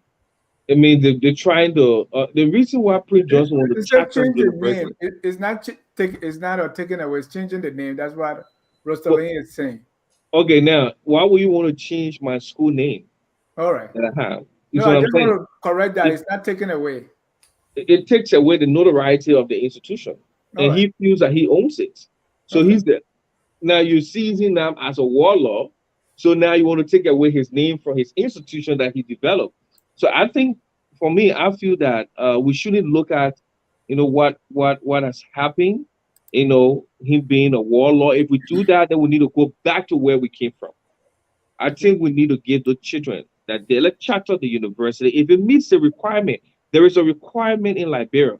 I mean, they're trying to. The reason why Prince Johnson want to Instead tackle change the the university. name. It's not taking away. It's changing the name. That's what Rostalin is saying. Okay, now why would you want to change my school name? All right. That I have. You No, see I what I'm just saying? want to correct that. It's not taken away. It takes away the notoriety of the institution, and he feels that he owns it. So he's there. Now you're seizing them as a warlord. So now you want to take away his name from his institution that he developed. So I think, for me, I feel that we shouldn't look at, what has happened. Him being a warlord. If we do that, then we need to go back to where we came from. I think we need to give the children that they let charter the university. If it meets the requirement, there is a requirement in Liberia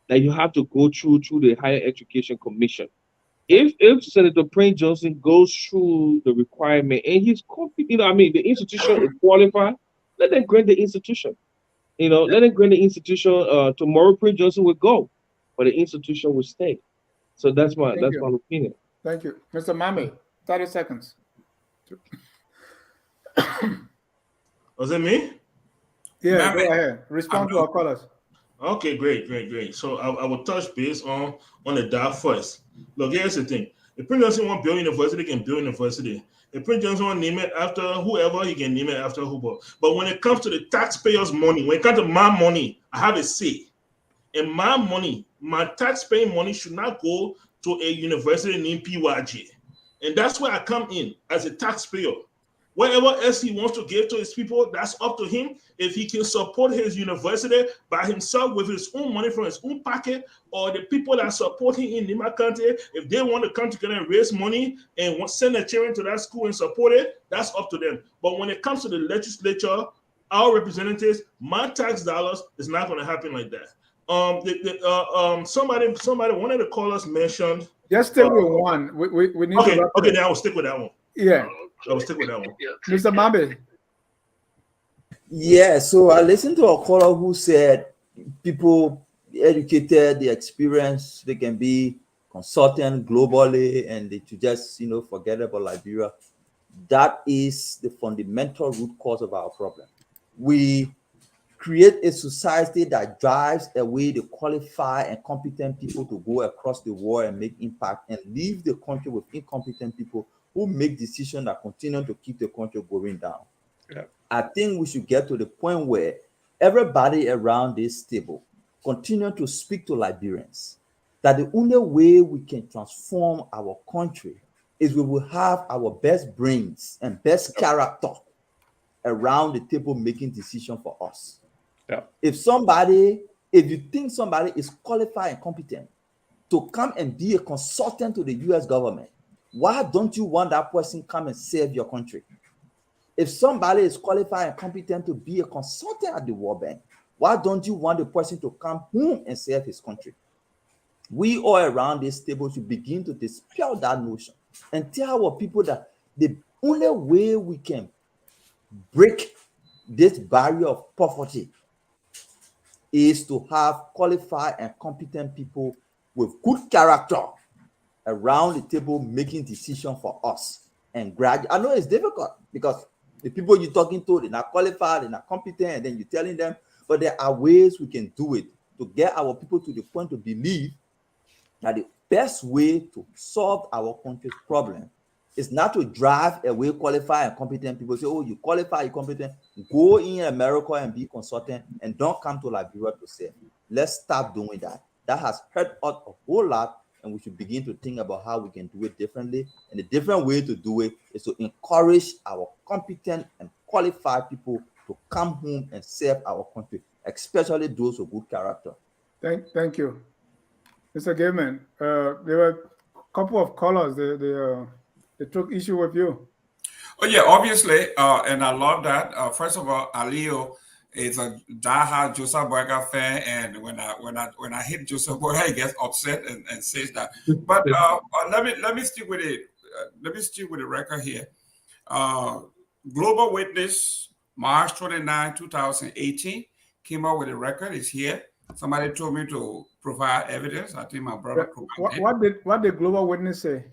that you have to go through the Higher Education Commission. If Senator Prince Johnson goes through the requirement and he's competent, the institution is qualified, let them grant the institution. Let them grant the institution. Tomorrow Prince Johnson will go, but the institution will stay. So that's my opinion. Thank you, Mr. Mame. 30 seconds. Was it me? Yeah, go ahead. Respond to our callers. Okay, great. So I will touch base on the DAP first. Look, here's the thing. If Prince Johnson want to build university, he can build university. If Prince Johnson want to name it after whoever, he can name it after whoever. But when it comes to the taxpayers' money, when it comes to my money, I have a say. And my money, my taxpaying money should not go to a university named PYG. And that's where I come in as a taxpayer. Whatever else he wants to give to his people, that's up to him. If he can support his university by himself with his own money from his own pocket, or the people that support him in Lima County, if they want to come together and raise money and send their children to that school and support it, that's up to them. But when it comes to the legislature, our representatives, my tax dollars, is not going to happen like that. Somebody, one of the callers mentioned. Just stick with one. We need to. Okay, then I will stick with that one. Yeah. I will stick with that one. Mr. Mabe. Yeah, so I listened to a caller who said people educated, the experience, they can be consultant globally and they should just, forget about Liberia. That is the fundamental root cause of our problem. We create a society that drives away the qualified and competent people to go across the world and make impact, and leave the country with incompetent people who make decisions that continue to keep the country going down. Yeah. I think we should get to the point where everybody around this table continue to speak to Liberians that the only way we can transform our country is we will have our best brains and best character around the table making decisions for us. Yeah. If you think somebody is qualified and competent to come and be a consultant to the US government, why don't you want that person come and serve your country? If somebody is qualified and competent to be a consultant at the World Bank, why don't you want the person to come home and serve his country? We all around this table should begin to dispel that notion and tell our people that the only way we can break this barrier of poverty is to have qualified and competent people with good character around the table making decisions for us. And I know it's difficult because the people you're talking to, they're not qualified, they're not competent, and then you're telling them, but there are ways we can do it to get our people to the point to believe that the best way to solve our country's problem is not to drive away qualified and competent people. Say, oh, you qualify, you're competent, go in America and be consultant and don't come to Liberia to serve. Let's stop doing that. That has hurt us a whole lot, and we should begin to think about how we can do it differently. And the different way to do it is to encourage our competent and qualified people to come home and serve our country, especially those with good character. Thank you. Mr. Gaiman, there were a couple of callers, they took issue with you. Oh yeah, obviously, and I love that. First of all, Alio is a diehard Joseph Boyka fan, and when I hit Joseph Boyka, he gets upset and says that. But let me stick with it. Let me stick with the record here. Global Witness, March 29, 2018, came out with a record. It's here. Somebody told me to provide evidence. I think my brother provided. What did Global Witness say?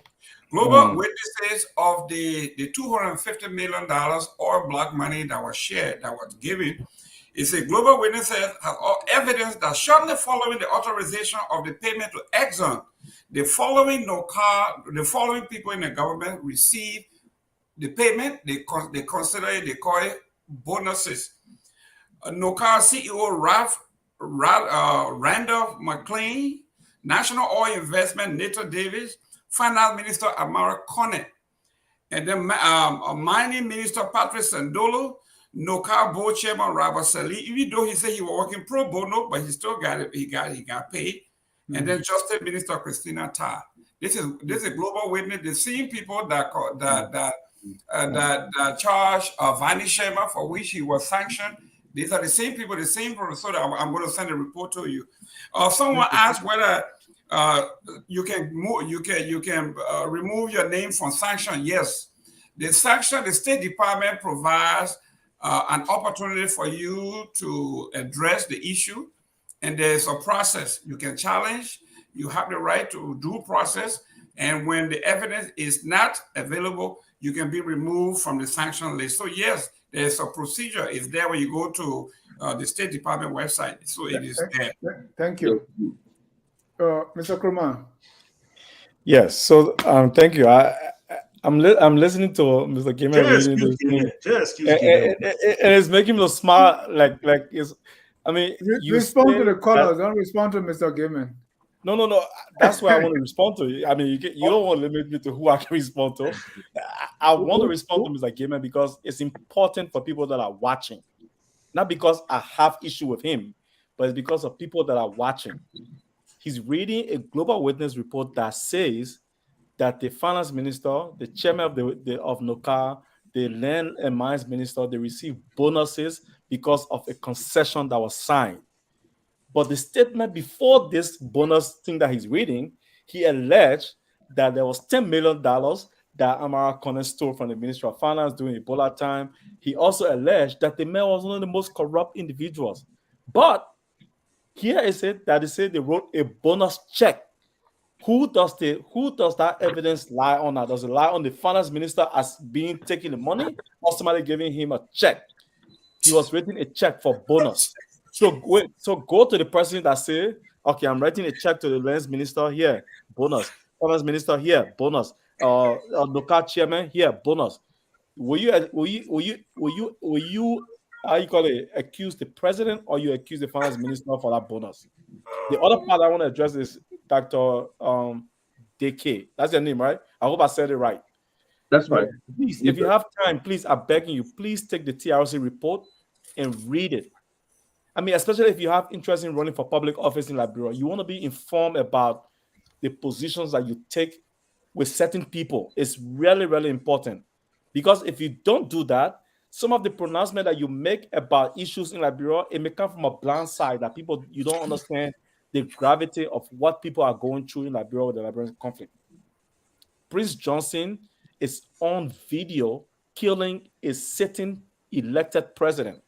Global Witnesses of the $250 million oil black money that was shared, that was given. It says Global Witnesses have evidence that shortly following the authorization of the payment to Exxon, the following people in the government received the payment. They consider it, they call it bonuses. NOCAR CEO Randolph McLean, National Oil Investment Nathan Davis, Finance Minister Amara Conant, and then Mining Minister Patrick Sandolo, NOCAR Board Chairman Robert Salih, even though he said he was working pro bono, but he still got it. He got paid. And then Justice Minister Christina Todd. This is Global Witness. The same people that charged Vani Sharma, for which he was sanctioned. These are the same people, the same professor. So I'm going to send a report to you. Someone asked whether you can remove your name from sanction. Yes, the State Department provides an opportunity for you to address the issue, and there's a process. You can challenge. You have the right to due process, and when the evidence is not available, you can be removed from the sanction list. So yes, there's a procedure. It's there when you go to the State Department website. So it is there. Thank you. Mr. Krumah. Yes. So thank you. I'm listening to Mr. Gamer reading this thing. And it's making me smile. Like it's. I mean, you respond to the callers. Don't respond to Mr. Gaiman. No. That's why I want to respond to you. I mean, you don't want to limit me to who I can respond to. I want to respond to Mr. Gaiman because it's important for people that are watching. Not because I have issue with him, but it's because of people that are watching. He's reading a Global Witness report that says that the finance minister, the chairman of NOCAR, the land and mines minister, they received bonuses because of a concession that was signed. But the statement before this bonus thing that he's reading, he alleged that there was $10 million that Amara Conant stole from the Ministry of Finance during Ebola time. He also alleged that the mayor was one of the most corrupt individuals. But here is it that they say they wrote a bonus check. Who does that evidence lie on? Does it lie on the finance minister as being taking the money, or somebody giving him a check? He was writing a check for bonus. So go to the person that say, okay, I'm writing a check to the lands minister here, bonus. Finance minister here, bonus. NOCAR chairman here, bonus. Will you how you call it, accuse the president, or you accuse the finance minister for that bonus? The other part I want to address is Dr. DK. That's your name, right? I hope I said it right. That's right. Please, if you have time, please, I'm begging you, please take the TRC report and read it. I mean, especially if you have interest in running for public office in Liberia, you want to be informed about the positions that you take with certain people. It's really, really important. Because if you don't do that, some of the pronouncement that you make about issues in Liberia, it may come from a blind side that you don't understand the gravity of what people are going through in Liberia with the Liberian conflict. Prince Johnson is on video killing a sitting elected president.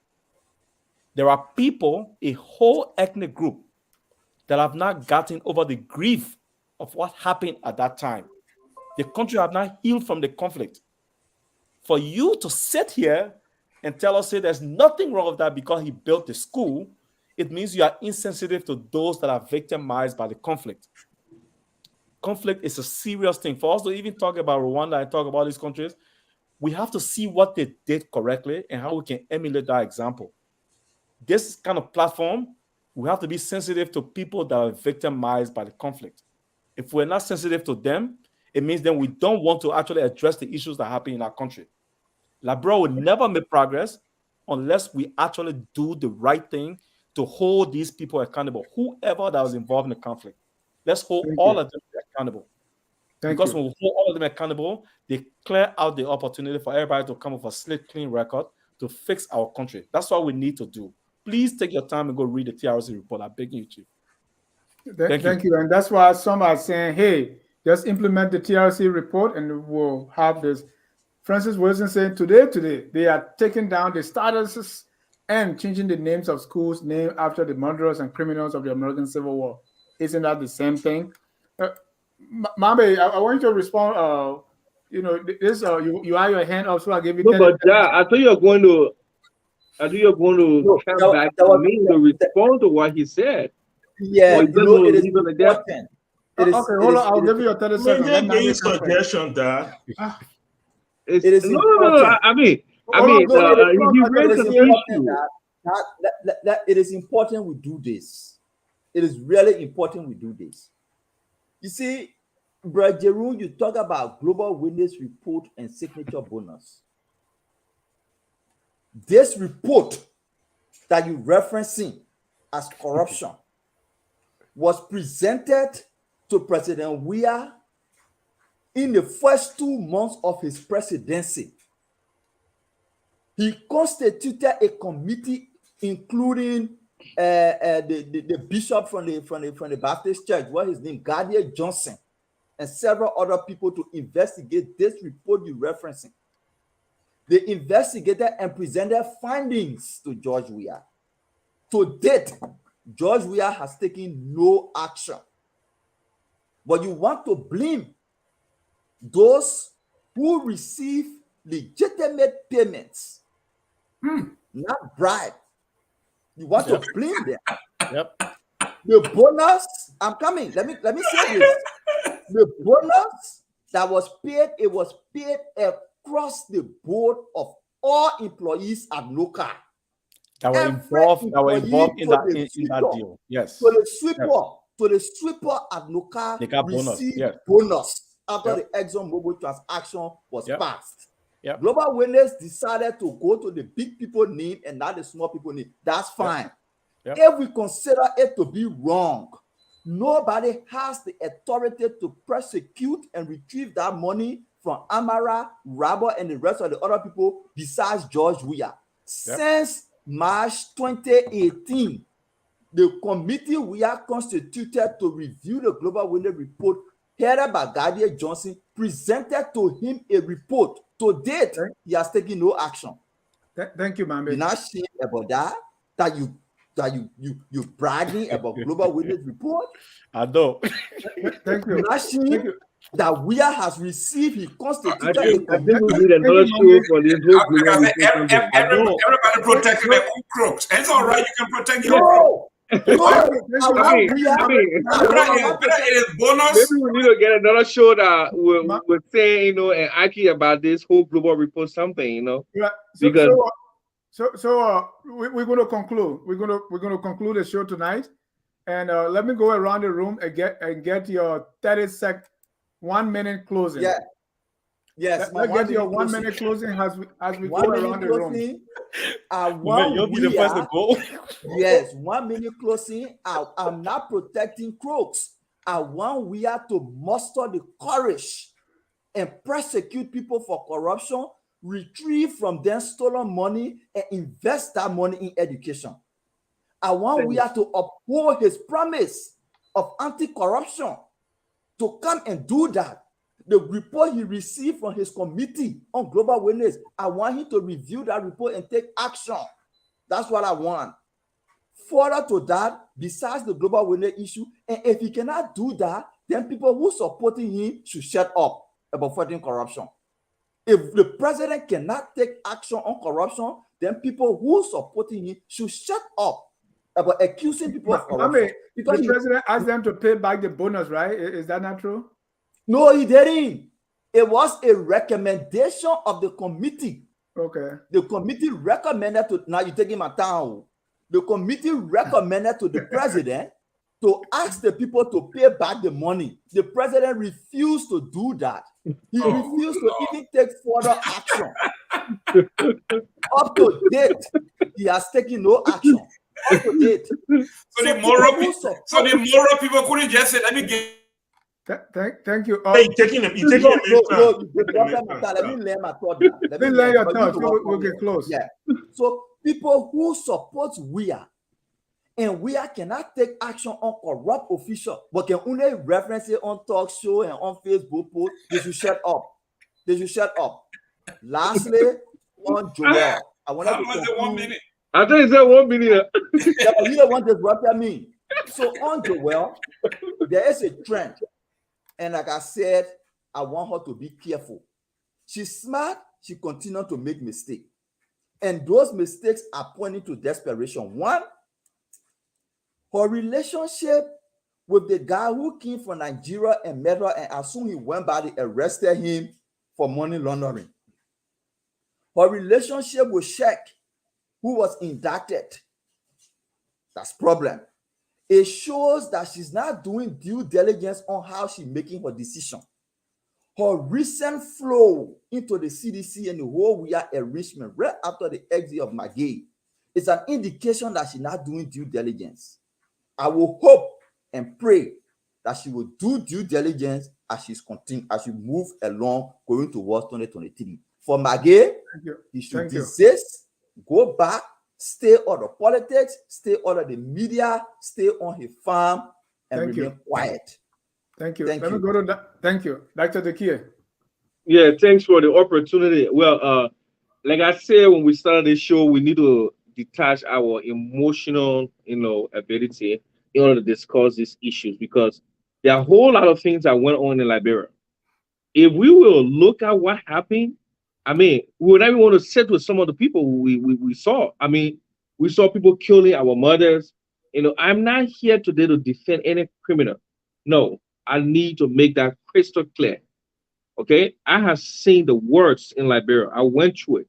There are people, a whole ethnic group, that have not gotten over the grief of what happened at that time. The country have not healed from the conflict. For you to sit here and tell us, say there's nothing wrong with that because he built the school, it means you are insensitive to those that are victimized by the conflict. Conflict is a serious thing. For us to even talk about Rwanda and talk about these countries, we have to see what they did correctly and how we can emulate that example. This kind of platform, we have to be sensitive to people that are victimized by the conflict. If we're not sensitive to them, it means then we don't want to actually address the issues that happen in our country. Liberia will never make progress unless we actually do the right thing to hold these people accountable, whoever that was involved in the conflict. Let's hold all of them accountable. Because when we hold all of them accountable, they clear out the opportunity for everybody to come with a slick, clean record to fix our country. That's what we need to do. Please take your time and go read the TRC report. I'm begging you, Chief. Thank you. And that's why some are saying, hey, just implement the TRC report and we'll have this. Francis Wilson saying today, they are taking down the statuses and changing the names of schools named after the murderers and criminals of the American Civil War. Isn't that the same thing? Mambe, I want you to respond. You know, this you have your hand up, so I give you. No, but yeah, I thought you're going to. I think you're going to come back to me to respond to what he said. Yeah, you know, it is important. Okay, hold on. I'll give you a 30 seconds. Let me suggestion that. It is no. important. I mean, he raised an issue. That it is important we do this. It is really important we do this. You see, Brother Jeroen, you talk about global witness report and signature bonus. This report that you're referencing as corruption was presented to President Weah in the first 2 months of his presidency. He constituted a committee, including the bishop from the Baptist Church, what his name, Gardner Johnson, and several other people to investigate this report you're referencing. They investigated and presented findings to George Weah. To date, George Weah has taken no action. But you want to blame those who receive legitimate payments, not bribe. You want to blame them. Yep. The bonus, I'm coming. Let me say this. The bonus that was paid, it was paid across the board of all employees at NOCA. That were involved in that deal. Yes. So the sweeper at NOCA they got received bonus after the ExxonMobil transaction was passed. Yep. Global Witness decided to go to the big people name and not the small people name. That's fine. Yep. If we consider it to be wrong, nobody has the authority to prosecute and retrieve that money from Amara, Rabba, and the rest of the other people besides George Weah. Yep. Since March 2018, the committee Weah constituted to review the Global Witness report, headed by Gardner Johnson, presented to him a report. To date, he has taken no action. Thank you, Mambe. You're not ashamed about that you bragging about Global Witness report? I know. Thank you. You're not ashamed that Weah has received, he constituted I think we need another show for this whole everybody protecting their own crooks. It's all right, you can protect your crooks. It is bonus. Maybe we need to get another show that we're saying, and argue about this whole global report something, Yeah. Because we're going to conclude. We're going to conclude the show tonight, and let me go around the room and get your 30-second, 1 minute closing. Yeah. Yes. Let's get your 1 minute closing as we go around the room. You'll be the first to go. Yes, 1 minute closing. I'm not protecting crooks. I want Weah to muster the courage and prosecute people for corruption, retrieve from them stolen money, and invest that money in education. I want Weah to uphold his promise of anti-corruption, to come and do that. The report he received from his committee on global witness, I want him to review that report and take action. That's what I want. Further to that, besides the global witness issue, and if he cannot do that, then people who supporting him should shut up about fighting corruption. If the president cannot take action on corruption, then people who supporting him should shut up about accusing people of corruption. Because the president asked them to pay back the bonus, right? Is that not true? No, he didn't. It was a recommendation of the committee. Okay. The committee recommended to, now you're taking my time. The committee recommended to the president to ask the people to pay back the money. The president refused to do that. He refused to even take further action. Up to date, he has taken no action. Up to date. So the moral people couldn't just say, let me get. Thank you. Hey, taking him. Let me lay my thought down. Let me lay your thoughts. We'll get close. Yeah. So people who support Weah, and Weah cannot take action on corrupt officials, but can only reference it on talk show and on Facebook post, they should shut up. They should shut up. Lastly, on Joel, I want to 1 minute. I think it's at 1 million. Yeah, but you don't want to what I mean. So on Joelle, there is a trend. And like I said, I want her to be careful. She's smart, she continues to make mistakes. And those mistakes are pointing to desperation. One, her relationship with the guy who came from Nigeria and met her, and as soon as he went by, they arrested him for money laundering. Her relationship with Sheikh, who was indicted. That's problem. It shows that she's not doing due diligence on how she's making her decision. Her recent flow into the CDC and the whole Weah arrangement right after the exit of McGee is an indication that she's not doing due diligence. I will hope and pray that she will do due diligence as she move along going towards 2023. For McGee, he should desist, go back, stay out of politics, stay out of the media, stay on his farm, and remain quiet. Thank you. Let me go to that. Thank you. Dr. Dekia. Yeah, thanks for the opportunity. Well, like I said, when we started the show, we need to detach our emotional, ability in order to discuss these issues, because there are a whole lot of things that went on in Liberia. If we will look at what happened, I mean, we would not even want to sit with some of the people we saw. I mean, we saw people killing our mothers. I'm not here today to defend any criminal. No, I need to make that crystal clear. Okay, I have seen the worst in Liberia. I went through it.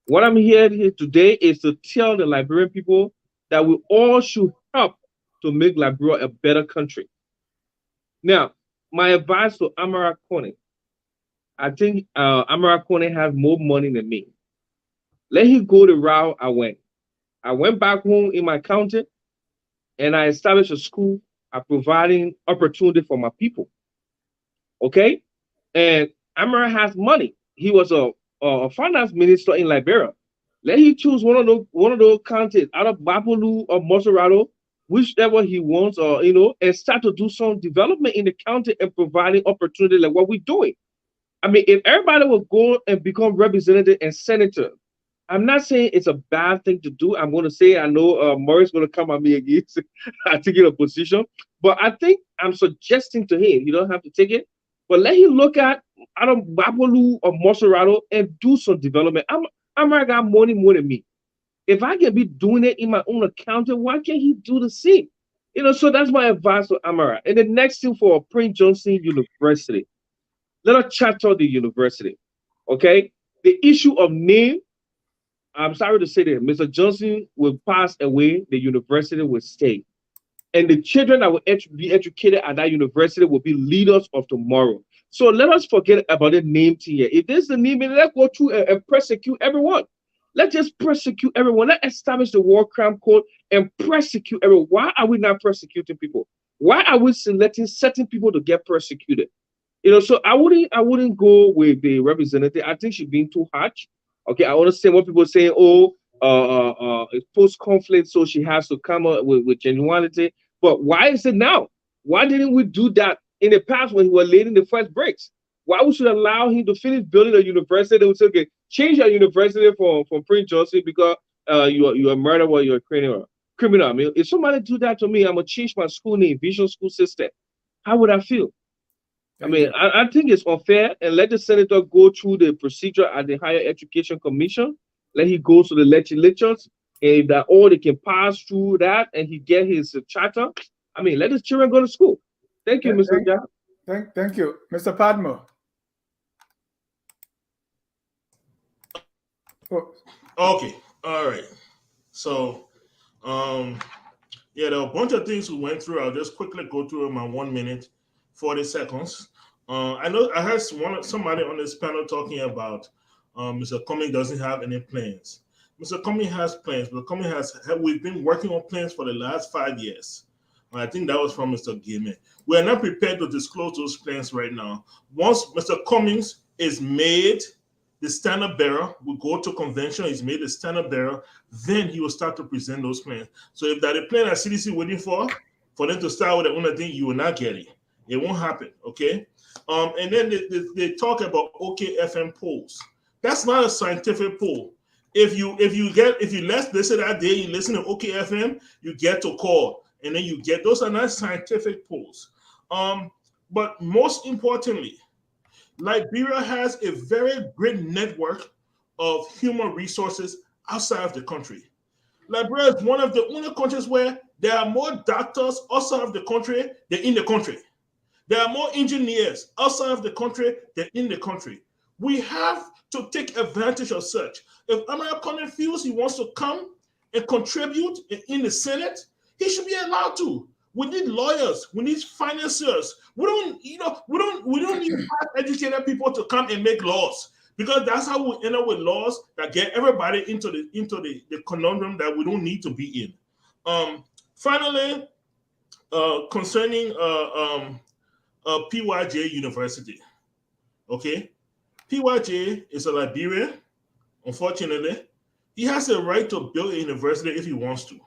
What I'm here today is to tell the Liberian people that we all should help to make Liberia a better country. Now, my advice to Amara Kone, I think Amara Kone has more money than me. Let him go the route I went. I went back home in my county and I established a school. I'm providing opportunity for my people. Okay? And Amara has money. He was a finance minister in Liberia. Let him choose one of those counties out of Bapolu or Maserado, whichever he wants, or and start to do some development in the county and providing opportunity like what we're doing. I mean, if everybody will go and become representative and senator, I'm not saying it's a bad thing to do. I'm going to say, I know Murray's going to come at me again. I take it a position, but I think I'm suggesting to him, you don't have to take it, but let him look at out of Bapolu or Maserado and do some development. Amara got money more than me. If I can be doing it in my own account, why can't he do the same? So that's my advice to Amara. And the next thing for Prince Johnson University, let us chat on the university. Okay? The issue of name, I'm sorry to say that Mr. Johnson will pass away, the university will stay. And the children that will be educated at that university will be leaders of tomorrow. So let us forget about the name thing here. If there's a name, let's go through and persecute everyone. Let's just persecute everyone. Let's establish the war crime code and persecute everyone. Why are we not persecuting people? Why are we selecting certain people to get persecuted? So I wouldn't go with the representative. I think she's being too harsh. Okay, I understand what people say. It's post-conflict, so she has to come up with genuinity. But why is it now? Why didn't we do that in the past when we were laying the first bricks? Why we should allow him to finish building a university? They would say, okay, change your university from Prince Johnson because you're a murderer or you're a criminal. I mean, if somebody do that to me, I'm gonna change my school name, Vision School System. How would I feel? I mean, I think it's unfair, and let the senator go through the procedure at the Higher Education Commission. Let him go to the legislatures, and that all they can pass through that, and he get his charter. I mean, let his children go to school. Thank you, Mr. Jack. Thank you, Mr. Padmo. Okay, all right. So, there are a bunch of things we went through. I'll just quickly go through in my 1 minute, 40 seconds. I know I heard somebody on this panel talking about Mr. Cummings doesn't have any plans. Mr. Cummings has plans. Mr. Cummings we've been working on plans for the last 5 years. I think that was from Mr. Gilman. We are not prepared to disclose those plans right now. Once Mr. Cummings is made the standard bearer, we go to convention, he's made the standard bearer, then he will start to present those plans. So if that a plan that CDC waiting for them to start with the own thing, you will not get it. It won't happen, okay? And then they talk about OKFM polls. That's not a scientific poll. If you listen that day, you listen to OKFM, you get to call, and then you get those are not scientific polls. But most importantly, Liberia has a very great network of human resources outside of the country. Liberia is one of the only countries where there are more doctors outside of the country than in the country. There are more engineers outside of the country than in the country. We have to take advantage of such. If American feels he wants to come and contribute in the Senate, he should be allowed to. We need lawyers. We need financiers. We don't need educated people to come and make laws, because that's how we end up with laws that get everybody into the conundrum that we don't need to be in. Finally, concerning PYJ University. Okay, PYJ is a Liberian. Unfortunately, he has the right to build a university if he wants to.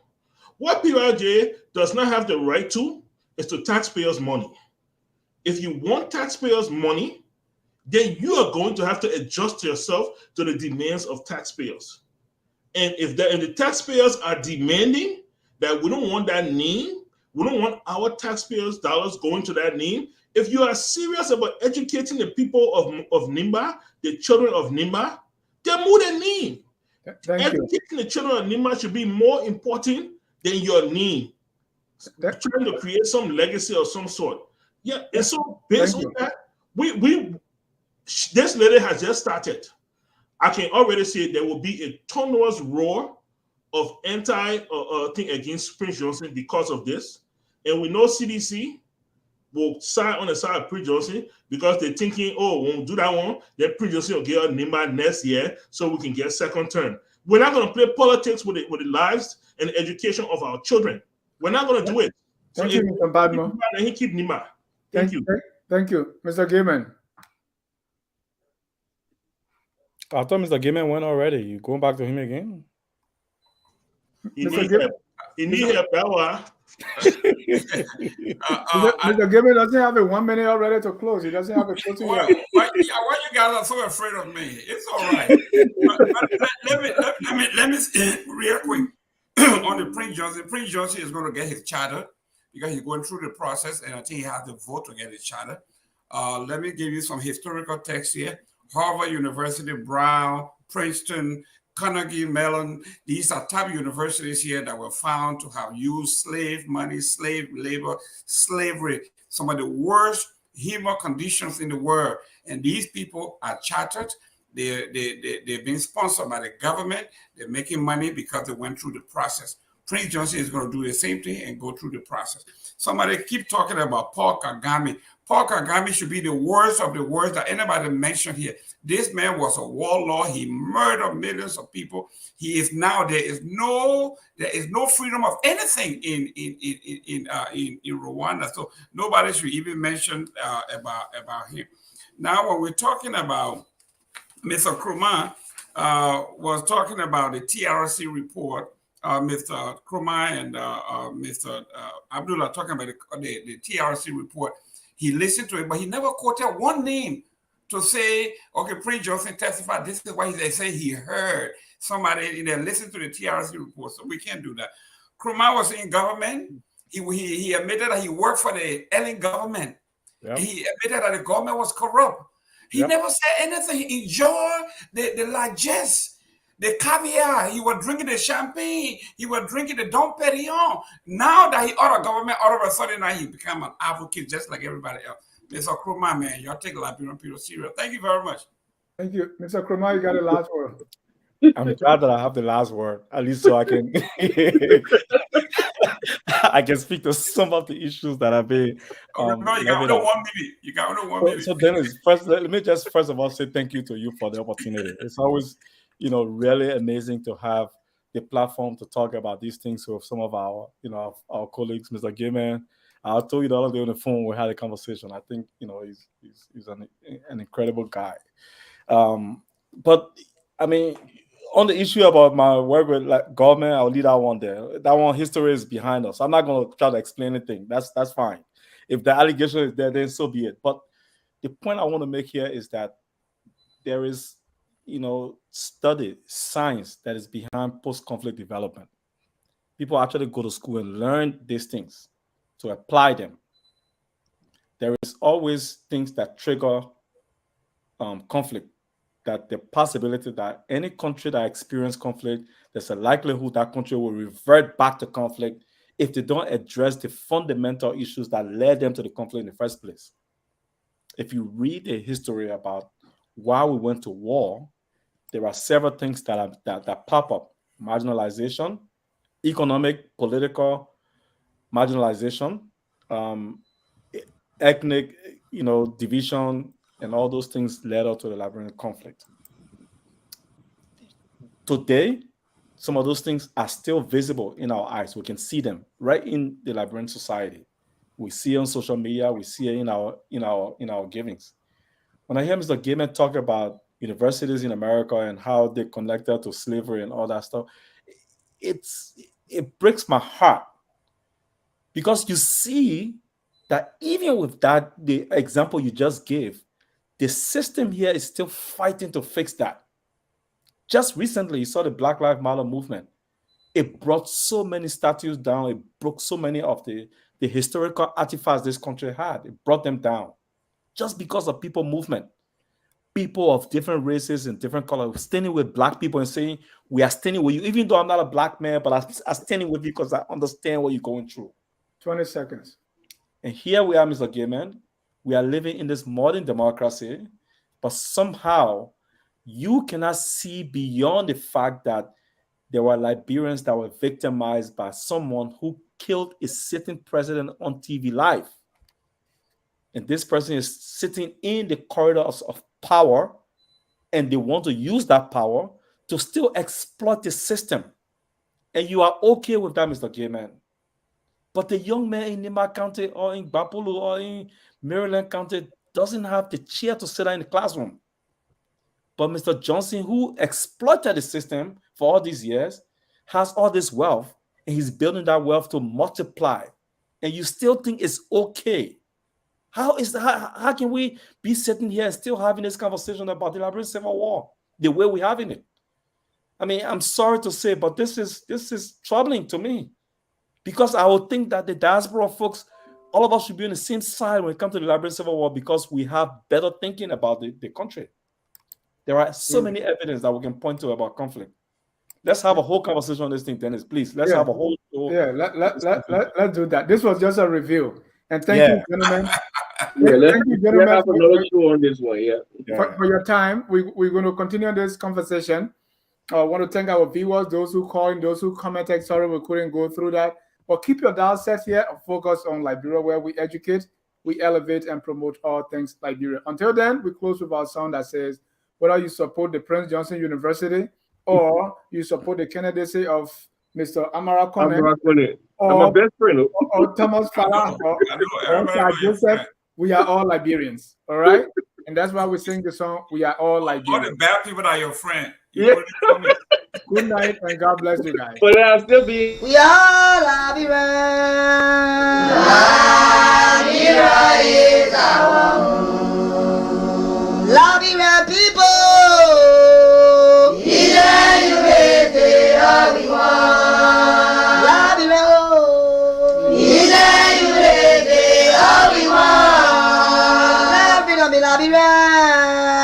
What PYJ does not have the right to is to taxpayers' money. If you want taxpayers' money, then you are going to have to adjust yourself to the demands of taxpayers. And if the taxpayers are demanding that we don't want that name, we don't want our taxpayers' dollars going to that name. If you are serious about educating the people of Nimba, the children of Nimba, then move the name. Educating the children of Nimba should be more important than your name. Trying to create some legacy of some sort. Yeah, and so based on that, this lady has just started. I can already say there will be a thunderous roar of thing against Prince Johnson because of this. And we know CDC will side on the side of Prince Johnson because they're thinking, oh, we won't do that one. Then Prince Johnson will get a Nimba next year so we can get second term. We're not going to play politics with the lives and the education of our children. We're not going to do it. Thank you, Mr. Badmo. He keep Nimba. Thank you. Thank you. Mr. Gaiman. I thought Mr. Gaiman went already. You going back to him again? He need help. He need help. Mr. Gaiman doesn't have a 1 minute already to close. He doesn't have a closing. Why you guys are so afraid of me? It's all right. let me real quick on the Prince Johnson. Prince Johnson is going to get his charter because he's going through the process, and I think he has the vote to get his charter. Let me give you some historical text here. Harvard University, Brown, Princeton, Carnegie Mellon. These are top universities here that were found to have used slave money, slave labor, slavery, some of the worst human conditions in the world. And these people are chartered. They've been sponsored by the government. They're making money because they went through the process. Prince Johnson is going to do the same thing and go through the process. Somebody keep talking about Paul Kagame. Paul Kagame should be the worst of the worst that anybody mentioned here. This man was a warlord. He murdered millions of people. He is now there is no freedom of anything in Rwanda. So nobody should even mention about him. Now, when we're talking about Mr. Krumah was talking about the TRC report. Mr. Krumah and Mr. Abdullah talking about the TRC report. He listened to it, but he never quoted one name to say, okay, Prince Johnson testified. This is why they say he heard somebody in there listen to the TRC report. So we can't do that. Krumah was in government. He admitted that he worked for the Ellen government. Yep. He admitted that the government was corrupt. He never said anything. He enjoyed the largesse. The caviar, he was drinking the champagne, he was drinking the Dom Perignon. Now that he out of government, all of a sudden now he become an advocate just like everybody else. Mr. Krumah, man, y'all take Liberian people serious. Thank you very much. Thank you. Mr. Krumah, you got the last word. I'm glad that I have the last word, at least so I can I can speak to some of the issues that have been. You got only 1 minute. You got only 1 minute. So Dennis, first, let me just first of all say thank you to you for the opportunity. It's always, really amazing to have the platform to talk about these things with some of our, our colleagues, Mr. Gaiman. I told you the other day on the phone, we had a conversation. I think, he's an incredible guy. But I mean, on the issue about my work with government, I'll leave that one there. That one, history is behind us. I'm not going to try to explain anything. That's fine. If the allegation is there, then so be it. But the point I want to make here is that there is study science that is behind post-conflict development. People actually go to school and learn these things to apply them. There is always things that trigger conflict, that the possibility that any country that experiences conflict, there's a likelihood that country will revert back to conflict if they don't address the fundamental issues that led them to the conflict in the first place. If you read the history about why we went to war, there are several things that pop up: marginalization, economic, political marginalization, ethnic, division, and all those things led up to the Liberian conflict. Today, some of those things are still visible in our eyes. We can see them right in the Liberian society. We see it on social media. We see it in our givings. When I hear Mr. Gaiman talk about universities in America and how they connected to slavery and all that stuff, it breaks my heart, because you see that even with that, the example you just gave, the system here is still fighting to fix that. Just recently, you saw the Black Lives Matter movement. It brought so many statues down. It broke so many of the historical artifacts this country had. It brought them down just because of people movement. People of different races and different colors standing with Black people and saying, we are standing with you, even though I'm not a Black man, but I'm standing with you because I understand what you're going through. 20 seconds. And here we are, Mr. Gaiman. We are living in this modern democracy, but somehow you cannot see beyond the fact that there were Liberians that were victimized by someone who killed a sitting president on TV live. And this person is sitting in the corridors of power, and they want to use that power to still exploit the system. And you are okay with that, Mr. Gaiman. But the young man in Nima County or in Bapulu or in Maryland County doesn't have the chair to sit in the classroom. But Mr. Johnson, who exploited the system for all these years, has all this wealth, and he's building that wealth to multiply. And you still think it's okay. How can we be sitting here and still having this conversation about the Liberian Civil War the way we're having it? I mean, I'm sorry to say, but this is troubling to me, because I would think that the diaspora folks, all of us should be on the same side when it comes to the Liberian Civil War, because we have better thinking about the country. There are so many evidence that we can point to about conflict. Let's have a whole conversation on this thing, Dennis. Please, let's have a whole. Let's do that. This was just a review, and thank you, gentlemen. Thank you, gentlemen, have another show on this one. For your time. We're going to continue this conversation. I want to thank our viewers, those who called, those who commented. Sorry we couldn't go through that. But keep your dial set here and focus on Liberia, where we educate, we elevate, and promote all things Liberia. Until then, we close with our song that says, whether you support the Prince Johnson University or you support the candidacy of Mr. Amara Kone, or my best friend, or Thomas Farah, or Joseph, we are all Liberians. All right? And that's why we sing the song, We Are All Liberians. All the bad people are your friend. Good night, and God bless you guys. But I'll still be. We are Liberians. Liberia is our home. Liberian people. Liberia.